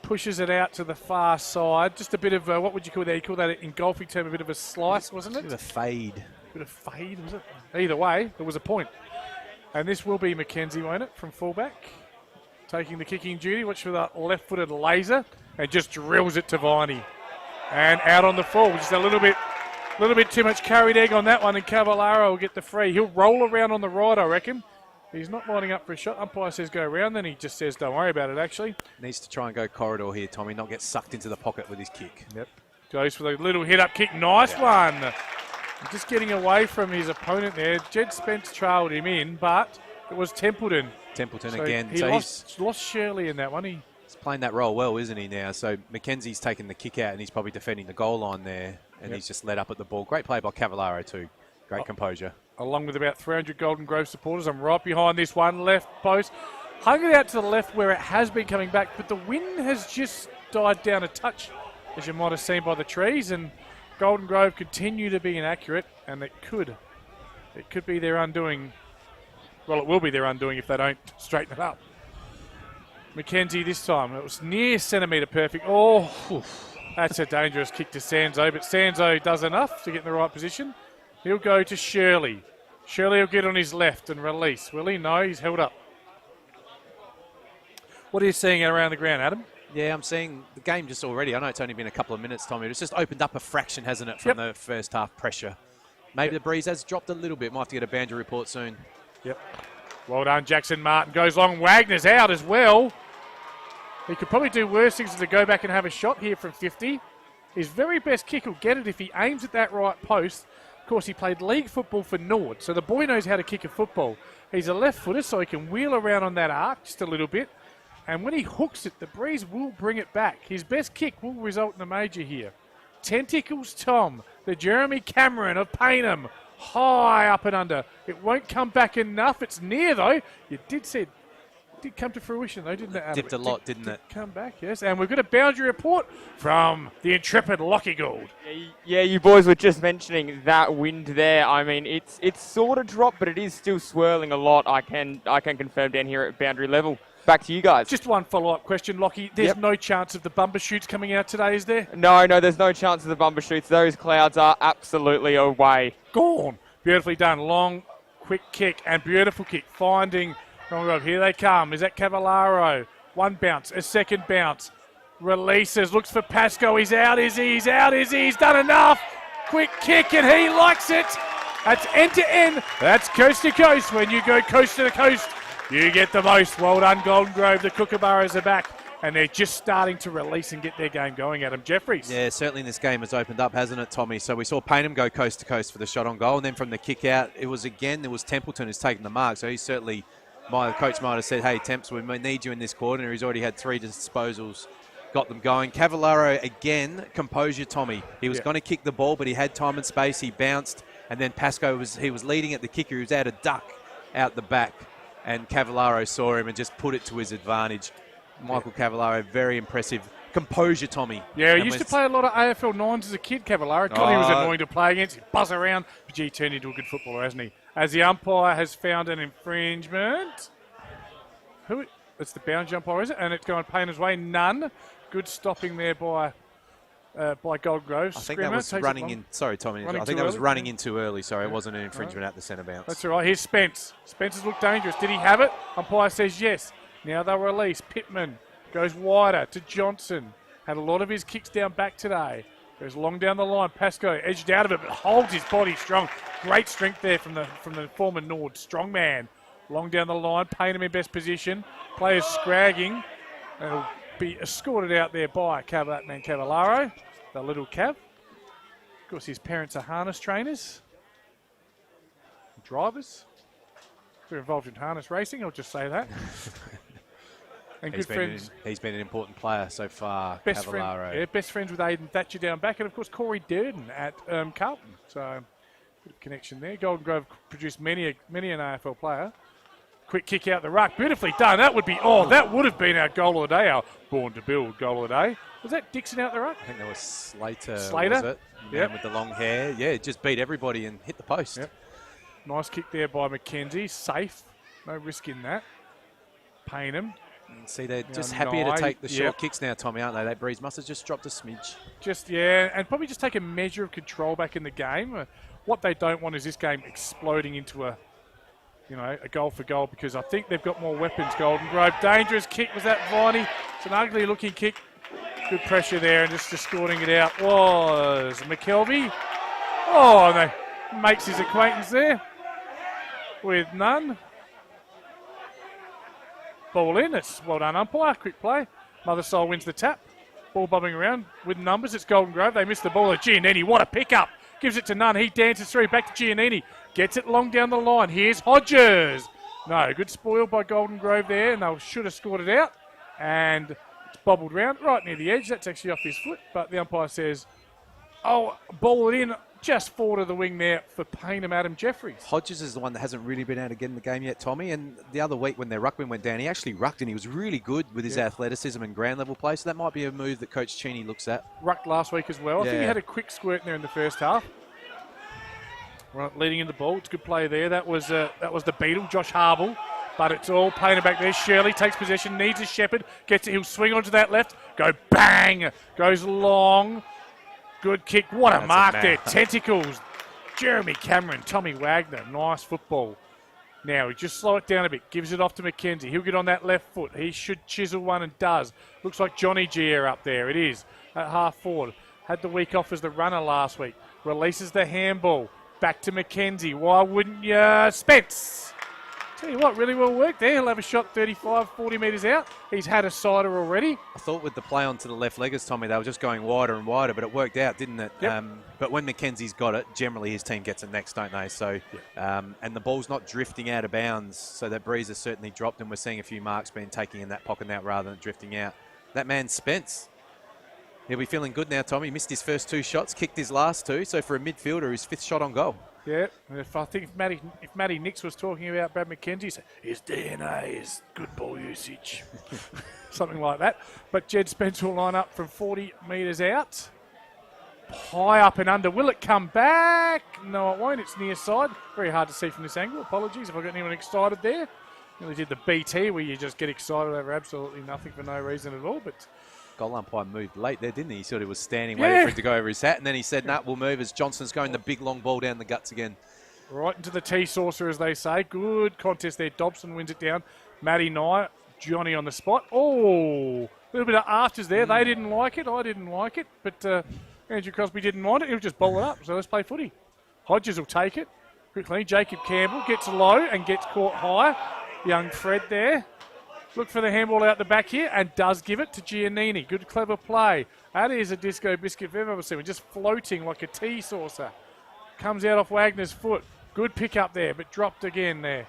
pushes it out to the far side. Just a bit of, what would you call that? You call that in golfing term a bit of a slice, wasn't it? A bit of a fade. A bit of fade, was it? Either way, there was a point. And this will be Mackenzie, won't it, from fullback? Taking the kicking duty. Watch for that left-footed laser. And just drills it to Viney. And out on the full. Just a little bit too much carried egg on that one. And Cavallaro will get the free. He'll roll around on the right, I reckon. He's not lining up for a shot. Umpire says go around. Then he just says don't worry about it, actually. Needs to try and go corridor here, Tommy. Not get sucked into the pocket with his kick. Yep. Goes for the little hit-up kick. Nice one. Just getting away from his opponent there. Jed Spence trailed him in, but it was Templeton. Templeton again. He lost Shirley in that one. He's playing that role well, isn't he, now? So Mackenzie's taking the kick out, and he's probably defending the goal line there, and he's just let up at the ball. Great play by Cavallaro too. Great composure. Along with about 300 Golden Grove supporters. I'm right behind this one, left post. Hung it out to the left where it has been coming back, but the wind has just died down a touch, as you might have seen by the trees, and Golden Grove continue to be inaccurate, and it could be their undoing. Well, it will be their undoing if they don't straighten it up. Mackenzie this time. It was near centimetre perfect. Oh, that's a dangerous kick to Sanzo, but Sanzo does enough to get in the right position. He'll go to Shirley. Shirley will get on his left and release. Will he? No, he's held up. What are you seeing around the ground, Adam? Yeah, I'm seeing the game just already. I know it's only been a couple of minutes, Tommy. It's just opened up a fraction, hasn't it, from the first half pressure. Maybe the breeze has dropped a little bit. Might have to get a boundary report soon. Yep. Well done, Jackson Martin. Goes long. Wagner's out as well. He could probably do worse things than to go back and have a shot here from 50. His very best kick will get it if he aims at that right post. Of course, he played league football for Nord, so the boy knows how to kick a football. He's a left footer, so he can wheel around on that arc just a little bit. And when he hooks it, the breeze will bring it back. His best kick will result in a major here. Tentacles Tom, the Jeremy Cameron of Payneham, high up and under. It won't come back enough. It's near, though. You did say it did come to fruition, though, didn't it, Adam? Dipped a lot, didn't it? Come back, yes. And we've got a boundary report from the intrepid Lockie Gould. Yeah, you boys were just mentioning that wind there. I mean, it's sort of dropped, but it is still swirling a lot. I can confirm down here at boundary level. Back to you guys. Just one follow-up question, Lockie. There's no chance of the bumper shoots coming out today, is there? No, there's no chance of the bumper shoots. Those clouds are absolutely away. Gone. Beautifully done. Long, quick kick and beautiful kick. Finding. Here they come. Is that Cavallaro? One bounce, a second bounce. Releases, looks for Pasco. He's out, is he? He's out, is he? He's done enough. Quick kick and he likes it. That's end to end. That's coast to coast. When you go coast to the coast, you get the most. Well done, Golden Grove. The Kookaburras are back and they're just starting to release and get their game going, Adam Jeffries. Yeah, certainly this game has opened up, hasn't it, Tommy? So we saw Payneham go coast to coast for the shot on goal, and then from the kick out, there was Templeton who's taken the mark. So he's certainly, the coach might have said, hey, Temps, we need you in this quarter. He's already had 3 disposals, got them going. Cavallaro, again, composure, Tommy. He was going to kick the ball, but he had time and space. He bounced, and then Pasco was leading at the kicker. He was out of duck out the back, and Cavallaro saw him and just put it to his advantage. Michael Cavallaro, very impressive. Composure, Tommy. Yeah, he used to play a lot of AFL 9s as a kid, Cavallaro. God, he was annoying to play against. He'd buzz around, but he turned into a good footballer, hasn't he? As the umpire has found an infringement. It's the boundary umpire, is it? And it's going Payneham's way. None. Good stopping there by Gold Grove. I think that was running in. Sorry, Tommy. I think that was running in too early. Sorry, it wasn't an infringement at the centre bounce. That's all right. Here's Spence. Spence's looked dangerous. Did he have it? Umpire says yes. Now they'll release. Pittman goes wider to Johnson. Had a lot of his kicks down back today. Goes long down the line. Pasco edged out of it, but holds his body strong. Great strength there from the former Nord. Strong man. Long down the line. Payneham in best position. Players scragging. And it'll be escorted out there by that man Cavallaro, the little Cav. Of course, his parents are harness trainers. Drivers. They're involved in harness racing, I'll just say that. And he's been an important player so far, Cavallaro. Best friends with Aidan Thatcher down back, and of course Corey Durden at Carlton. So, bit of connection there. Golden Grove produced many an AFL player. Quick kick out the ruck, beautifully done. That would have been our goal of the day, our born to build goal of the day. Was that Dixon out the ruck? I think that was Slater. Was it? Yeah, with the long hair. Yeah, just beat everybody and hit the post. Yep. Nice kick there by McKenzie. Safe, no risk in that. Payneham. See, they're just happier to take the short kicks now, Tommy, aren't they? That breeze must have just dropped a smidge. And probably just take a measure of control back in the game. What they don't want is this game exploding into a goal for goal, because I think they've got more weapons, Golden Grove. Dangerous kick was that Viney. It's an ugly looking kick. Good pressure there, and just escorting it out was McKelvey. And they makes his acquaintance there with none. Ball in. It's well done, umpire. Quick play. Mother Soul wins the tap. Ball bobbing around with numbers. It's Golden Grove. They missed the ball at Giannini. What a pickup. Gives it to Nunn. He dances through. Back to Giannini. Gets it long down the line. Here's Hodges. No, good spoil by Golden Grove there, and they should have scored it out. And it's bobbled round right near the edge. That's actually off his foot, but the umpire says, ball it in. Just forward of the wing there for Payneham, Adam Jeffries. Hodges is the one that hasn't really been able to get in the game yet, Tommy. And the other week when their ruckman went down, he actually rucked and he was really good with his athleticism and ground level play. So that might be a move that Coach Cheney looks at. Rucked last week as well. I think he had a quick squirt in there in the first half. Right, leading in the ball. It's a good play there. That was the Beetle, Josh Harble. But it's all Payneham back there. Shirley takes possession, needs a Shepherd. Gets it. He'll swing onto that left. Go bang. Goes long. Good kick. What a mark there. Tentacles. Jeremy Cameron, Tommy Wagner, nice football. Now he just slow it down a bit, gives it off to McKenzie. He'll get on that left foot. He should chisel one and does. Looks like Johnny Gia up there. It is at half forward. Had the week off as the runner last week. Releases the handball. Back to McKenzie. Why wouldn't you? Spence Tell you what, really well worked there. He'll have a shot 35, 40 metres out. He's had a sider already. I thought with the play onto the left leggers, Tommy, they were just going wider and wider, but it worked out, didn't it? Yep. But when Mackenzie's got it, generally his team gets it next, don't they? So, and the ball's not drifting out of bounds, so that breeze has certainly dropped, and we're seeing a few marks being taken in that pocket now rather than drifting out. That man Spence, he'll be feeling good now, Tommy. He missed his first 2 shots, kicked his last 2, so for a midfielder, his 5th shot on goal. Yeah, and if Matty Nix was talking about Brad McKenzie, his DNA is good ball usage, something like that. But Jed Spence will line up from 40 metres out, high up and under. Will it come back? No, it won't. It's near side. Very hard to see from this angle. Apologies if I got anyone excited there. Nearly did the BT where you just get excited over absolutely nothing for no reason at all. But goal umpire moved late there, didn't he? He sort of was standing waiting for it to go over his hat, and then he said, we'll move as Johnson's going the big long ball down the guts again. Right into the tea saucer, as they say. Good contest there. Dobson wins it down. Matty Nye, Johnny on the spot. Oh, a little bit of afters there. They didn't like it. I didn't like it. But Andrew Crosby didn't want it. He'll just bowl it up. So let's play footy. Hodges will take it quickly. Jacob Campbell gets low and gets caught high. Young Fred there. Look for the handball out the back here and does give it to Giannini. Good, clever play. That is a disco biscuit if I've ever seen. We're just floating like a tea saucer. Comes out off Wagner's foot. Good pick up there, but dropped again there.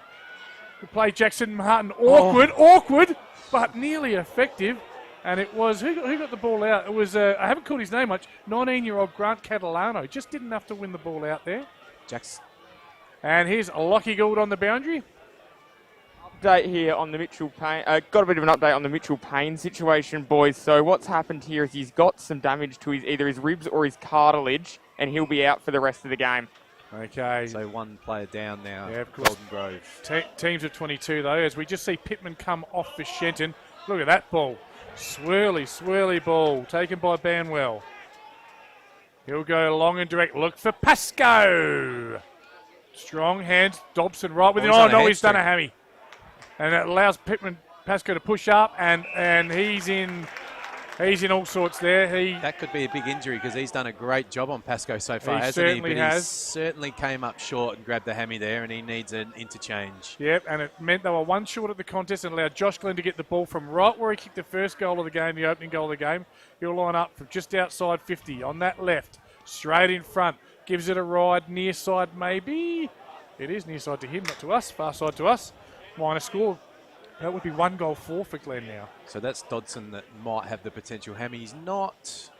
Good play, Jackson Martin. Awkward, but nearly effective. And it was, who got the ball out? It was, I haven't called his name much, 19-year-old Grant Catalano. Just didn't have to win the ball out there. Jackson. And here's Lockie Gould on the boundary. Update here on the Mitchell Payne. Got a bit of an update on the Mitchell Payne situation, boys. So what's happened here is he's got some damage to either his ribs or his cartilage, and he'll be out for the rest of the game. Okay. So one player down now. Yeah, of course. Golden Grove. Teams of 22 though, as we just see Pittman come off for Shenton. Look at that ball. Swirly ball taken by Banwell. He'll go long and direct. Look for Pascoe. Strong hands. Dobson right with it. Oh no, he's done a hammy. And it allows Pascoe to push up, and he's in all sorts there. That could be a big injury because he's done a great job on Pascoe so far, hasn't he? But he certainly came up short and grabbed the hammy there, and he needs an interchange. Yep, and it meant they were one short at the contest and allowed Josh Glenn to get the ball from right where he kicked the first goal of the game, the opening goal of the game. He'll line up from just outside 50 on that left, straight in front. Gives it a ride, near side maybe. It is near side to him, not to us, far side to us. Minor score. That would be 1-4 for Glenn now. So that's Dodson that might have the potential hammy. He's not.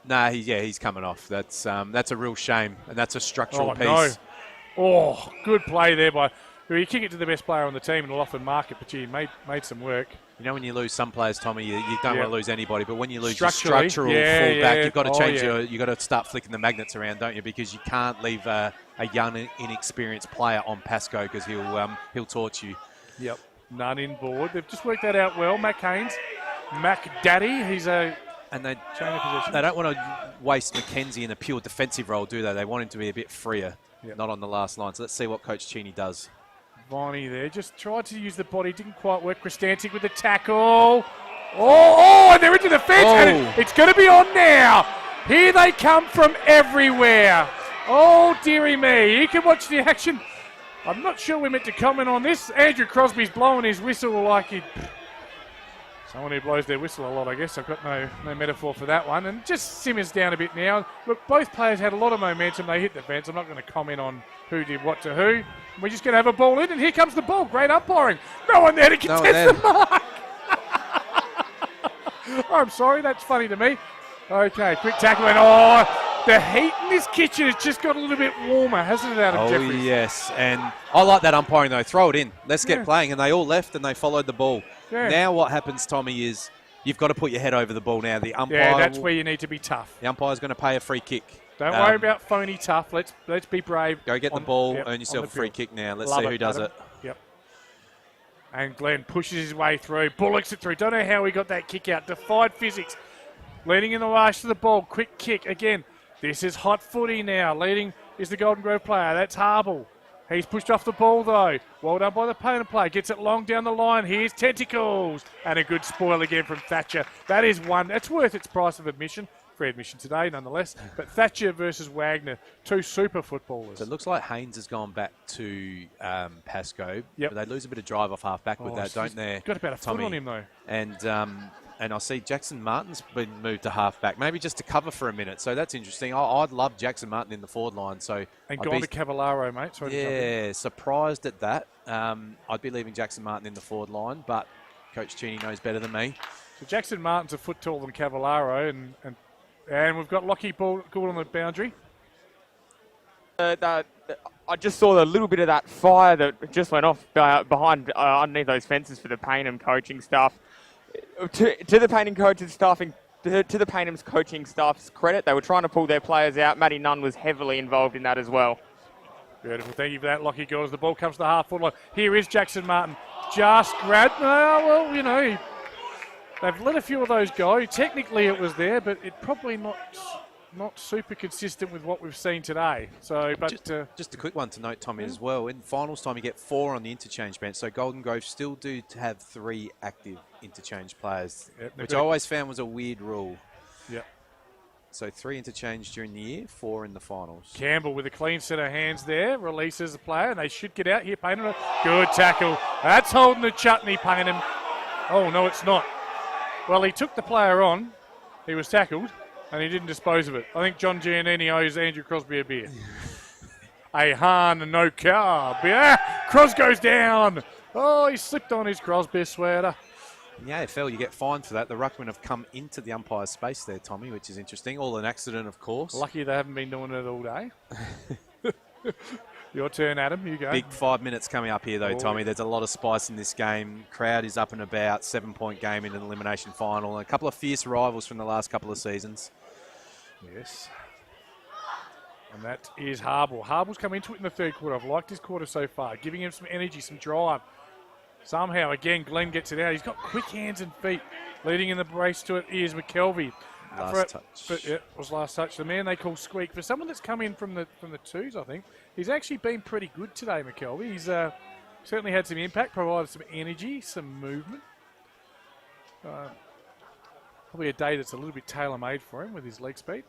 Nah, he's coming off. That's a real shame, and that's a structural piece. No. Oh, good play there by. You kick it to the best player on the team, and will often mark it, but he made some work. You know, when you lose some players, Tommy, you don't want to lose anybody. But when you lose your structural fullback, you've got to change you've got to start flicking the magnets around, don't you? Because you can't leave a young, inexperienced player on Pascoe because he'll torch you. Yep. None in board. They've just worked that out well. Mac Haynes, Mac Daddy. He's a and they chain of possession. They don't want to waste Mackenzie in a pure defensive role, do they? They want him to be a bit freer, not on the last line. So let's see what Coach Cheney does. Viney there just tried to use the body, didn't quite work. Kristancic with the tackle. And they're into the fence, and it's going to be on now. Here they come from everywhere. Oh, dearie me. You can watch the action. I'm not sure we're meant to comment on this. Andrew Crosby's blowing his whistle like someone who blows their whistle a lot, I guess. I've got no metaphor for that one. And just simmers down a bit now. Look, both players had a lot of momentum. They hit the fence. I'm not going to comment on who did what to who. We're just going to have a ball in, and here comes the ball. Great umpiring. No one there to contest the mark. I'm sorry, that's funny to me. Okay, quick tackle, and the heat in this kitchen has just got a little bit warmer, hasn't it, Adam Jeffries? Oh, yes, and I like that umpiring, though. Throw it in. Let's get playing, and they all left, and they followed the ball. Yeah. Now what happens, Tommy, is you've got to put your head over the ball now. The umpire. Yeah, that's where you need to be tough. The umpire's going to pay a free kick. Don't worry about phony tough. Let's be brave. Go get the ball, earn yourself a free kick now. Let's see who does it. Yep. And Glenn pushes his way through, bullocks it through. Don't know how he got that kick out. Defied physics. Leading in the rush to the ball. Quick kick again. This is hot footy now. Leading is the Golden Grove player. That's Harble. He's pushed off the ball, though. Well done by the Payneham player. Gets it long down the line. Here's Tentacles. And a good spoil again from Thatcher. That is one. That's worth its price of admission. Free admission today, nonetheless. But Thatcher versus Wagner, two super footballers. So it looks like Haynes has gone back to Pascoe. Yep. But they lose a bit of drive off half back with that, don't they? Got about a foot on him, though. And I see Jackson Martin's been moved to half back, maybe just to cover for a minute. So that's interesting. I'd love Jackson Martin in the forward line. So and gone to Cavallaro, mate. Sorry to jump in. Surprised at that. I'd be leaving Jackson Martin in the forward line, but Coach Cheney knows better than me. So Jackson Martin's a foot taller than Cavallaro, and we've got Lockie Gould on the boundary. I just saw a little bit of that fire that just went off behind underneath those fences for the Payneham coaching staff. To the Payneham coaching staff, to the Paynham's coaching staff's credit, they were trying to pull their players out. Matty Nunn was heavily involved in that as well. Beautiful, thank you for that, Lockie Gould. As the ball comes to the half-forward line, here is Jackson Martin. Just grabbed. Well, you know, they've let a few of those go. Technically, it was there, but it probably not super consistent with what we've seen today. So, but just a quick one to note, Tommy, as well. In finals time, you get 4 on the interchange bench. So Golden Grove still do have 3 active interchange players, which I always found was a weird rule. Yep. So 3 interchange during the year, 4 in the finals. Campbell with a clean set of hands there, releases the player, and they should get out here. Payneham, good tackle. That's holding the chutney, Payneham. Oh, no, it's not. Well, he took the player on. He was tackled. And he didn't dispose of it. I think John Giannini owes Andrew Crosby a beer. A Han and no car. Cros goes down. Oh, he slipped on his Crosby sweater. In the AFL, you get fined for that. The ruckmen have come into the umpire's space there, Tommy, which is interesting. All an accident, of course. Lucky they haven't been doing it all day. Your turn, Adam. You go. Big 5 minutes coming up here, though, Tommy. There's a lot of spice in this game. Crowd is up and about. 7-point game in an elimination final. And a couple of fierce rivals from the last couple of seasons. Yes. And that is Harble. Harble's come into it in the third quarter. I've liked his quarter so far, giving him some energy, some drive. Somehow, again, Glenn gets it out. He's got quick hands and feet. Leading in the brace to it is McKelvey. Last touch. Yeah, it was last touch. The man they call Squeak. For someone that's come in from the twos, I think, he's actually been pretty good today, McKelvey. He's certainly had some impact, provided some energy, some movement. Probably a day that's a little bit tailor-made for him with his leg speed.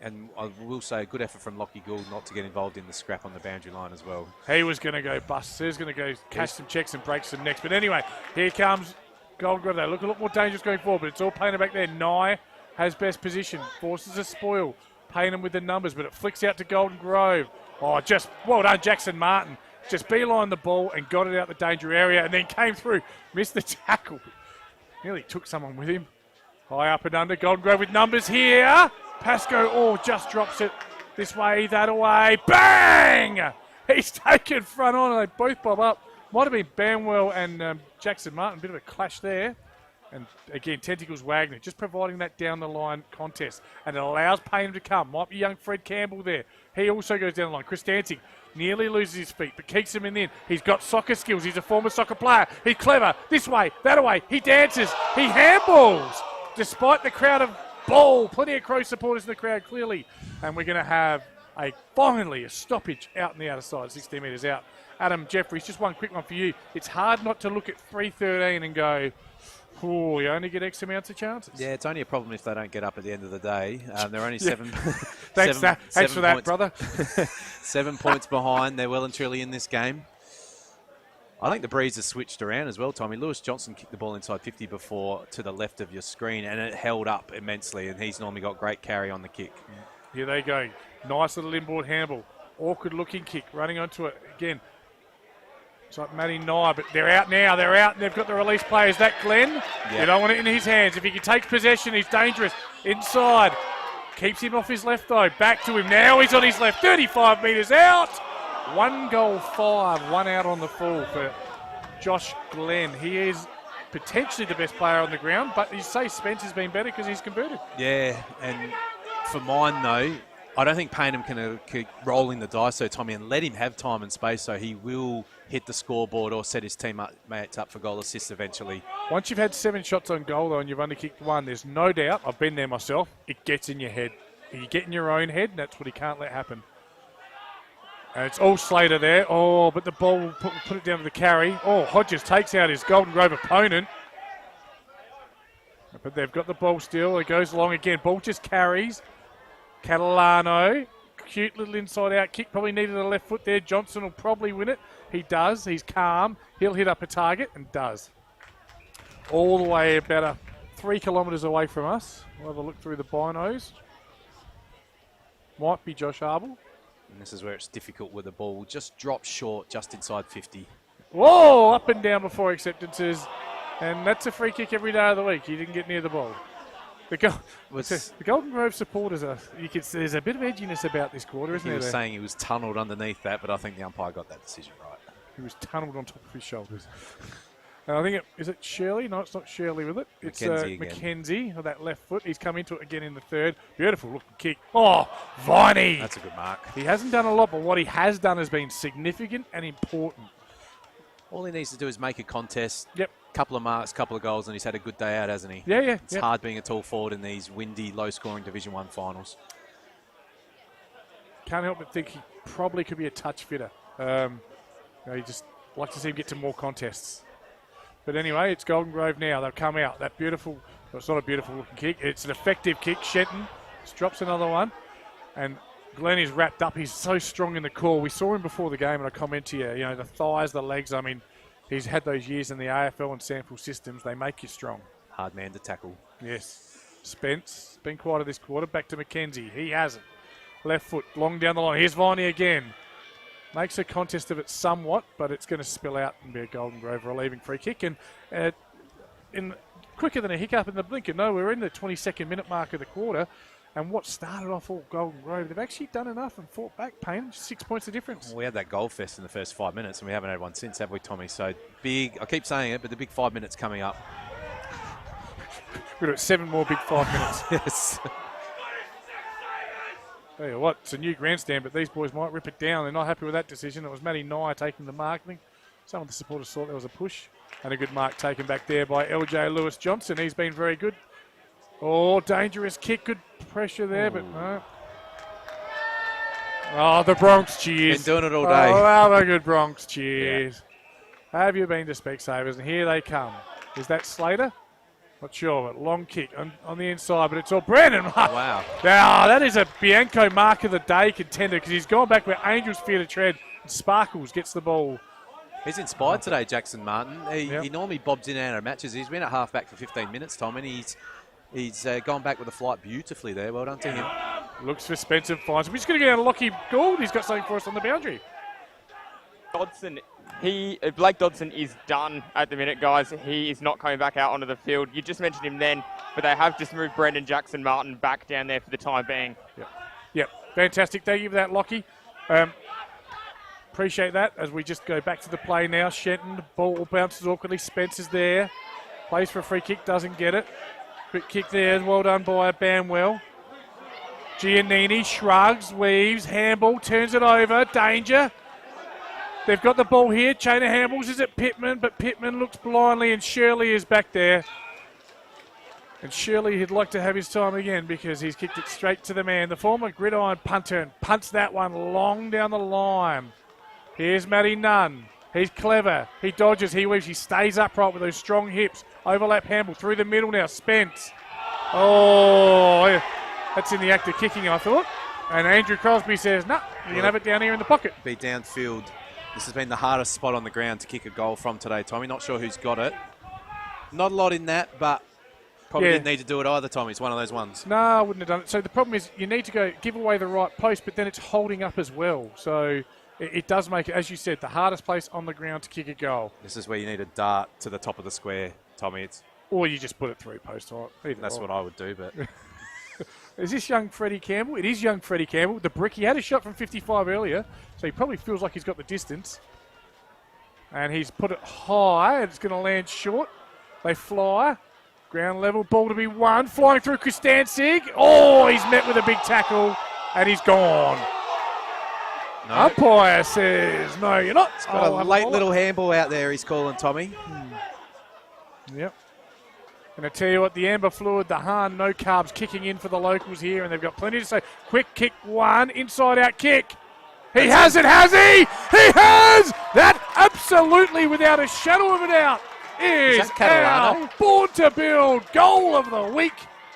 And I will say a good effort from Lockie Gould not to get involved in the scrap on the boundary line as well. He was going to go bust. He was going to go cash some checks and break some necks. But anyway, here comes Golden Grove. They look a lot more dangerous going forward, but it's all Payneham back there. Nye has best position, forces a spoil. Payneham with the numbers, but it flicks out to Golden Grove. Oh, just well done, Jackson Martin. Just beeline the ball and got it out the danger area and then came through. Missed the tackle. Nearly took someone with him. High up and under. Golden Grove with numbers here. Pascoe, just drops it this way, that away. Bang! He's taken front on and they both bob up. Might have been Banwell and Jackson Martin. Bit of a clash there. And again, Tentacles Wagner just providing that down the line contest. And it allows Payneham to come. Might be young Fred Campbell there. He also goes down the line. Chris Dancing nearly loses his feet, but keeps him in the end. He's got soccer skills. He's a former soccer player. He's clever. This way, that way. He dances. He handballs. Despite the crowd of ball. Plenty of Crow supporters in the crowd, clearly. And we're going to have finally a stoppage out on the outer side, 16 metres out. Adam Jeffries, just one quick one for you. It's hard not to look at 3:13 and go, oh, you only get X amounts of chances. Yeah, it's only a problem if they don't get up at the end of the day. They're only 7 Thanks for that, brother. 7 points behind. They're well and truly in this game. I think the breeze has switched around as well, Tommy. Lewis Johnson kicked the ball inside 50 before to the left of your screen, and it held up immensely, and he's normally got great carry on the kick. Here they go. Nice little inboard handball. Awkward-looking kick, running onto it again. It's like Matty Nye, but they're out now. They're out, and they've got the release play. Is that Glenn? Yep. You don't want it in his hands. If he takes possession, he's dangerous. Inside. Keeps him off his left, though. Back to him. Now he's on his left. 35 metres out. 1 goal, 5, 1 out on the full for Josh Glenn. He is potentially the best player on the ground, but you say Spencer's been better because he's converted. Yeah, and for mine, though, I don't think Payneham can keep rolling the dice, so Tommy, and let him have time and space so he will hit the scoreboard or set his teammates up for goal assists eventually. Once you've had 7 shots on goal, though, and you've only kicked 1, there's no doubt, I've been there myself, it gets in your head. You get in your own head, and that's what he can't let happen. And it's all Slater there. Oh, but the ball will put it down to the carry. Oh, Hodges takes out his Golden Grove opponent. But they've got the ball still. It goes long again. Ball just carries. Catalano. Cute little inside-out kick. Probably needed a left foot there. Johnson will probably win it. He does. He's calm. He'll hit up a target and does. All the way about 3 kilometres away from us. We'll have a look through the binos. Might be Josh Arbel. And this is where it's difficult with the ball. Just drops short, just inside 50. Whoa! Up and down before acceptances. And that's a free kick every day of the week. He didn't get near the ball. The Golden Grove supporters you can see there's a bit of edginess about this quarter, isn't there? He was saying he was tunnelled underneath that, but I think the umpire got that decision right. He was tunnelled on top of his shoulders. And I think is it Shirley? No, it's not Shirley with it. It's Mackenzie with that left foot. He's come into it again in the third. Beautiful looking kick. Oh, Viney! That's a good mark. He hasn't done a lot, but what he has done has been significant and important. All he needs to do is make a contest. Yep. Couple of marks, couple of goals, and he's had a good day out, hasn't he? Yeah. It's hard being a tall forward in these windy, low-scoring Division 1 finals. Can't help but think he probably could be a touch fitter. You just like to see him get to more contests. But anyway, it's Golden Grove now. They'll come out. That beautiful, well, it's not a beautiful looking kick. It's an effective kick. Shenton just drops another one. And Glenn is wrapped up. He's so strong in the core. We saw him before the game, and I comment to you, the thighs, the legs. I mean, he's had those years in the AFL and sample systems. They make you strong. Hard man to tackle. Yes. Spence, been quieter this quarter. Back to Mackenzie. He hasn't. Left foot, long down the line. Here's Viney again. Makes a contest of it somewhat, but it's going to spill out and be a Golden Grove relieving free kick. And in quicker than a hiccup in the blink. No, we're in the 22nd minute mark of the quarter. And what started off all Golden Grove, they've actually done enough and fought back, Payneham. 6 points of difference. Well, we had that goal fest in the first 5 minutes, and we haven't had one since, have we, Tommy? So big, I keep saying it, but the big 5 minutes coming up. We've got 7 more big 5 minutes. Yes. Tell you what, it's a new grandstand, but these boys might rip it down. They're not happy with that decision. It was Matty Nye taking the mark. I think some of the supporters thought there was a push. And a good mark taken back there by LJ Lewis Johnson. He's been very good. Oh, dangerous kick. Good pressure there, but no. Oh, the Bronx cheers. Been doing it all day. Oh, the good Bronx cheers. Yeah. Have you been to Specsavers? And here they come. Is that Slater? Not sure, but long kick on the inside, but it's all Brandon. Wow. Now, that is a Bianco mark of the day contender because he's gone back where Angels fear to tread. And Sparkles gets the ball. He's inspired today, Jackson Martin. He normally bobs in and out of matches. He's been at half-back for 15 minutes, Tom, and he's gone back with a flight beautifully there. Well done to him. Looks for Spencer, finds him. We're just going to go down to Lockie Gould. He's got something for us on the boundary. Blake Dodson is done at the minute, guys. He is not coming back out onto the field. You just mentioned him then, but they have just moved Brendan Jackson Martin back down there for the time being. Yep. Fantastic. Thank you for that, Lockie. Appreciate that as we just go back to the play now. Shenton, ball bounces awkwardly. Spencer's there. Plays for a free kick, doesn't get it. Quick kick there, well done by Banwell. Giannini shrugs, weaves, handball, turns it over. Danger. They've got the ball here. Chain of handballs is at Pittman, but Pittman looks blindly and Shirley is back there. And Shirley, he'd like to have his time again because he's kicked it straight to the man. The former gridiron punter and punts that one long down the line. Here's Matty Nunn. He's clever. He dodges, he weaves, he stays upright with those strong hips. Overlap handball through the middle now. Spence. Oh, that's in the act of kicking, I thought. And Andrew Crosby says, no, you can have it down here in the pocket. Be downfield. This has been the hardest spot on the ground to kick a goal from today, Tommy. Not sure who's got it. Not a lot in that, but probably didn't need to do it either, Tommy. It's one of those ones. No, I wouldn't have done it. So the problem is you need to go give away the right post, but then it's holding up as well. So it does make it, as you said, the hardest place on the ground to kick a goal. This is where you need a dart to the top of the square, Tommy. Or you just put it through post height. That's what I would do, but... Is this young Freddie Campbell? It is young Freddie Campbell. The brick, he had a shot from 55 earlier, so he probably feels like he's got the distance. And he's put it high, and it's going to land short. They fly. Ground level, ball to be won. Flying through Kristansig. Oh, he's met with a big tackle, and he's gone. No. Umpire says, no, you're not. It's got a late little handball out there he's calling, Tommy. Yep. And I tell you what, the amber fluid, the Hahn no carbs kicking in for the locals here, and they've got plenty to say. Quick kick one, inside out kick. He has it, has he? He has! That absolutely, without a shadow of a doubt, is that Catalano? our Born to Build goal of the week.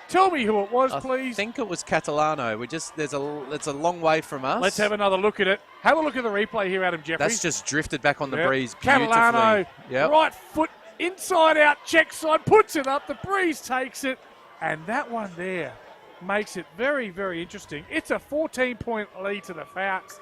Tell me who it was, I please. think it was Catalano. It's a long way from us. Let's have another look at it. Have a look at the replay here, Adam Jeffries. That's just drifted back on the breeze Catalano, beautifully. Yep. right foot inside out, check side, puts it up. The breeze takes it, and that one there makes it very, very interesting. It's a 14-point lead to the Falcons.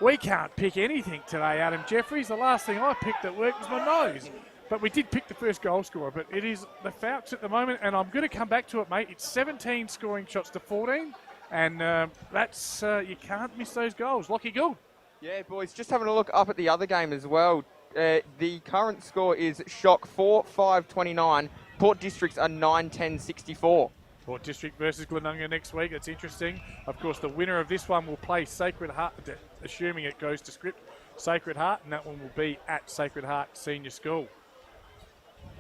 We can't pick anything today, Adam Jeffries. The last thing I picked that worked was my nose. But we did pick the first goal scorer, but it is the Falcons at the moment, and I'm going to come back to it, mate. It's 17 scoring shots to 14, and that's you can't miss those goals. Lockie Gould. Yeah, boys, just having a look up at the other game as well. The current score is Shock 4-5-29. Port Districts are 9-10-64. Port District versus Glenunga next week. That's interesting. Of course, the winner of this one will play Sacred Heart, assuming it goes to script, Sacred Heart, and that one will be at Sacred Heart Senior School.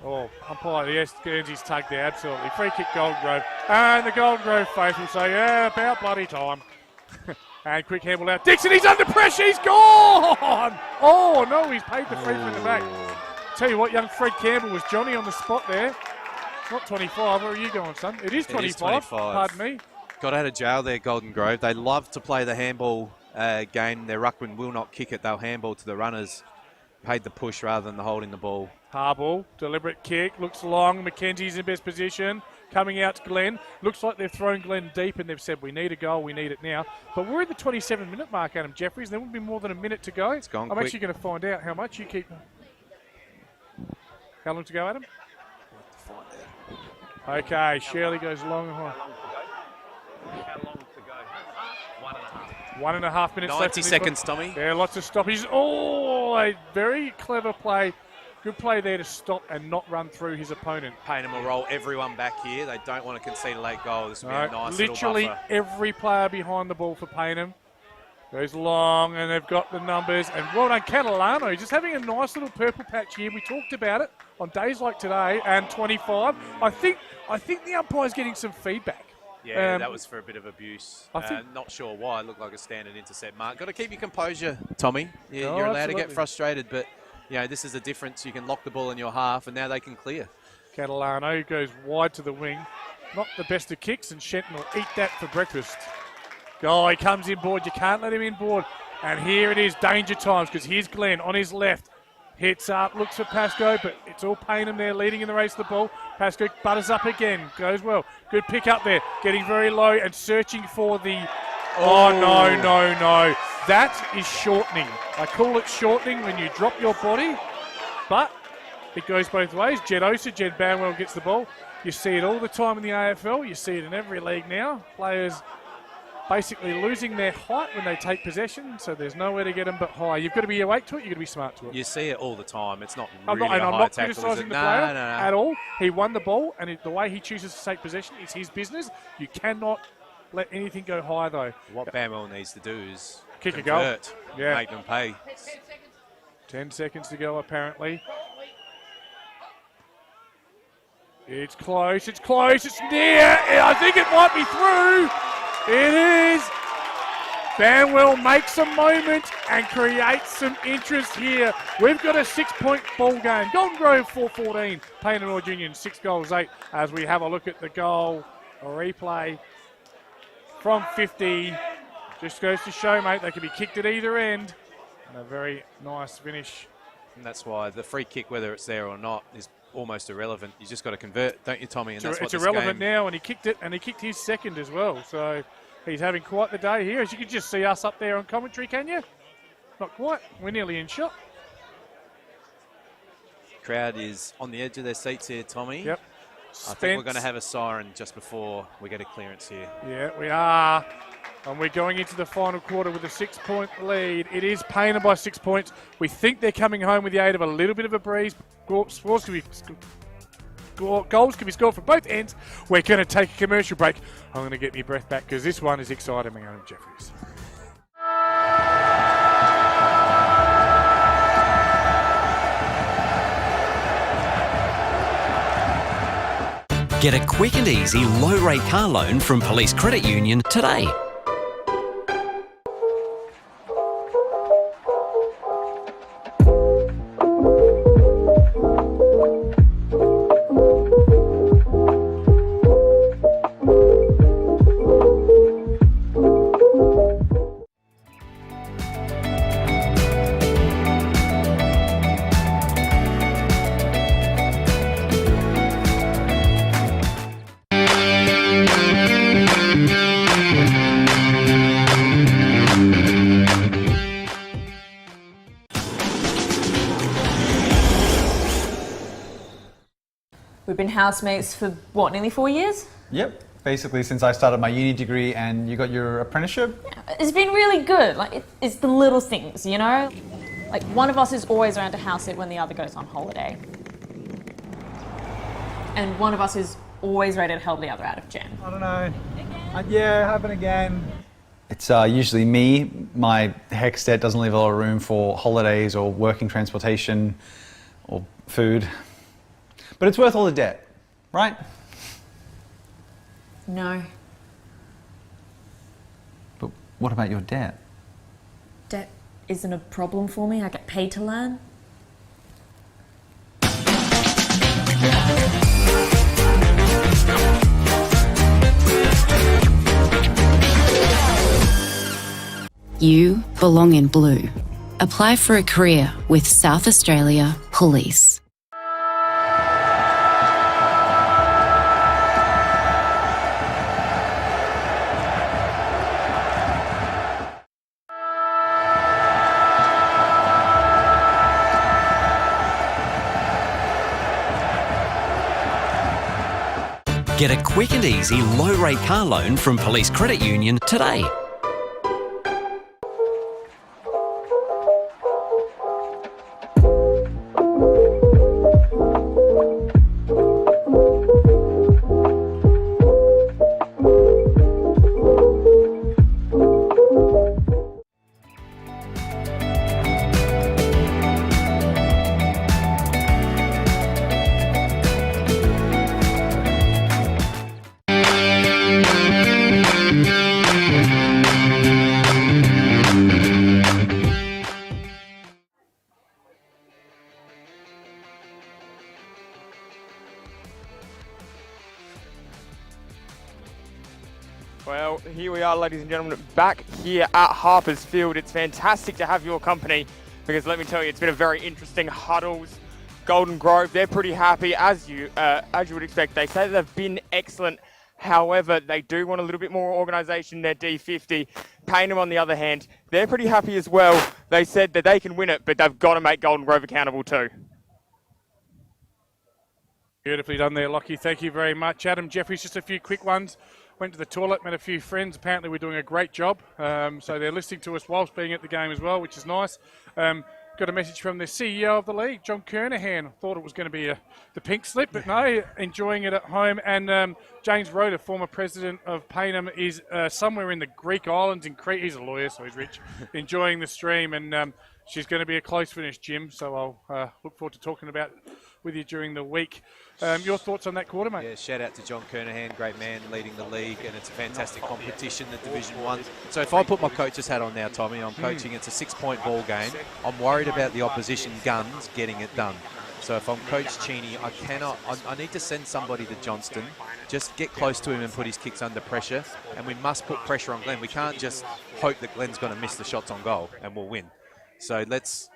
Oh, umpire, yes, Guernsey's tugged there, absolutely. Free kick, Golden Grove. And the Golden Grove face will say, yeah, about bloody time. And quick handball out. Dixon, he's under pressure, he's gone! Oh, no, he's paid the free from the back. Tell you what, young Fred Campbell was Johnny on the spot there. Not 25, where are you going, son? It is 25, It is 25. Pardon me. Got out of jail there, Golden Grove. They love to play the handball game. Their ruckman will not kick it. They'll handball to the runners. Paid the push rather than the holding the ball. Harball, deliberate kick, looks long. Mackenzie's in best position. Coming out to Glenn. Looks like they've thrown Glenn deep and they've said, we need a goal, we need it now. But we're at the 27-minute mark, Adam Jeffries. There won't be more than a minute to go. It's gone I'm quick. actually going to find out how much you keep. How long to go, Adam? Okay, Shirley goes long and high. How long to go? 1.5 minutes left. 90 seconds, Tommy. Yeah, lots of stoppages. Oh, a very clever play. Good play there to stop and not run through his opponent. Payneham will roll everyone back here. They don't want to concede a late goal. This will be a nice literally little buffer. every player behind the ball for Payneham. Goes long, and they've got the numbers. And well done, Catalano. Just having a nice little purple patch here. We talked about it on days like today. And 25. I think the umpire's getting some feedback. Yeah, that was for a bit of abuse. Not sure why. It looked like a standard intercept mark. Got to keep your composure, Tommy. You're allowed to get frustrated, but you know this is a difference. You can lock the ball in your half, and now they can clear. Catalano goes wide to the wing. Not the best of kicks, and Shenton will eat that for breakfast. Oh, he comes inboard. You can't let him inboard. And here it is, danger times, because here's Glenn on his left. Hits up, looks for Pascoe, but it's all Payneham there leading in the race to the ball. Pascoe butters up again, goes well. Good pick up there, getting very low and searching for the... Oh, no. That is shortening. I call it shortening when you drop your body, but it goes both ways. Jed Banwell gets the ball. You see it all the time in the AFL. You see it in every league now. Players basically losing their height when they take possession, so there's nowhere to get them but high. You've got to be awake to it, you've got to be smart to it. You see it all the time. It's not I'm really not a high tackle, criticising is the it? player No. at all. He won the ball, and the way he chooses to take possession is his business. You cannot let anything go high, though. What Banwell needs to do is kick convert, a goal. make them pay. 10 seconds to go, apparently. It's close, it's near. I think it might be through. It is. Banwell makes a moment and creates some interest here. We've got a 6-point ball game. Golden Grove 4-14. Payneham North Union 6 goals 8 as we have a look at the goal. A replay from 50. Just goes to show, mate, they can be kicked at either end. And a very nice finish. And that's why the free kick, whether it's there or not, is almost irrelevant. You just got to convert, don't you, Tommy? And that's what it's this irrelevant game... now, and he kicked it, and he kicked his second as well. So he's having quite the day here. As you can just see us up there on commentary, can you? Not quite. We're nearly in shot. Crowd is on the edge of their seats here, Tommy. Yep. I think we're going to have a siren just before we get a clearance here. Yeah, we are. And we're going into the final quarter with a 6-point lead. It is Payneham by 6 points. We think they're coming home with the aid of a little bit of a breeze. Goals can be scored from both ends. We're going to take a commercial break. I'm going to get my breath back because this one is exciting me, Adam Jeffries. Get a quick and easy low-rate car loan from Police Credit Union today. We've been housemates for, what, nearly 4 years? Yep. Basically, since I started my uni degree and you got your apprenticeship. It's been really good. Like, it's the little things, you know? Like, one of us is always around to house it when the other goes on holiday. And one of us is always ready to help the other out of jam. I don't know. Yeah, happen again. It's usually me. My HEC stat doesn't leave a lot of room for holidays or working transportation or food. But it's worth all the debt, right? No. But what about your debt? Debt isn't a problem for me. I get paid to learn. You belong in blue. Apply for a career with South Australia Police. Get a quick and easy low-rate car loan from Police Credit Union today. Well, here we are, ladies and gentlemen, back here at Harper's Field. It's fantastic to have your company because let me tell you, it's been a very interesting huddles. Golden Grove, they're pretty happy, as you would expect. They say they've been excellent. However, they do want a little bit more organisation in their D50. Payneham, on the other hand, they're pretty happy as well. They said that they can win it, but they've got to make Golden Grove accountable too. Beautifully done there, Lockie. Thank you very much. Adam Jeffries, just a few quick ones. Went to the toilet, met a few friends. Apparently we're doing a great job. So they're listening to us whilst being at the game as well, which is nice. Got a message from the CEO of the league, John Kernahan. Thought it was going to be the pink slip, but no, enjoying it at home. And James Rhoda, former president of Payneham, is somewhere in the Greek islands in Crete. He's a lawyer, so he's rich. Enjoying the stream, and she's going to be a close finish, Jim. So I'll look forward to talking about with you during the week. Your thoughts on that quarter, mate? Yeah, shout out to John Kernahan, great man, leading the league, and it's a fantastic competition, the Division 1. So if I put my coach's hat on now, Tommy, I'm coaching, it's a 6-point ball game. I'm worried about the opposition guns getting it done. So if I'm Coach Cheney, I need to send somebody to Johnston, just get close to him and put his kicks under pressure, and we must put pressure on Glenn. We can't just hope that Glenn's going to miss the shots on goal and we'll win. So let's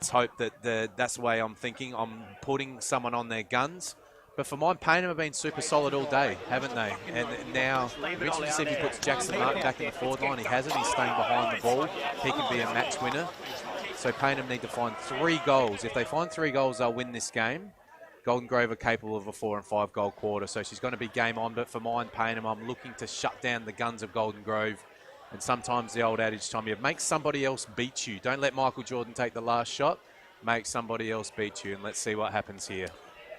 hope that that's the way I'm thinking. I'm putting someone on their guns. But for mine, Payneham have been super solid all day, haven't they? And now, Richard said he puts Jackson Martin back in the forward line. He hasn't. He's staying behind the ball. He can be a match winner. So Payneham need to find 3 goals. If they find 3 goals, they'll win this game. Golden Grove are capable of a 4 and 5 goal quarter. So she's going to be game on. But for mine, Payneham, I'm looking to shut down the guns of Golden Grove. And sometimes the old adage, Tommy, make somebody else beat you. Don't let Michael Jordan take the last shot. Make somebody else beat you, and let's see what happens here.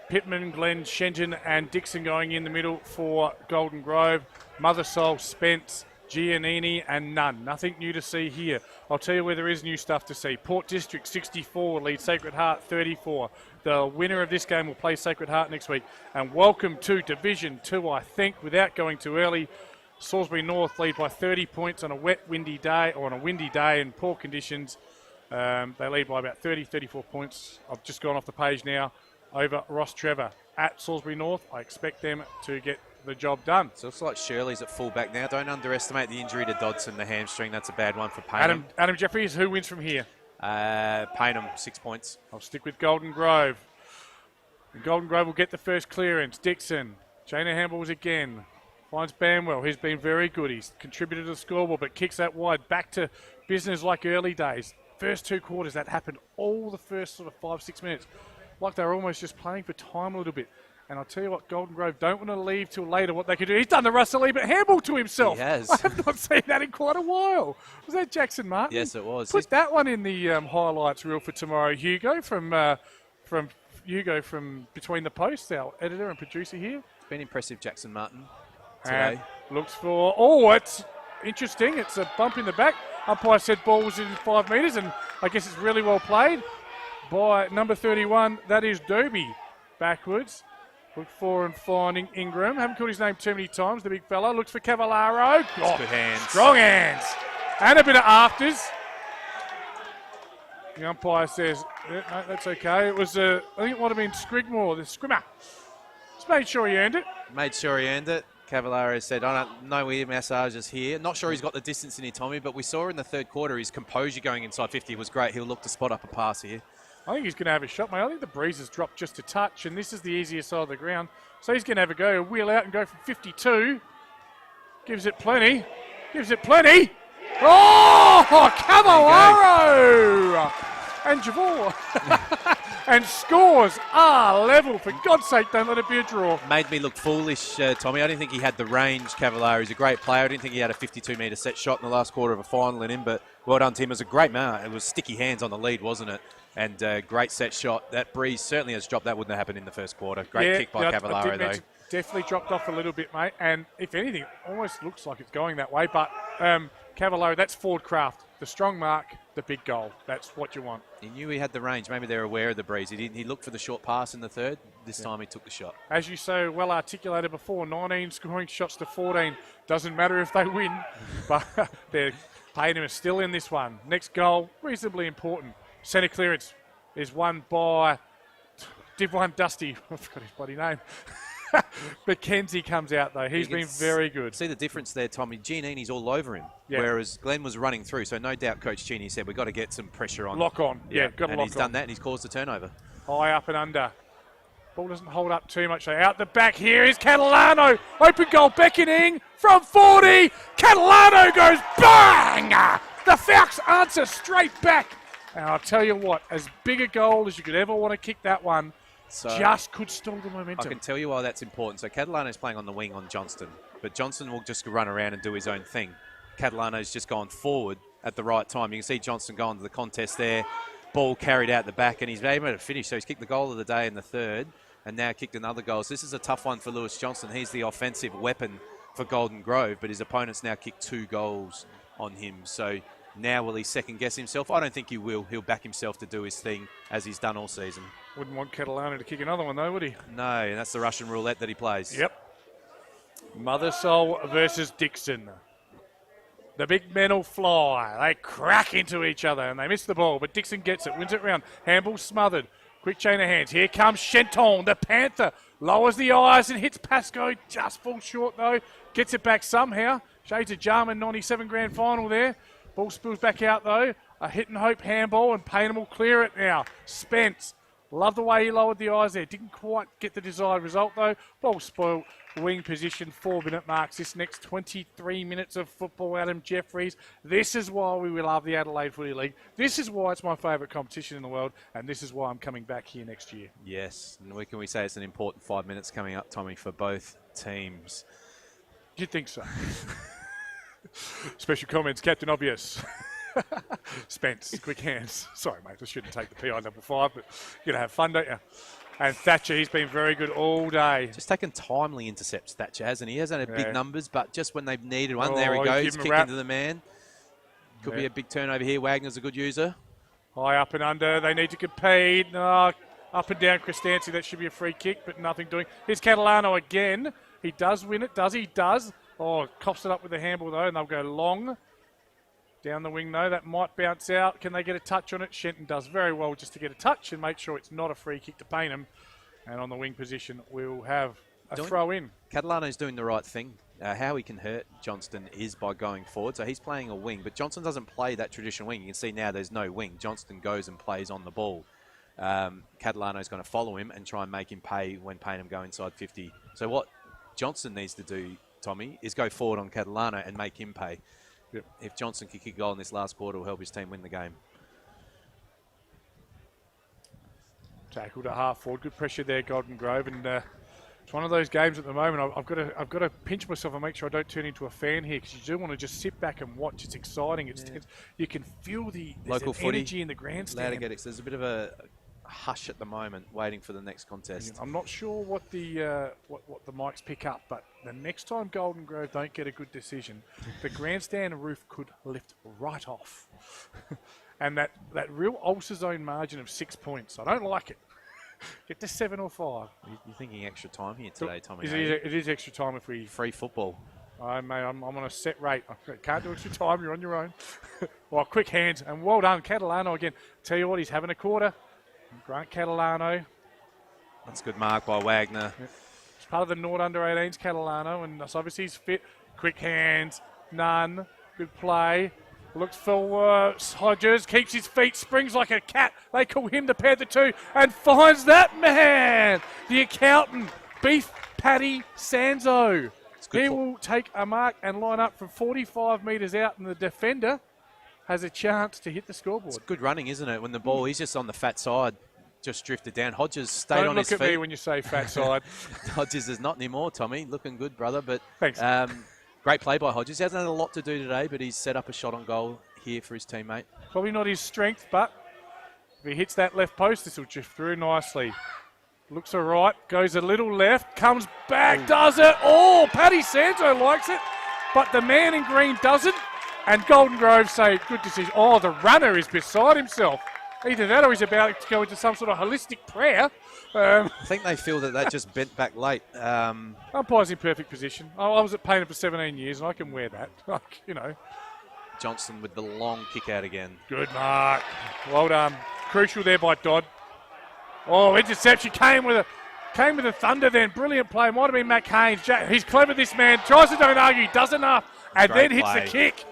Pittman, Glenn, Shenton and Dixon going in the middle for Golden Grove. Mothersole, Spence, Giannini and Nunn. Nothing new to see here. I'll tell you where there is new stuff to see. Port District 64 leads Sacred Heart 34. The winner of this game will play Sacred Heart next week. And welcome to Division 2, I think, without going too early. Salisbury North lead by 30 points on a wet, windy day, or on a windy day in poor conditions. They lead by about 30, 34 points. I've just gone off the page now over Ross Trevor at Salisbury North. I expect them to get the job done. So it's like Shirley's at fullback now. Don't underestimate the injury to Dodson, the hamstring. That's a bad one for Payneham. Adam Jeffries, who wins from here? Payneham, 6 points. I'll stick with Golden Grove. And Golden Grove will get the first clearance. Dixon, Jana Hambles again. Finds Banwell, who's been very good. He's contributed to the scoreboard, but kicks that wide. Back to business like early days. First 2 quarters, that happened all the first sort of 5-6 minutes. Like they were almost just playing for time a little bit. And I'll tell you what, Golden Grove don't want to leave till later what they could do. He's done the Russell Lee, but handball to himself. He has. I have not seen that in quite a while. Was that Jackson Martin? Yes, it was. Put that one in the highlights reel for tomorrow. Hugo from Between the Posts, our editor and producer here. It's been impressive, Jackson Martin, today. Looks for, it's interesting. It's a bump in the back. Umpire said ball was in 5 metres, and I guess it's really well played by number 31. That is Dobie. Backwards. Look for and finding Ingram. Haven't called his name too many times, the big fella. Looks for Cavallaro. Good hands. Strong hands. And a bit of afters. The umpire says, no, that's okay. It was, I think it might have been Scrigmore, the scrimmer. Just made sure he earned it. Made sure he earned it. Cavallaro said, I don't know where massages here. Not sure he's got the distance in here, Tommy, but we saw in the third quarter his composure going inside 50 was great. He'll look to spot up a pass here. I think he's going to have a shot, mate. I think the breeze has dropped just a touch, and this is the easier side of the ground. So he's going to have a go, wheel out and go from 52. Gives it plenty. Oh, Cavallaro! And Javor. And scores are level. For God's sake, don't let it be a draw. Made me look foolish, Tommy. I didn't think he had the range, Cavallaro. He's a great player. I didn't think he had a 52-metre set shot in the last quarter of a final in him, but well done, Tim. It was a great man. It was sticky hands on the lead, wasn't it? And great set shot. That breeze certainly has dropped. That wouldn't have happened in the first quarter. Great kick by Cavallaro, though. Definitely dropped off a little bit, mate. And if anything, it almost looks like it's going that way. But Cavallaro, that's Ford Craft. The strong mark, the big goal. That's what you want. He knew he had the range. Maybe they're aware of the breeze. He looked for the short pass in the third. This time he took the shot. As you so well articulated before, 19 scoring shots to 14. Doesn't matter if they win, but they're Payneham is still in this one. Next goal, reasonably important. Centre clearance is won by Div 1 Dusty. I forgot his bloody name. Mackenzie comes out, though. He's been very good. See the difference there, Tommy? Giannini's all over him, whereas Glenn was running through. So no doubt Coach Cheney said, we've got to get some pressure on. Lock on. Yeah, got to lock on. And he's done that, and he's caused a turnover. High up and under. Ball doesn't hold up too much. So out the back here is Catalano. Open goal beckoning from 40. Catalano goes bang! The Falcons answer straight back. And I'll tell you what, as big a goal as you could ever want to kick that one, just could stall the momentum. I can tell you why that's important. So Catalano's playing on the wing on Johnston, but Johnston will just run around and do his own thing. Catalano's just gone forward at the right time. You can see Johnston go into the contest there. Ball carried out the back, and he's able to finish. So he's kicked the goal of the day in the third, and now kicked another goal. So this is a tough one for Lewis Johnston. He's the offensive weapon for Golden Grove, but his opponent's now kicked 2 goals on him. So now will he second guess himself? I don't think he will. He'll back himself to do his thing as he's done all season. Wouldn't want Catalano to kick another one though, would he? No, and that's the Russian roulette that he plays. Yep. Mothersole versus Dixon. The big men will fly. They crack into each other and they miss the ball, but Dixon gets it, wins it round. Handball smothered. Quick chain of hands. Here comes Shenton, the Panther. Lowers the eyes and hits Pascoe. Just falls short though. Gets it back somehow. Shades of Jarman 97 grand final there. Ball spills back out though. A hit and hope handball and Payneham will clear it now. Spence. Love the way he lowered the eyes there. Didn't quite get the desired result though. Ball spoiled. Wing position, 4-minute marks. This next 23 minutes of football, Adam Jeffries. This is why we love the Adelaide Footy League. This is why it's my favourite competition in the world, and this is why I'm coming back here next year. Yes, and we can say it's an important 5 minutes coming up, Tommy, for both teams. You'd think so. Special comments, Captain Obvious. Spence, quick hands. Sorry, mate, I shouldn't take the PI number 5, but you're going to have fun, don't you? And Thatcher, he's been very good all day. Just taken timely intercepts, Thatcher, hasn't he? He hasn't had big numbers, but just when they've needed one, there he goes, kick into the man. Could be a big turnover here. Wagner's a good user. High up and under, they need to compete. No, up and down Christancy, that should be a free kick, but nothing doing. Here's Catalano again. He does win it, does he? Does. Oh, cops it up with the handball though, and they'll go long. Down the wing, though, that might bounce out. Can they get a touch on it? Shenton does very well just to get a touch and make sure it's not a free kick to Payneham. And on the wing position, we'll have a throw in. Catalano's doing the right thing. How he can hurt Johnston is by going forward. So he's playing a wing, but Johnston doesn't play that traditional wing. You can see now there's no wing. Johnston goes and plays on the ball. Catalano's going to follow him and try and make him pay when Payneham go inside 50. So what Johnston needs to do, Tommy, is go forward on Catalano and make him pay. Yep. If Johnson can kick a goal in this last quarter, will help his team win the game. Tackled at half forward. Good pressure there, Golden Grove. And one of those games at the moment. I've got to pinch myself and make sure I don't turn into a fan here, because you do want to just sit back and watch. It's exciting. It's tense. You can feel the local footy energy in the grandstand. There's a bit of a hush at the moment, waiting for the next contest. I'm not sure what the what the mics pick up, but the next time Golden Grove don't get a good decision, the grandstand roof could lift right off, and that real ulcer zone margin of 6 points. I don't like it. Get to 7 or 5. You're thinking extra time here today, Tommy. It is extra time if we... Free football. Mate, I'm on a set rate. I can't do extra time. You're on your own. Well, quick hands. And well done, Catalano again. Tell you what, he's having a quarter. Grant Catalano. That's a good mark by Wagner. It's part of the Nord under-18s, Catalano. And so obviously he's fit. Quick hands. None. Good play. Looks for Hodges, keeps his feet, springs like a cat. They call him the pair the two, and finds that man, the accountant, Beef Patty Sanzo. He will take a mark and line up from 45 metres out, and the defender has a chance to hit the scoreboard. It's good running, isn't it? When the ball, he's just on the fat side, just drifted down. Hodges stayed on his feet. Don't look at me when you say fat side. Hodges is not anymore, Tommy. Looking good, brother. But thanks. Great play by Hodges. He hasn't had a lot to do today, but he's set up a shot on goal here for his teammate. Probably not his strength, but if he hits that left post, this will drift through nicely. Looks all right, goes a little left, comes back, does it. Oh, Paddy Sanzo likes it, but the man in green doesn't. And Golden Grove say, good decision. Oh, the runner is beside himself. Either that or he's about to go into some sort of holistic prayer. I think they feel that just bent back late. Umpire's in perfect position. I was at Payneham for 17 years and I can wear that. You know. Johnson with the long kick out again. Good mark. Well done. Crucial there by Dodd. Oh, interception came with a thunder then. Brilliant play. Might have been Matt Haynes. He's clever, this man. Tries to don't argue. Does enough. And then hits the kick.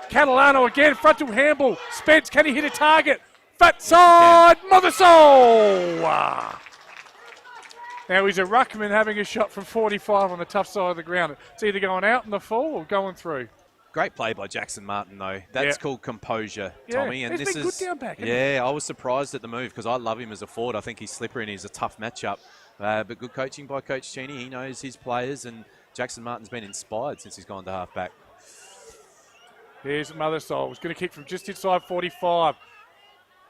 Catalano again. Frontal handball. Spence, can he hit a target? Fat side. Mother soul. Now he's a ruckman having a shot from 45 on the tough side of the ground. It's either going out in the fall or going through. Great play by Jackson Martin, though. That's called composure, Tommy. Yeah, and he's been good down back. I was surprised at the move because I love him as a forward. I think he's slippery and he's a tough matchup. But good coaching by Coach Cheney. He knows his players, and Jackson Martin's been inspired since he's gone to half-back. Here's Mother Soul. He's going to kick from just inside 45.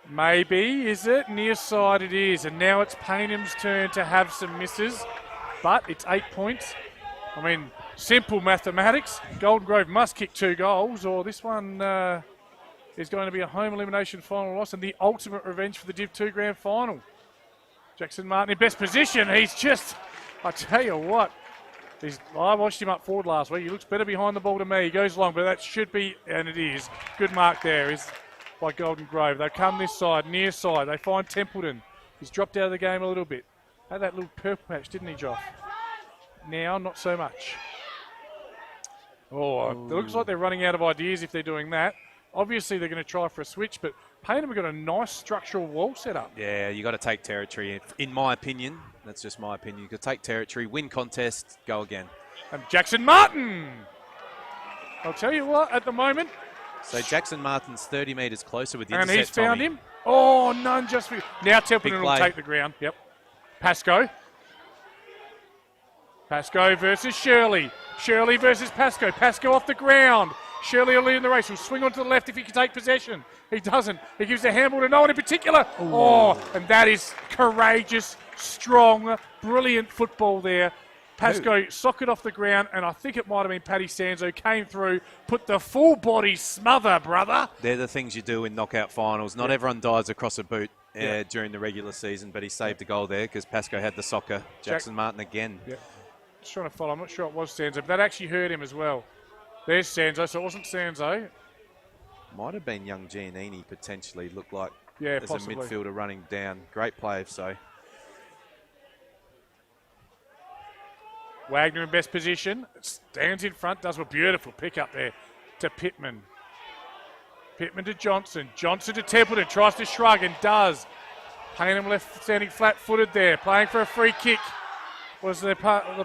Maybe, is it? Near side it is. And now it's Paynham's turn to have some misses. But it's 8 points. I mean, simple mathematics. Golden Grove must kick 2 goals, or this one is going to be a home elimination final loss and the ultimate revenge for the Div 2 Grand Final. Jackson Martin in best position. He's just, I tell you what, I watched him up forward last week. He looks better behind the ball to me. He goes long, but that should be, and it is. Good mark there is by Golden Grove. They come this side, near side. They find Templeton. He's dropped out of the game a little bit. Had that little purple patch, didn't he, Joff? Now, not so much. Oh, it looks like they're running out of ideas if they're doing that. Obviously, they're going to try for a switch, but Payneham have got a nice structural wall set up. Yeah, you got to take territory. In my opinion, that's just my opinion. You got to take territory, win contest, go again. And Jackson Martin. I'll tell you what, at the moment. So Jackson Martin's 30 metres closer with the and intercept, he's found Tommy. him. Oh, none just for... Now Templeton will take the ground. Yep. Pascoe. Pascoe versus Shirley. Shirley versus Pascoe. Pascoe off the ground. Shirley will lead in the race. He'll swing onto the left if he can take possession. He doesn't. He gives the handball to no one in particular. Ooh. Oh, and that is courageous, strong, brilliant football there. Pascoe socket off the ground, and I think it might have been Paddy Sanzo came through, put the full body smother, brother. They're the things you do in knockout finals. Not everyone dives across a boot during the regular season, but he saved a goal there because Pascoe had the soccer. Jackson Martin again. Yeah. Just trying to follow. I'm not sure it was Sanzo, but that actually hurt him as well. There's Sanzo, so it wasn't Sanzo. Might have been young Giannini potentially, looked like as possibly. A midfielder running down. Great play, so. Wagner in best position, stands in front, does a beautiful pick up there to Pittman. Pittman to Johnson, Johnson to Templeton, tries to shrug and does. Payneham left standing flat-footed there, playing for a free kick. Was the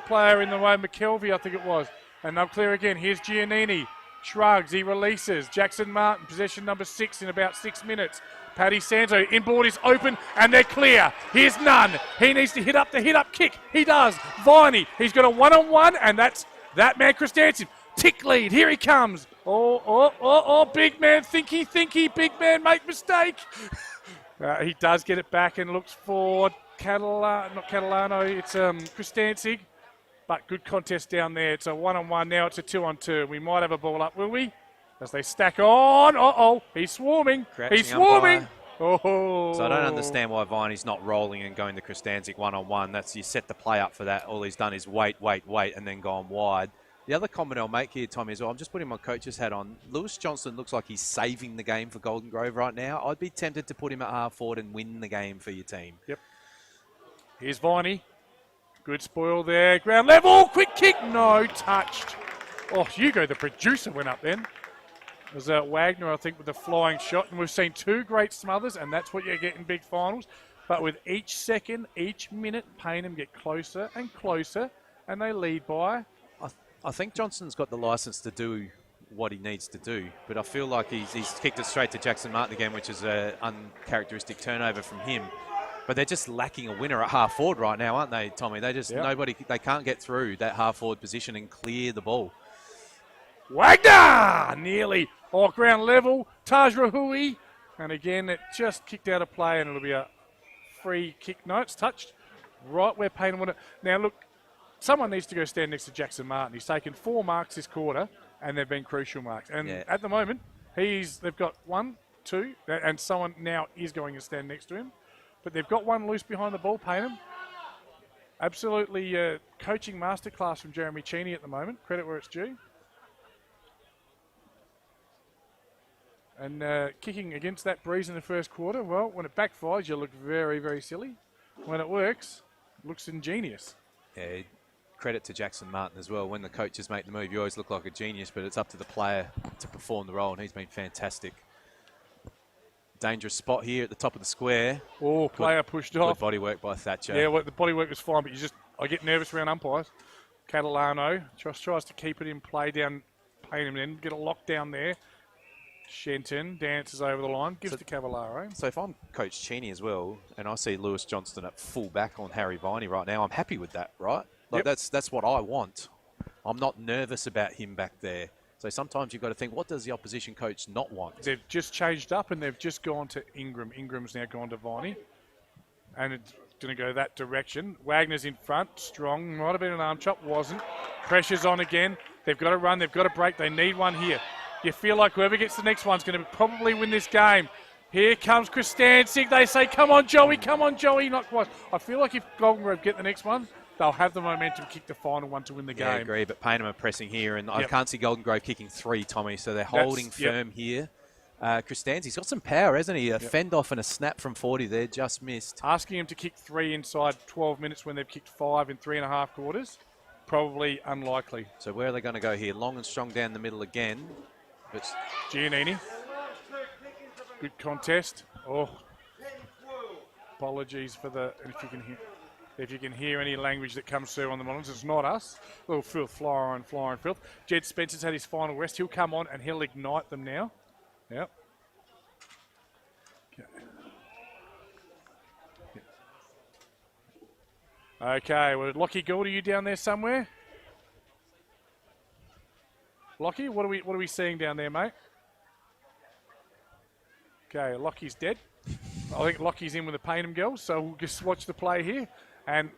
player in the way, McKelvey I think it was. And they'll clear again, here's Giannini, shrugs, he releases. Jackson Martin, possession number 6 in about 6 minutes. Paddy Sanzo, inboard is open and they're clear. Here's Nunn. He needs to hit up the hit-up kick. He does. Viney, he's got a one-on-one and that's that man, Chris Danson. Tick lead, here he comes. Oh, big man, thinky, big man, make mistake. He does get it back and looks for not Catalano, it's Chris Danzig. But good contest down there. It's a one-on-one, now it's a two-on-two. We might have a ball up, will we? As they stack on. He's swarming. He's swarming. Oh. So I don't understand why Viney's not rolling and going to Chris Danzig one-on-one. That's, you set the play up for that. All he's done is wait, and then gone wide. The other comment I'll make here, Tommy, as well, I'm just putting my coach's hat on. Lewis Johnston looks like he's saving the game for Golden Grove right now. I'd be tempted to put him at half forward and win the game for your team. Yep. Here's Viney. Good spoil there. Ground level. Quick kick. No, touched. Oh, Hugo, the producer, went up then. It was Wagner, I think, with the flying shot. And we've seen two great smothers, and that's what you get in big finals. But with each second, each minute, Payneham get closer and closer, and they lead by. I think Johnson's got the licence to do what he needs to do, but I feel like he's kicked it straight to Jackson Martin again, which is an uncharacteristic turnover from him. But they're just lacking a winner at half forward right now, aren't they, Tommy? They just they can't get through that half forward position and clear the ball. Wagner nearly ground level. Taj Rahui, and again it just kicked out of play, and it'll be a free kick. No, it's touched right where Payneham wanted. Now look, someone needs to go stand next to Jackson Martin. He's taken 4 marks this quarter, and they've been crucial marks. And at the moment, they've got 1, 2, and someone now is going to stand next to him. But they've got one loose behind the ball, Payneham. Absolutely coaching masterclass from Jeremy Cheney at the moment. Credit where it's due. And kicking against that breeze in the first quarter, well, when it backfires, you look very, very silly. When it works, it looks ingenious. Yeah, credit to Jackson Martin as well. When the coaches make the move, you always look like a genius, but it's up to the player to perform the role, and he's been fantastic. Dangerous spot here at the top of the square. Oh, player pushed off. Good body work by Thatcher. Yeah, well, the body work was fine, but I get nervous around umpires. Catalano just tries to keep it in play down Payneham, then get it locked down there. Shenton dances over the line, gives to Cavallaro. So if I'm Coach Cheney as well, and I see Lewis Johnston at full back on Harry Viney right now, I'm happy with that, right? Like that's what I want. I'm not nervous about him back there. So sometimes you've got to think, what does the opposition coach not want? They've just changed up and they've just gone to Ingram. Ingram's now gone to Viney. And it's going to go that direction. Wagner's in front, strong. Might have been an arm chop, wasn't. Pressure's on again. They've got to run, they've got to break. They need one here. You feel like whoever gets the next one's going to probably win this game. Here comes Chris Danzig. They say, come on, Joey, not quite. I feel like if Golden Grove get the next one, they'll have the momentum to kick the final one to win the game. Yeah, I agree, but Payneham are pressing here, and I can't see Golden Grove kicking 3, Tommy, so they're holding firm here. Chris Danzig's got some power, hasn't he? A fend off and a snap from 40 there, just missed. Asking him to kick 3 inside 12 minutes when they've kicked 5 in 3.5 quarters, probably unlikely. So where are they going to go here? Long and strong down the middle again. But Giannini. Good contest. Oh, apologies for the, if you can hear any language that comes through on the monitors, it's not us. Little filth, flyer and filth. Jed Spencer's had his final rest. He'll come on and he'll ignite them now. Yep. Okay, well, Lockie Gould, are you down there somewhere? Lockie, what are we seeing down there, mate? Okay, Lockie's dead. I think Lockie's in with the Payneham girls, so we'll just watch the play here. And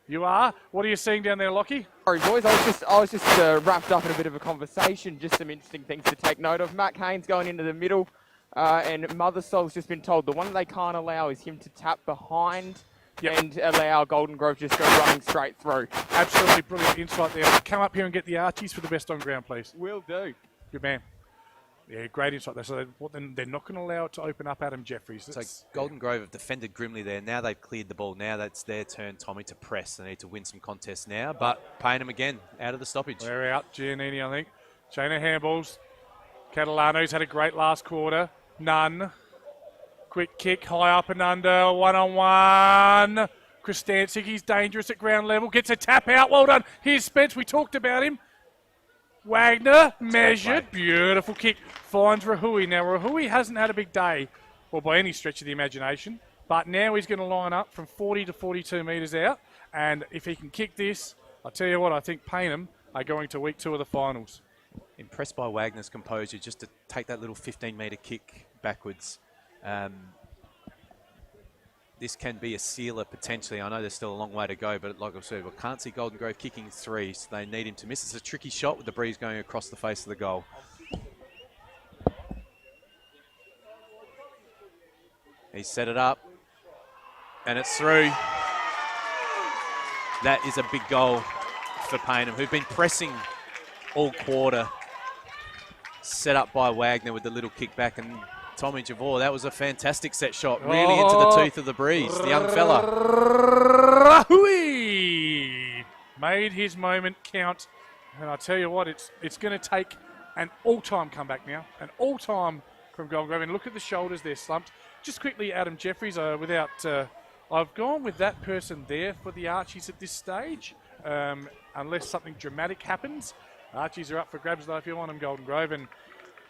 you are? What are you seeing down there, Lockie? Sorry, boys. I was just wrapped up in a bit of a conversation. Just some interesting things to take note of. Matt Haynes going into the middle, and Mothersoul's just been told the one they can't allow is him to tap behind and allow Golden Grove just go running straight through. Absolutely brilliant insight there. Come up here and get the Archies for the best on ground, please. Will do. Good man. Yeah, great insight there. So they're not going to allow it to open up Adam Jeffries. So Golden Grove have defended grimly there. Now they've cleared the ball. Now that's their turn, Tommy, to press. They need to win some contests now. But Payneham again, out of the stoppage. We're out. Giannini, I think. Chain of handballs. Catalano's had a great last quarter. None. Quick kick, high up and under. One-on-one. Chris Danzig, he's dangerous at ground level. Gets a tap out. Well done. Here's Spence. We talked about him. Wagner, measured, beautiful kick, finds Rahui. Now, Rahui hasn't had a big day or by any stretch of the imagination. But now he's going to line up from 40 to 42 metres out. And if he can kick this, I'll tell you what, I think Payneham are going to week 2 of the finals. Impressed by Wagner's composure just to take that little 15-metre kick backwards. This can be a sealer potentially. I know there's still a long way to go, but like I said, we can't see Golden Grove kicking 3, so they need him to miss. It's a tricky shot with the breeze going across the face of the goal. He's set it up, and it's through. That is a big goal for Payneham, who've been pressing all quarter. Set up by Wagner with the little kick back, and Tommy Javor, that was a fantastic set shot, really into the teeth of the breeze, the young fella. Made his moment count, and I tell you what, it's going to take an all-time comeback now, an all-time from Golden Grove. And look at the shoulders, they're slumped. Just quickly, Adam Jeffries, I've gone with that person there for the Archies at this stage, unless something dramatic happens. Archies are up for grabs though if you want them, Golden Grove. And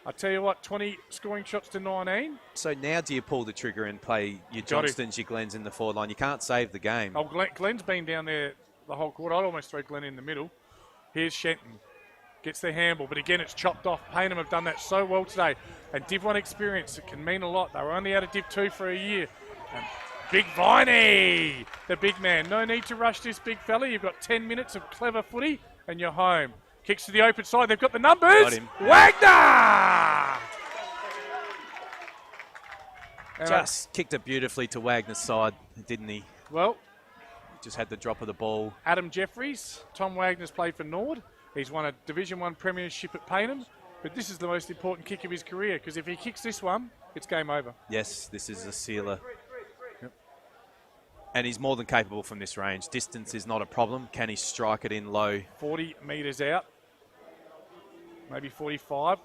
I tell you what, 20 scoring shots to 19. So now do you pull the trigger and play your Johnstons, your Glens in the forward line? You can't save the game. Oh, Glenn's been down there the whole quarter. I'd almost throw Glenn in the middle. Here's Shenton. Gets the handball, but again, it's chopped off. Payneham have done that so well today. And Div 1 experience, it can mean a lot. They were only out of Div 2 for a year. And Big Viney, the big man. No need to rush this big fella. You've got 10 minutes of clever footy and you're home. Kicks to the open side. They've got the numbers. Got him. Wagner! Just kicked it beautifully to Wagner's side, didn't he? Well, just had the drop of the ball. Adam Jeffries, Tom Wagner's played for Nord. He's won a Division 1 premiership at Payneham. But this is the most important kick of his career, because if he kicks this one, it's game over. Yes, this is a sealer. Yep. And he's more than capable from this range. Distance is not a problem. Can he strike it in low? 40 metres out. Maybe 45.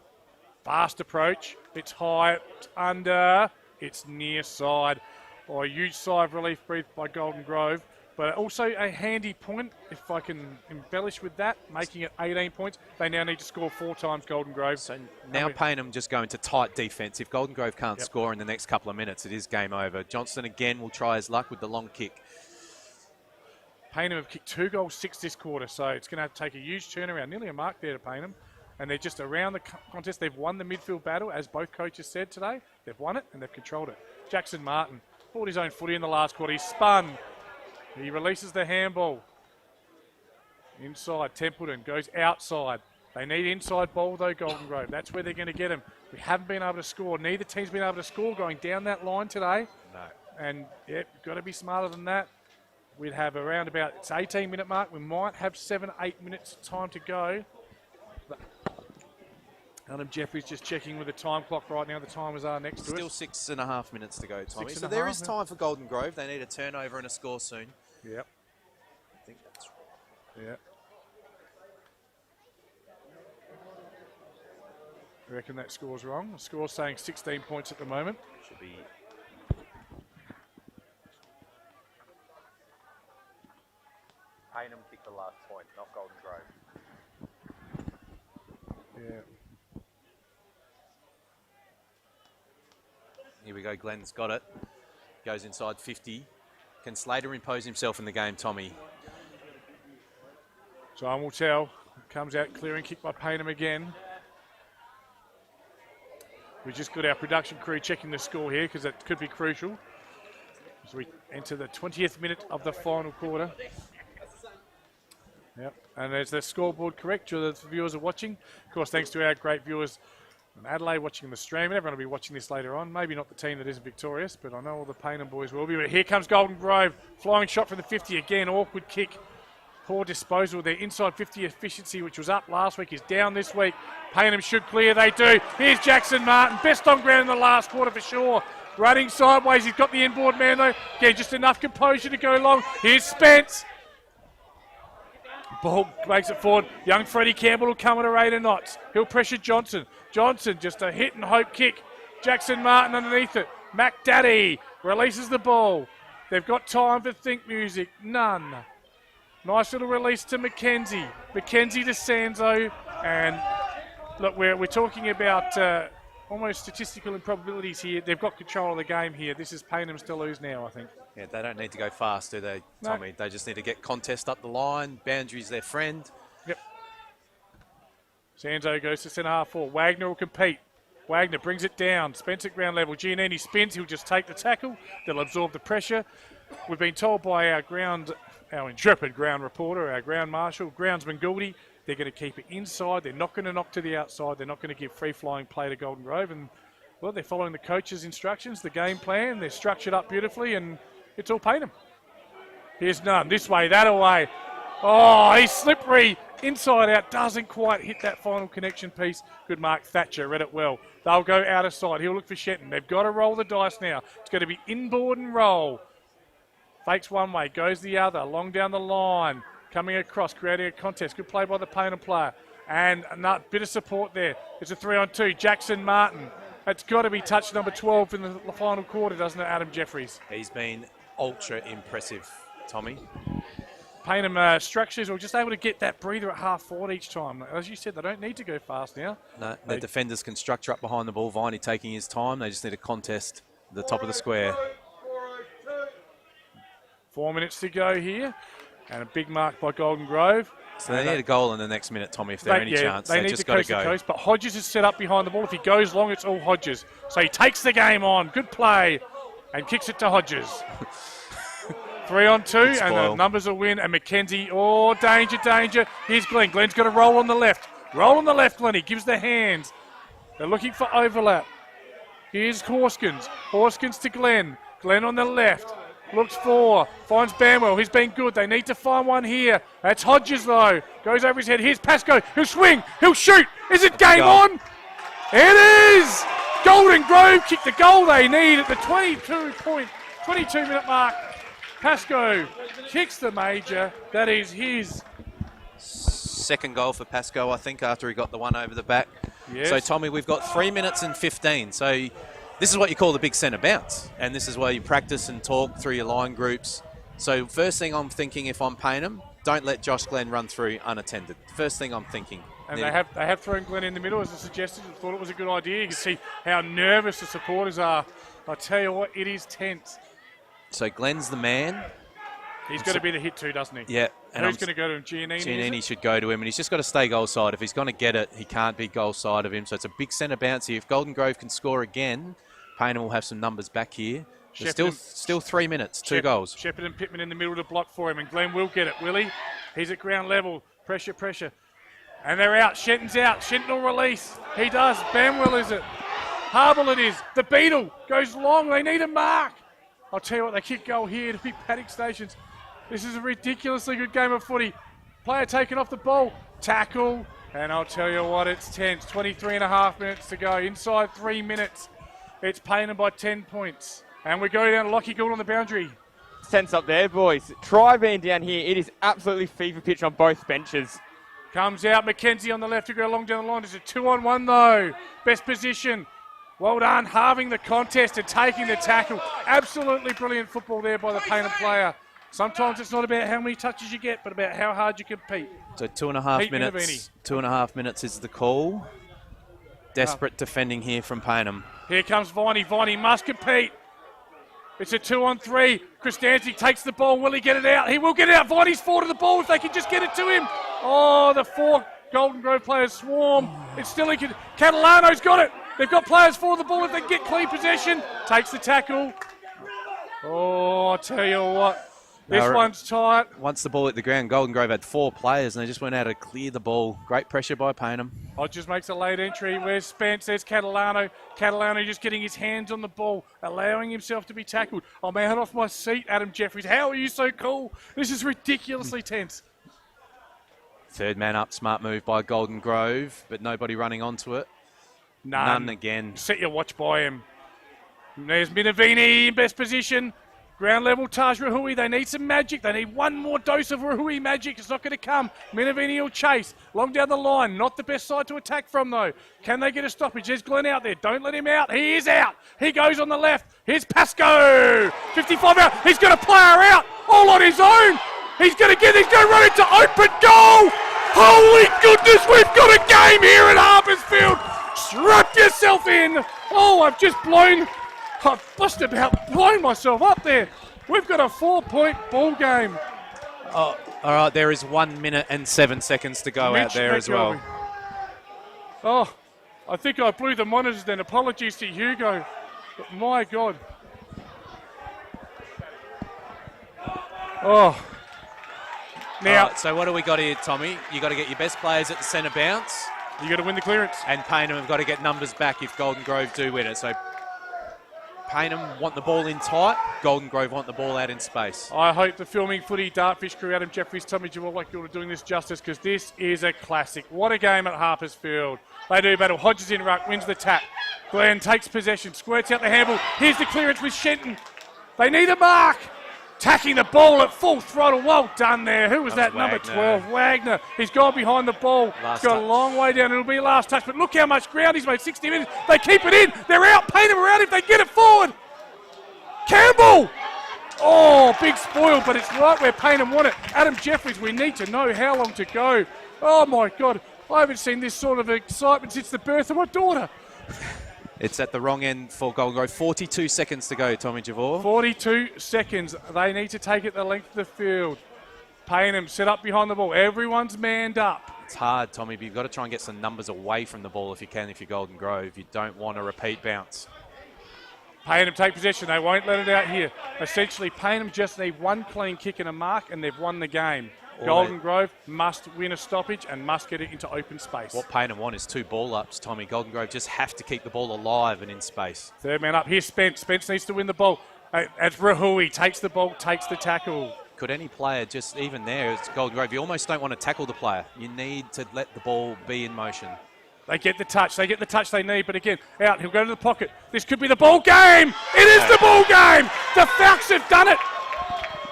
Fast approach. It's high. It's under. It's near side. Oh, a huge sigh of relief breathed by Golden Grove. But also a handy point, if I can embellish with that, making it 18 points. They now need to score 4 times Golden Grove. So now Payneham just go into tight defence. If Golden Grove can't score in the next couple of minutes, it is game over. Johnston again will try his luck with the long kick. Payneham have kicked 2 goals, 6 this quarter, so it's going to have to take a huge turnaround. Nearly a mark there to Payneham. And they're just around the contest. They've won the midfield battle, as both coaches said today. They've won it and they've controlled it. Jackson Martin fought his own footy in the last quarter. He spun. He releases the handball. Inside, Templeton goes outside. They need inside ball though, Golden Grove. That's where they're going to get him. We haven't been able to score. Neither team's been able to score going down that line today. No. And got to be smarter than that. We'd have around about, it's 18-minute mark. We might have 7-8 minutes time to go. But Adam Jeffries just checking with the time clock right now. The timers are next to us. Still 6.5 minutes to go, Tommy. So there is time for Golden Grove. They need a turnover and a score soon. Yep. I think that's right. Yeah. I reckon that score's wrong. The score's saying 16 points at the moment. Should be. Payneham kicked the last point, not Golden Grove. Yeah. Here we go, Glenn's got it. Goes inside 50. Can Slater impose himself in the game, Tommy? Time will tell. Comes out clearing kick by Payneham again. We just got our production crew checking the score here because that could be crucial as we enter the 20th minute of the final quarter. Yep, and there's the scoreboard correct. Sure the viewers are watching. Of course, thanks to our great viewers in Adelaide watching the stream. And everyone will be watching this later on. Maybe not the team that isn't victorious, but I know all the Payneham boys will be. But here comes Golden Grove. Flying shot from the 50 again. Awkward kick. Poor disposal. Their inside 50 efficiency, which was up last week, is down this week. Payneham should clear. They do. Here's Jackson Martin. Best on ground in the last quarter for sure. Running sideways. He's got the inboard man though. Again, just enough composure to go long. Here's Spence. Ball makes it forward. Young Freddie Campbell will come at a rate of knots. He'll pressure Johnson. Johnson just a hit and hope kick. Jackson Martin underneath it. Mac Daddy releases the ball. They've got time for think music. None. Nice little release to McKenzie. McKenzie to Sanzo. And look, we're talking about almost statistical improbabilities here. They've got control of the game here. This is Payneham to lose now, I think. Yeah, they don't need to go fast, do they, No. Tommy? They just need to get contest up the line. Boundary's their friend. Yep. Sanzo goes to centre half forward. Wagner will compete. Wagner brings it down. Spence at ground level. Giannini spins. He'll just take the tackle. They'll absorb the pressure. We've been told by our intrepid ground reporter, our ground marshal, groundsman Gouldy, they're going to keep it inside. They're not going to knock to the outside. They're not going to give free-flying play to Golden Grove. And, well, they're following the coach's instructions, the game plan. They're structured up beautifully, and it's all Payneham. Here's none. This way, that away. Oh, he's slippery. Inside out. Doesn't quite hit that final connection piece. Good mark. Thatcher read it well. They'll go out of sight. He'll look for Shenton. They've got to roll the dice now. It's going to be inboard and roll. Fakes one way. Goes the other. Long down the line. Coming across, creating a contest. Good play by the Payneham player. And a bit of support there. It's a 3-on-2. Jackson Martin. It's got to be touch number 12 in the final quarter, doesn't it, Adam Jeffries? He's been ultra impressive, Tommy. Payneham structures are just able to get that breather at half forward each time. As you said, they don't need to go fast now. No, the defenders can structure up behind the ball. Viney taking his time. They just need to contest the top of the square. 4 minutes to go here. And a big mark by Golden Grove. So they need a goal in the next minute, Tommy, if they're any chance. They They need just to got to coast go. the coast, but Hodges is set up behind the ball. If he goes long, it's all Hodges. So he takes the game on. Good play. And kicks it to Hodges. 3-on-2, and the numbers will win. And McKenzie, oh, danger, danger. Here's Glenn. Glenn's got to roll on the left. Roll on the left, Glenn. He gives the hands. They're looking for overlap. Here's Horskins. Horskins to Glenn. Glenn on the left. Looks for, finds Banwell. He's been good. They need to find one here. That's Hodges, though. Goes over his head. Here's Pascoe. He'll swing. He'll shoot. Is it game on? It is! Golden Grove kicked the goal they need at the 22-minute mark. Pascoe kicks the major. That is his. Second goal for Pascoe, I think, after he got the one over the back. Yes. So, Tommy, we've got 3 minutes and 15. So this is what you call the big centre bounce. And this is where you practice and talk through your line groups. So first thing I'm thinking, if I'm Payneham, don't let Josh Glenn run through unattended. First thing I'm thinking. And they have thrown Glenn in the middle as a suggestion. I thought it was a good idea. You can see how nervous the supporters are. I tell you what, it is tense. So Glenn's the man. He's got to be the hit too, doesn't he? Yeah. And who's going to go to him? Giannini? Giannini should go to him, and he's just got to stay goal side. If he's going to get it, he can't be goal side of him. So it's a big centre bounce here. If Golden Grove can score again, Payneham will have some numbers back here. There's still 3 minutes, two goals. Shepherd and Pittman in the middle to block for him, and Glenn will get it, will he? He's at ground level. Pressure, pressure. And they're out. Shenton's out. Shenton will release. He does. Banwell is it. Harble it is. The Beetle goes long. They need a mark. I'll tell you what, they kick goal here to be Paddock Stations. This is a ridiculously good game of footy. Player taken off the ball. Tackle. And I'll tell you what, it's tense. 23.5 minutes to go. Inside 3 minutes. It's Payneham by 10 points. And we go down to Lockie Gould on the boundary. Sense up there, boys. Try being down here. It is absolutely fever pitch on both benches. Comes out. McKenzie on the left to go along down the line. It's a 2-on-1 though. Best position. Well done, halving the contest and taking the tackle. Absolutely brilliant football there by the Payneham player. Sometimes it's not about how many touches you get, but about how hard you compete. So 2.5 minutes. 2.5 minutes is the call. Desperate defending here from Payneham. Here comes Viney. Viney must compete. It's a 2-on-3. Christanzi takes the ball. Will he get it out? He will get it out. Viney's forward to the ball if they can just get it to him. Oh, the four Golden Grove players swarm. It's still in. Catalano's got it. They've got players for the ball if they can get clean possession. Takes the tackle. Oh, I tell you what. This one's tight. Once the ball hit the ground, Golden Grove had 4 players and they just went out to clear the ball. Great pressure by Payneham. Hodges makes a late entry. Where's Spence? There's Catalano. Catalano just getting his hands on the ball, allowing himself to be tackled. I'm out off my seat, Adam Jeffries. How are you so cool? This is ridiculously tense. Third man up, smart move by Golden Grove, but nobody running onto it. None again. Set your watch by him. There's Minavini in best position. Ground level, Taj Rahui. They need some magic. They need one more dose of Rahui magic. It's not going to come. Minavini will chase. Long down the line. Not the best side to attack from, though. Can they get a stoppage? There's Glenn out there. Don't let him out. He is out. He goes on the left. Here's Pascoe. 55 out. He's got a player out. All on his own. He's going to run into open goal. Holy goodness, we've got a game here at Harpersfield. Strap yourself in. Oh, I've just about blown myself up there. We've got a 4-point ball game. Oh, all right, there is 1 minute and 7 seconds to go out there as well. Oh, I think I blew the monitors then. Apologies to Hugo. But my God. Oh. Now, All right, so what do we got here, Tommy? You got to get your best players at the centre bounce. You got to win the clearance. And Payneham have got to get numbers back if Golden Grove do win it. So Payneham want the ball in tight. Golden Grove want the ball out in space. I hope the filming footy Dartfish crew, Adam Jeffries, Tommy Jamal, like you're doing this justice, because this is a classic. What a game at Harpers Field. They do battle. Hodges in ruck, wins the tap. Glenn takes possession, squirts out the handball. Here's the clearance with Shenton. They need a mark. Tacking the ball at full throttle. Well done there. Who was that? Number 12, Wagner. He's gone behind the ball. He's got a long way down. It'll be last touch. But look how much ground he's made. 60 minutes. They keep it in. They're out. Payneham are out if they get it forward. Campbell. Oh, big spoil, but it's right where Payneham want it. Adam Jeffries, we need to know how long to go. Oh, my God. I haven't seen this sort of excitement since the birth of my daughter. It's at the wrong end for Golden Grove. 42 seconds to go, Tommy Javor. 42 seconds. They need to take it the length of the field. Payneham set up behind the ball. Everyone's manned up. It's hard, Tommy, but you've got to try and get some numbers away from the ball if you can, if you're Golden Grove. You don't want a repeat bounce. Payneham take possession. They won't let it out here. Essentially, Payneham just need one clean kick and a mark, and they've won the game. Golden Grove must win a stoppage and must get it into open space. What Payneham want is 2 ball ups, Tommy. Golden Grove just have to keep the ball alive and in space. Third man up. Here's Spence. Spence needs to win the ball. As Rahui takes the ball, takes the tackle. Could any player just, even there, it's Golden Grove, you almost don't want to tackle the player. You need to let the ball be in motion. They get the touch. They get the touch they need. But again, out. He'll go to the pocket. This could be the ball game. It is the ball game. The Falcons have done it.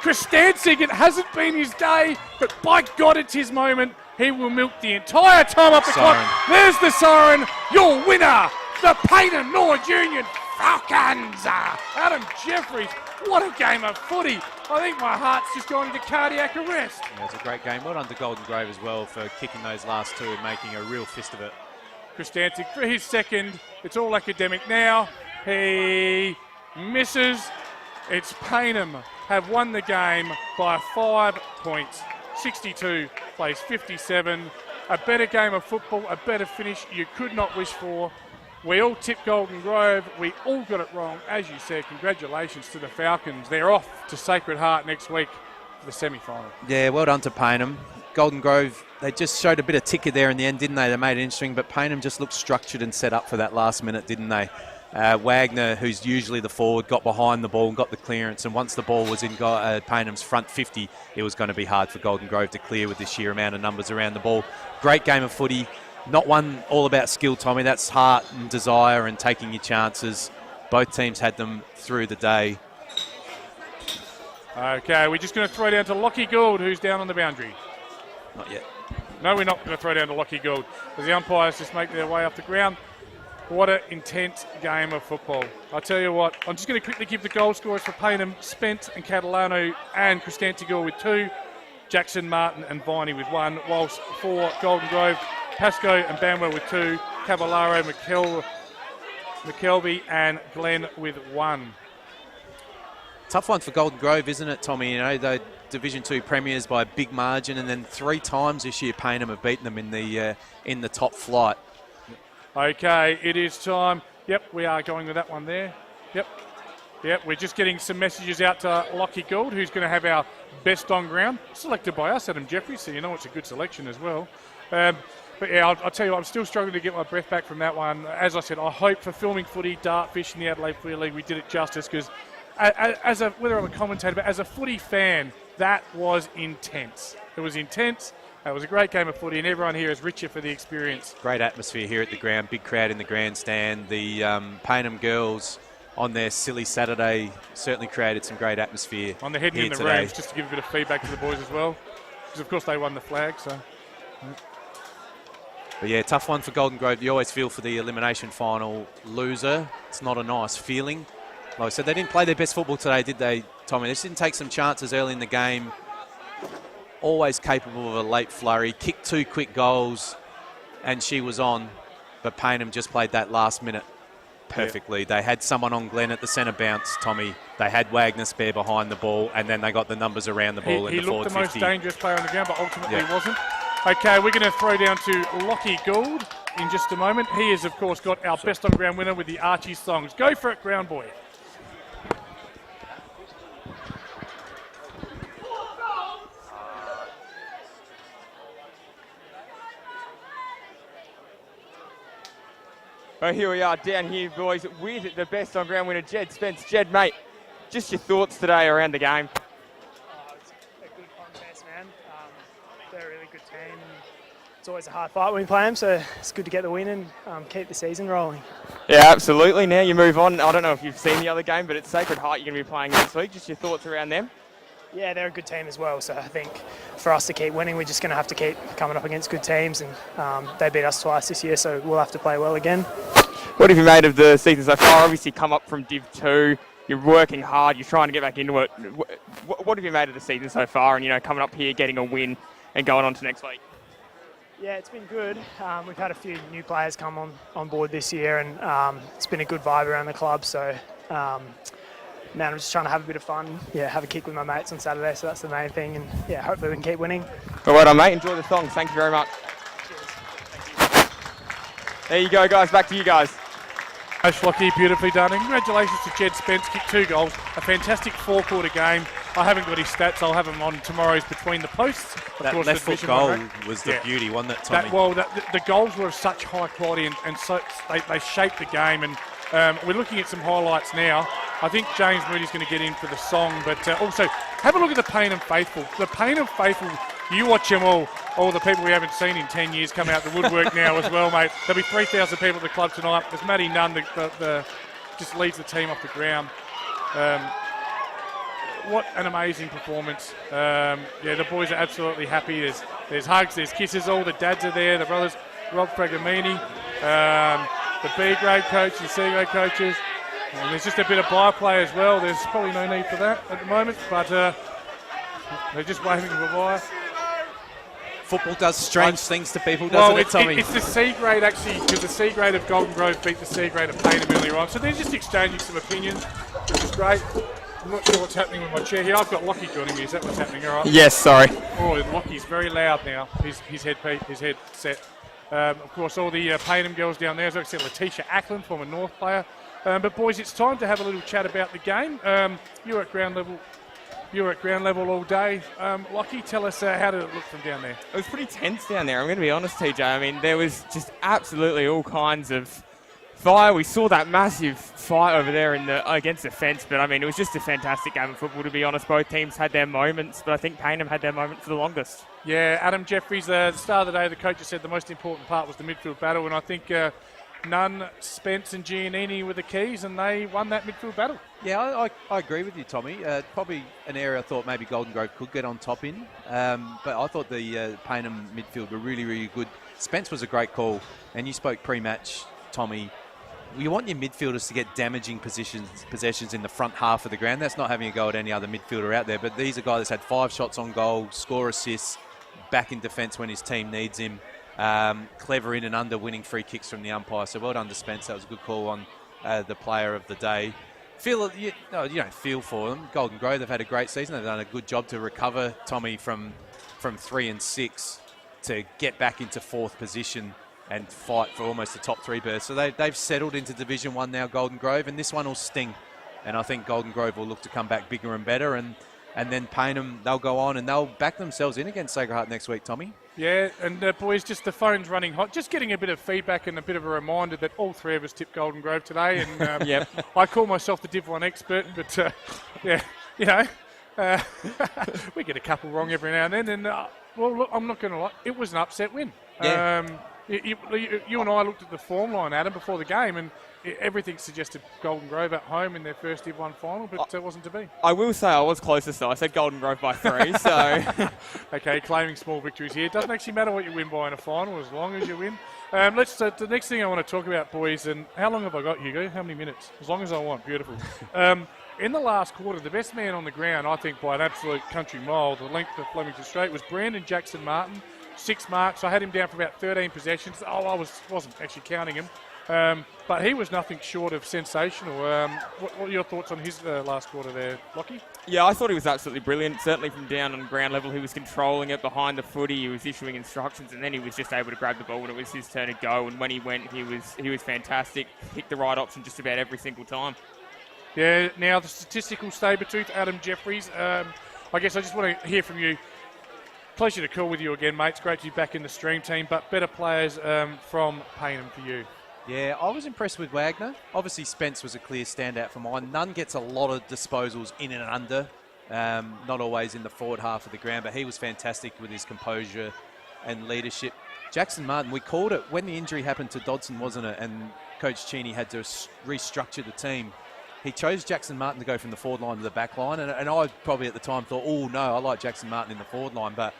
Kristancic, it hasn't been his day, but by God, it's his moment. He will milk the entire time up the clock. There's the siren. Your winner, the Payneham Norwood Union Falcons. Adam Jeffries, what a game of footy. I think my heart's just gone into cardiac arrest. Yeah, it's a great game. Well done to Golden Grove as well for kicking those last 2 and making a real fist of it. Kristancic for his second. It's all academic now. He misses. It's Payneham have won the game by 5 points. 62 plays 57. A better game of football, a better finish you could not wish for. We all tipped Golden Grove. We all got it wrong. As you said, congratulations to the Falcons. They're off to Sacred Heart next week for the semi-final. Yeah, well done to Payneham. Golden Grove, they just showed a bit of ticker there in the end, didn't they? They made it interesting, but Payneham just looked structured and set up for that last minute, didn't they? Wagner, who's usually the forward, got behind the ball and got the clearance, and once the ball was in Payneham's front 50, it was going to be hard for Golden Grove to clear with the sheer amount of numbers around the ball. Great game of footy. Not one all about skill, Tommy. That's heart and desire and taking your chances. Both teams had them through the day. Okay, we're just going to throw down to Lockie Gould, who's down on the boundary. Not yet. No, we're not going to throw down to Lockie Gould, as the umpires just make their way up the ground. What an intense game of football. I'll tell you what, I'm just going to quickly give the goal scorers for Payneham: Spence and Catalano and Kristancic with 2, Jackson, Martin and Viney with 1, whilst for Golden Grove, Pascoe and Banwell with 2, Cavallaro, McKelvey and Glenn with 1. Tough one for Golden Grove, isn't it, Tommy? You know, the Division 2 premiers by a big margin, and then 3 times this year Payneham have beaten them in the top flight. Okay, it is time. Yep, we are going with that one there. Yep, we're just getting some messages out to Lockie Gould, who's going to have our best on ground, selected by us, Adam Jeffries, so you know it's a good selection as well. But yeah, I'll tell you what, I'm still struggling to get my breath back from that one. As I said, I hope for filming footy, Dartfish in the Adelaide Footy League, we did it justice, because whether I'm a commentator, but as a footy fan, that was intense. It was intense. It was a great game of footy, and everyone here is richer for the experience. Great atmosphere here at the ground, big crowd in the grandstand. The Payneham girls on their silly Saturday certainly created some great atmosphere. On the heading in the today. rooms, just to give a bit of feedback to the boys as well, because of course they won the flag. So, but yeah, tough one for Golden Grove. You always feel for the elimination final loser. It's not a nice feeling. Like I said, they didn't play their best football today, did they, Tommy? They just didn't take some chances early in the game. Always capable of a late flurry, kicked 2 quick goals, and she was on. but Payneham just played that last minute perfectly. They had someone on Glenn at the centre bounce, Tommy. They had Wagner spare behind the ball, and then they got the numbers around the ball in he the forward looked the 50. most dangerous player on the ground, but ultimately he wasn't. Okay, we're going to throw down to Lockie Gould in just a moment. He has, of course, got our best on ground winner with the Archie songs. Go for it, ground boy. Well, here we are down here, boys, with the best on ground winner, Jed Spence. Jed, mate, just your thoughts today around the game. It's a good contest, man. They're a really good team. And it's always a hard fight when we play them, so it's good to get the win and keep the season rolling. Yeah, absolutely. Now you move on. I don't know if you've seen the other game, but it's Sacred Heart you're going to be playing next week. Just your thoughts around them. Yeah, they're a good team as well, so I think for us to keep winning, we're just going to have to keep coming up against good teams, and they beat us twice this year, so we'll have to play well again. What have you made of the season so far? Obviously come up from Div 2, you're working hard, you're trying to get back into it. What have you made of the season so far, and coming up here, getting a win and going on to next week? Yeah, it's been good. We've had a few new players come on board this year, and it's been a good vibe around the club, so man, I'm just trying to have a bit of fun. Yeah, have a kick with my mates on Saturday, so that's the main thing. And yeah, hopefully we can keep winning. Well done, mate. Enjoy the songs. Thank you very much. There you go, guys. Back to you guys. Lockie, beautifully done. And congratulations to Jed Spence, kicked 2 goals. A fantastic 4-quarter game. I haven't got his stats. I'll have them on tomorrow's Between the Posts. That left foot goal was the beauty, wasn't it, Tommy? The goals were of such high quality, and so they shaped the game. And we're looking at some highlights now. I think James Moody's going to get in for the song, but also have a look at the Payneham faithful. The Payneham faithful, you watch them all the people we haven't seen in 10 years come out the woodwork now as well, mate. There'll be 3,000 people at the club tonight. There's Matty Nunn, the just leads the team off the ground. What an amazing performance. The boys are absolutely happy. There's hugs, there's kisses, all the dads are there, the brothers, Rob Fragamini, the B grade coach, the C grade coaches. And there's just a bit of byplay as well. There's probably no need for that at the moment, but they're just waving goodbye. Football does strange things to people, doesn't it, Tommy? It's the C grade actually, because the C grade of Golden Grove beat the C grade of Payneham earlier on. So they're just exchanging some opinions, which is great. I'm not sure what's happening with my chair here. I've got Lockie joining me. Is that what's happening? All right. Yes, sorry. Oh, Lockie's very loud now. His head set. Of course, all the Payneham girls down there. As I said, Letitia Ackland, former North player. But boys, it's time to have a little chat about the game. You were at ground level all day. Lockie, tell us how did it look from down there? It was pretty tense down there, I'm going to be honest, TJ. I mean, there was just absolutely all kinds of fire. We saw that massive fight over there against the fence, but I mean, it was just a fantastic game of football, to be honest. Both teams had their moments, but I think Payneham had their moment for the longest. Yeah, Adam Jeffries, the start of the day, the coach has said the most important part was the midfield battle, and I think Nunn, Spence and Giannini were the keys, and they won that midfield battle. Yeah, I agree with you, Tommy. Probably an area I thought maybe Golden Grove could get on top in, but I thought the Payneham midfield were really, really good. Spence was a great call, and you spoke pre-match, Tommy. You want your midfielders to get damaging possessions in the front half of the ground. That's not having a go at any other midfielder out there, but these are guys that's had 5 shots on goal, score assists, back in defence when his team needs him. Clever in and under, winning free kicks from the umpire. So well done to Spence. That was a good call on the player of the day. You don't feel for them. Golden Grove, they've had a great season. They've done a good job to recover, Tommy, from 3 and 6 to get back into 4th position and fight for almost the top 3 berths. So they've settled into Division 1 now, Golden Grove, and this one will sting. And I think Golden Grove will look to come back bigger and better. And then Payneham, they'll go on and they'll back themselves in against Sacred Heart next week, Tommy. Yeah, and boys, just the phone's running hot. Just getting a bit of feedback and a bit of a reminder that all 3 of us tipped Golden Grove today. And yep. I call myself the Div 1 expert, but we get a couple wrong every now and then. And look, I'm not going to lie, it was an upset win. Yeah. You and I looked at the form line, Adam, before the game, and everything suggested Golden Grove at home in their first Div 1 final, but it wasn't to be. I will say I was closest, though. I said Golden Grove by 3, so... Okay, claiming small victories here. It doesn't actually matter what you win by in a final, as long as you win. The next thing I want to talk about, boys, and how long have I got, Hugo? How many minutes? As long as I want. Beautiful. In the last quarter, the best man on the ground, I think, by an absolute country mile, the length of Flemington Straight, was Brandon Jackson Martin. 6 marks. I had him down for about 13 possessions. I wasn't actually counting him. But he was nothing short of sensational. What are your thoughts on his last quarter there, Lockie? Yeah, I thought he was absolutely brilliant. Certainly from down on ground level, he was controlling it behind the footy. He was issuing instructions, and then he was just able to grab the ball when it was his turn to go. And when he went, he was fantastic. Picked the right option just about every single time. Yeah. Now the statistical saber-tooth, Adam Jeffries. I guess I just want to hear from you. Pleasure to call with you again, mate. It's great to be back in the stream team. But better players from Payneham for you. Yeah, I was impressed with Wagner. Obviously, Spence was a clear standout for mine. Nunn gets a lot of disposals in and under, not always in the forward half of the ground, but he was fantastic with his composure and leadership. Jackson Martin, we called it when the injury happened to Dodson, wasn't it? And Coach Cheney had to restructure the team. He chose Jackson Martin to go from the forward line to the back line, and I probably at the time thought, oh no, I like Jackson Martin in the forward line, but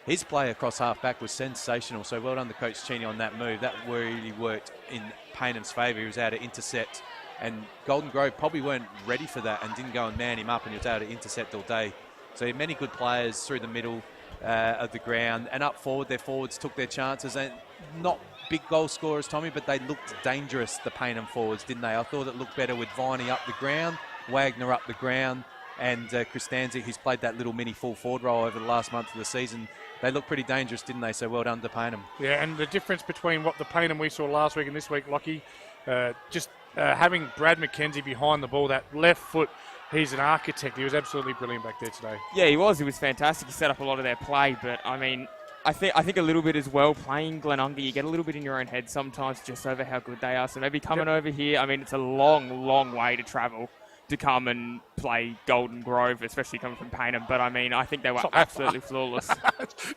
his play across half-back was sensational, so well done to Coach Cheney on that move. That really worked in Paynham's favour. He was able to intercept, and Golden Grove probably weren't ready for that and didn't go and man him up, and he was able to intercept all day. So many good players through the middle of the ground, and up forward, their forwards took their chances, and not big goal scorers, Tommy, but they looked dangerous, the Payneham forwards, didn't they? I thought it looked better with Viney up the ground, Wagner up the ground, and Kristanzik, who's played that little mini full forward role over the last month of the season. They looked pretty dangerous, didn't they? So well done to Payneham. Yeah, and the difference between what the Payneham we saw last week and this week, Lockie, having Brad McKenzie behind the ball, that left foot, he's an architect. He was absolutely brilliant back there today. Yeah, he was. He was fantastic. He set up a lot of their play, but I mean, I think a little bit as well, playing Glenunga, you get a little bit in your own head sometimes just over how good they are. So maybe coming over here, I mean, it's a long, long way to travel to come and play Golden Grove, especially coming from Payneham. But I mean, I think they were absolutely flawless.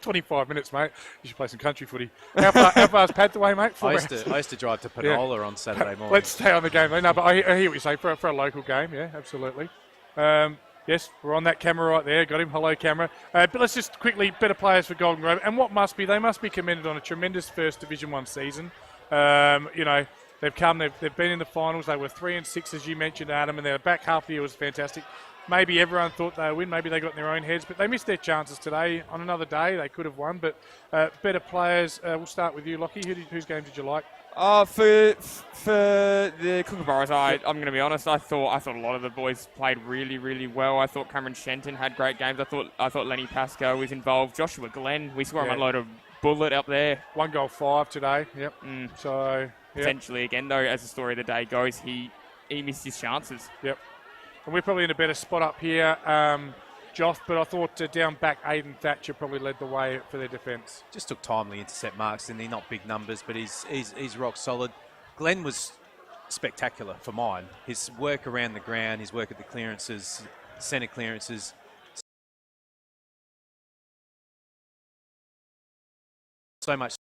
25 minutes, mate. You should play some country footy. How far is Pad's away, mate? I used to drive to Penola on Saturday morning. Let's stay on the game, though. No, but I hear what you say for a local game. Yeah, absolutely. Yes, we're on that camera right there. Got him. Hello, camera. But let's just quickly, better players for Golden Grove. And they must be commended on a tremendous first Division 1 season. They've been in the finals. They were 3-6, as you mentioned, Adam, and their back half of the year was fantastic. Maybe everyone thought they would win. Maybe they got in their own heads, but they missed their chances today. On another day, they could have won. But better players. We'll start with you, Lockie. Whose game did you like? For the Kookaburras, I'm going to be honest. I thought a lot of the boys played really, really well. I thought Cameron Shenton had great games. I thought Lenny Pascoe was involved. Joshua Glenn, we saw him unload a bullet up there. 1 goal, 5 today. Yep. So potentially again, though, as the story of the day goes, he missed his chances. Yep. And we're probably in a better spot up here, Joff, but I thought down back, Aidan Thatcher probably led the way for their defence. Just took timely intercept marks, didn't he? Not big numbers, but he's rock solid. Glenn was spectacular for mine. His work around the ground, his work at the clearances, centre clearances, so much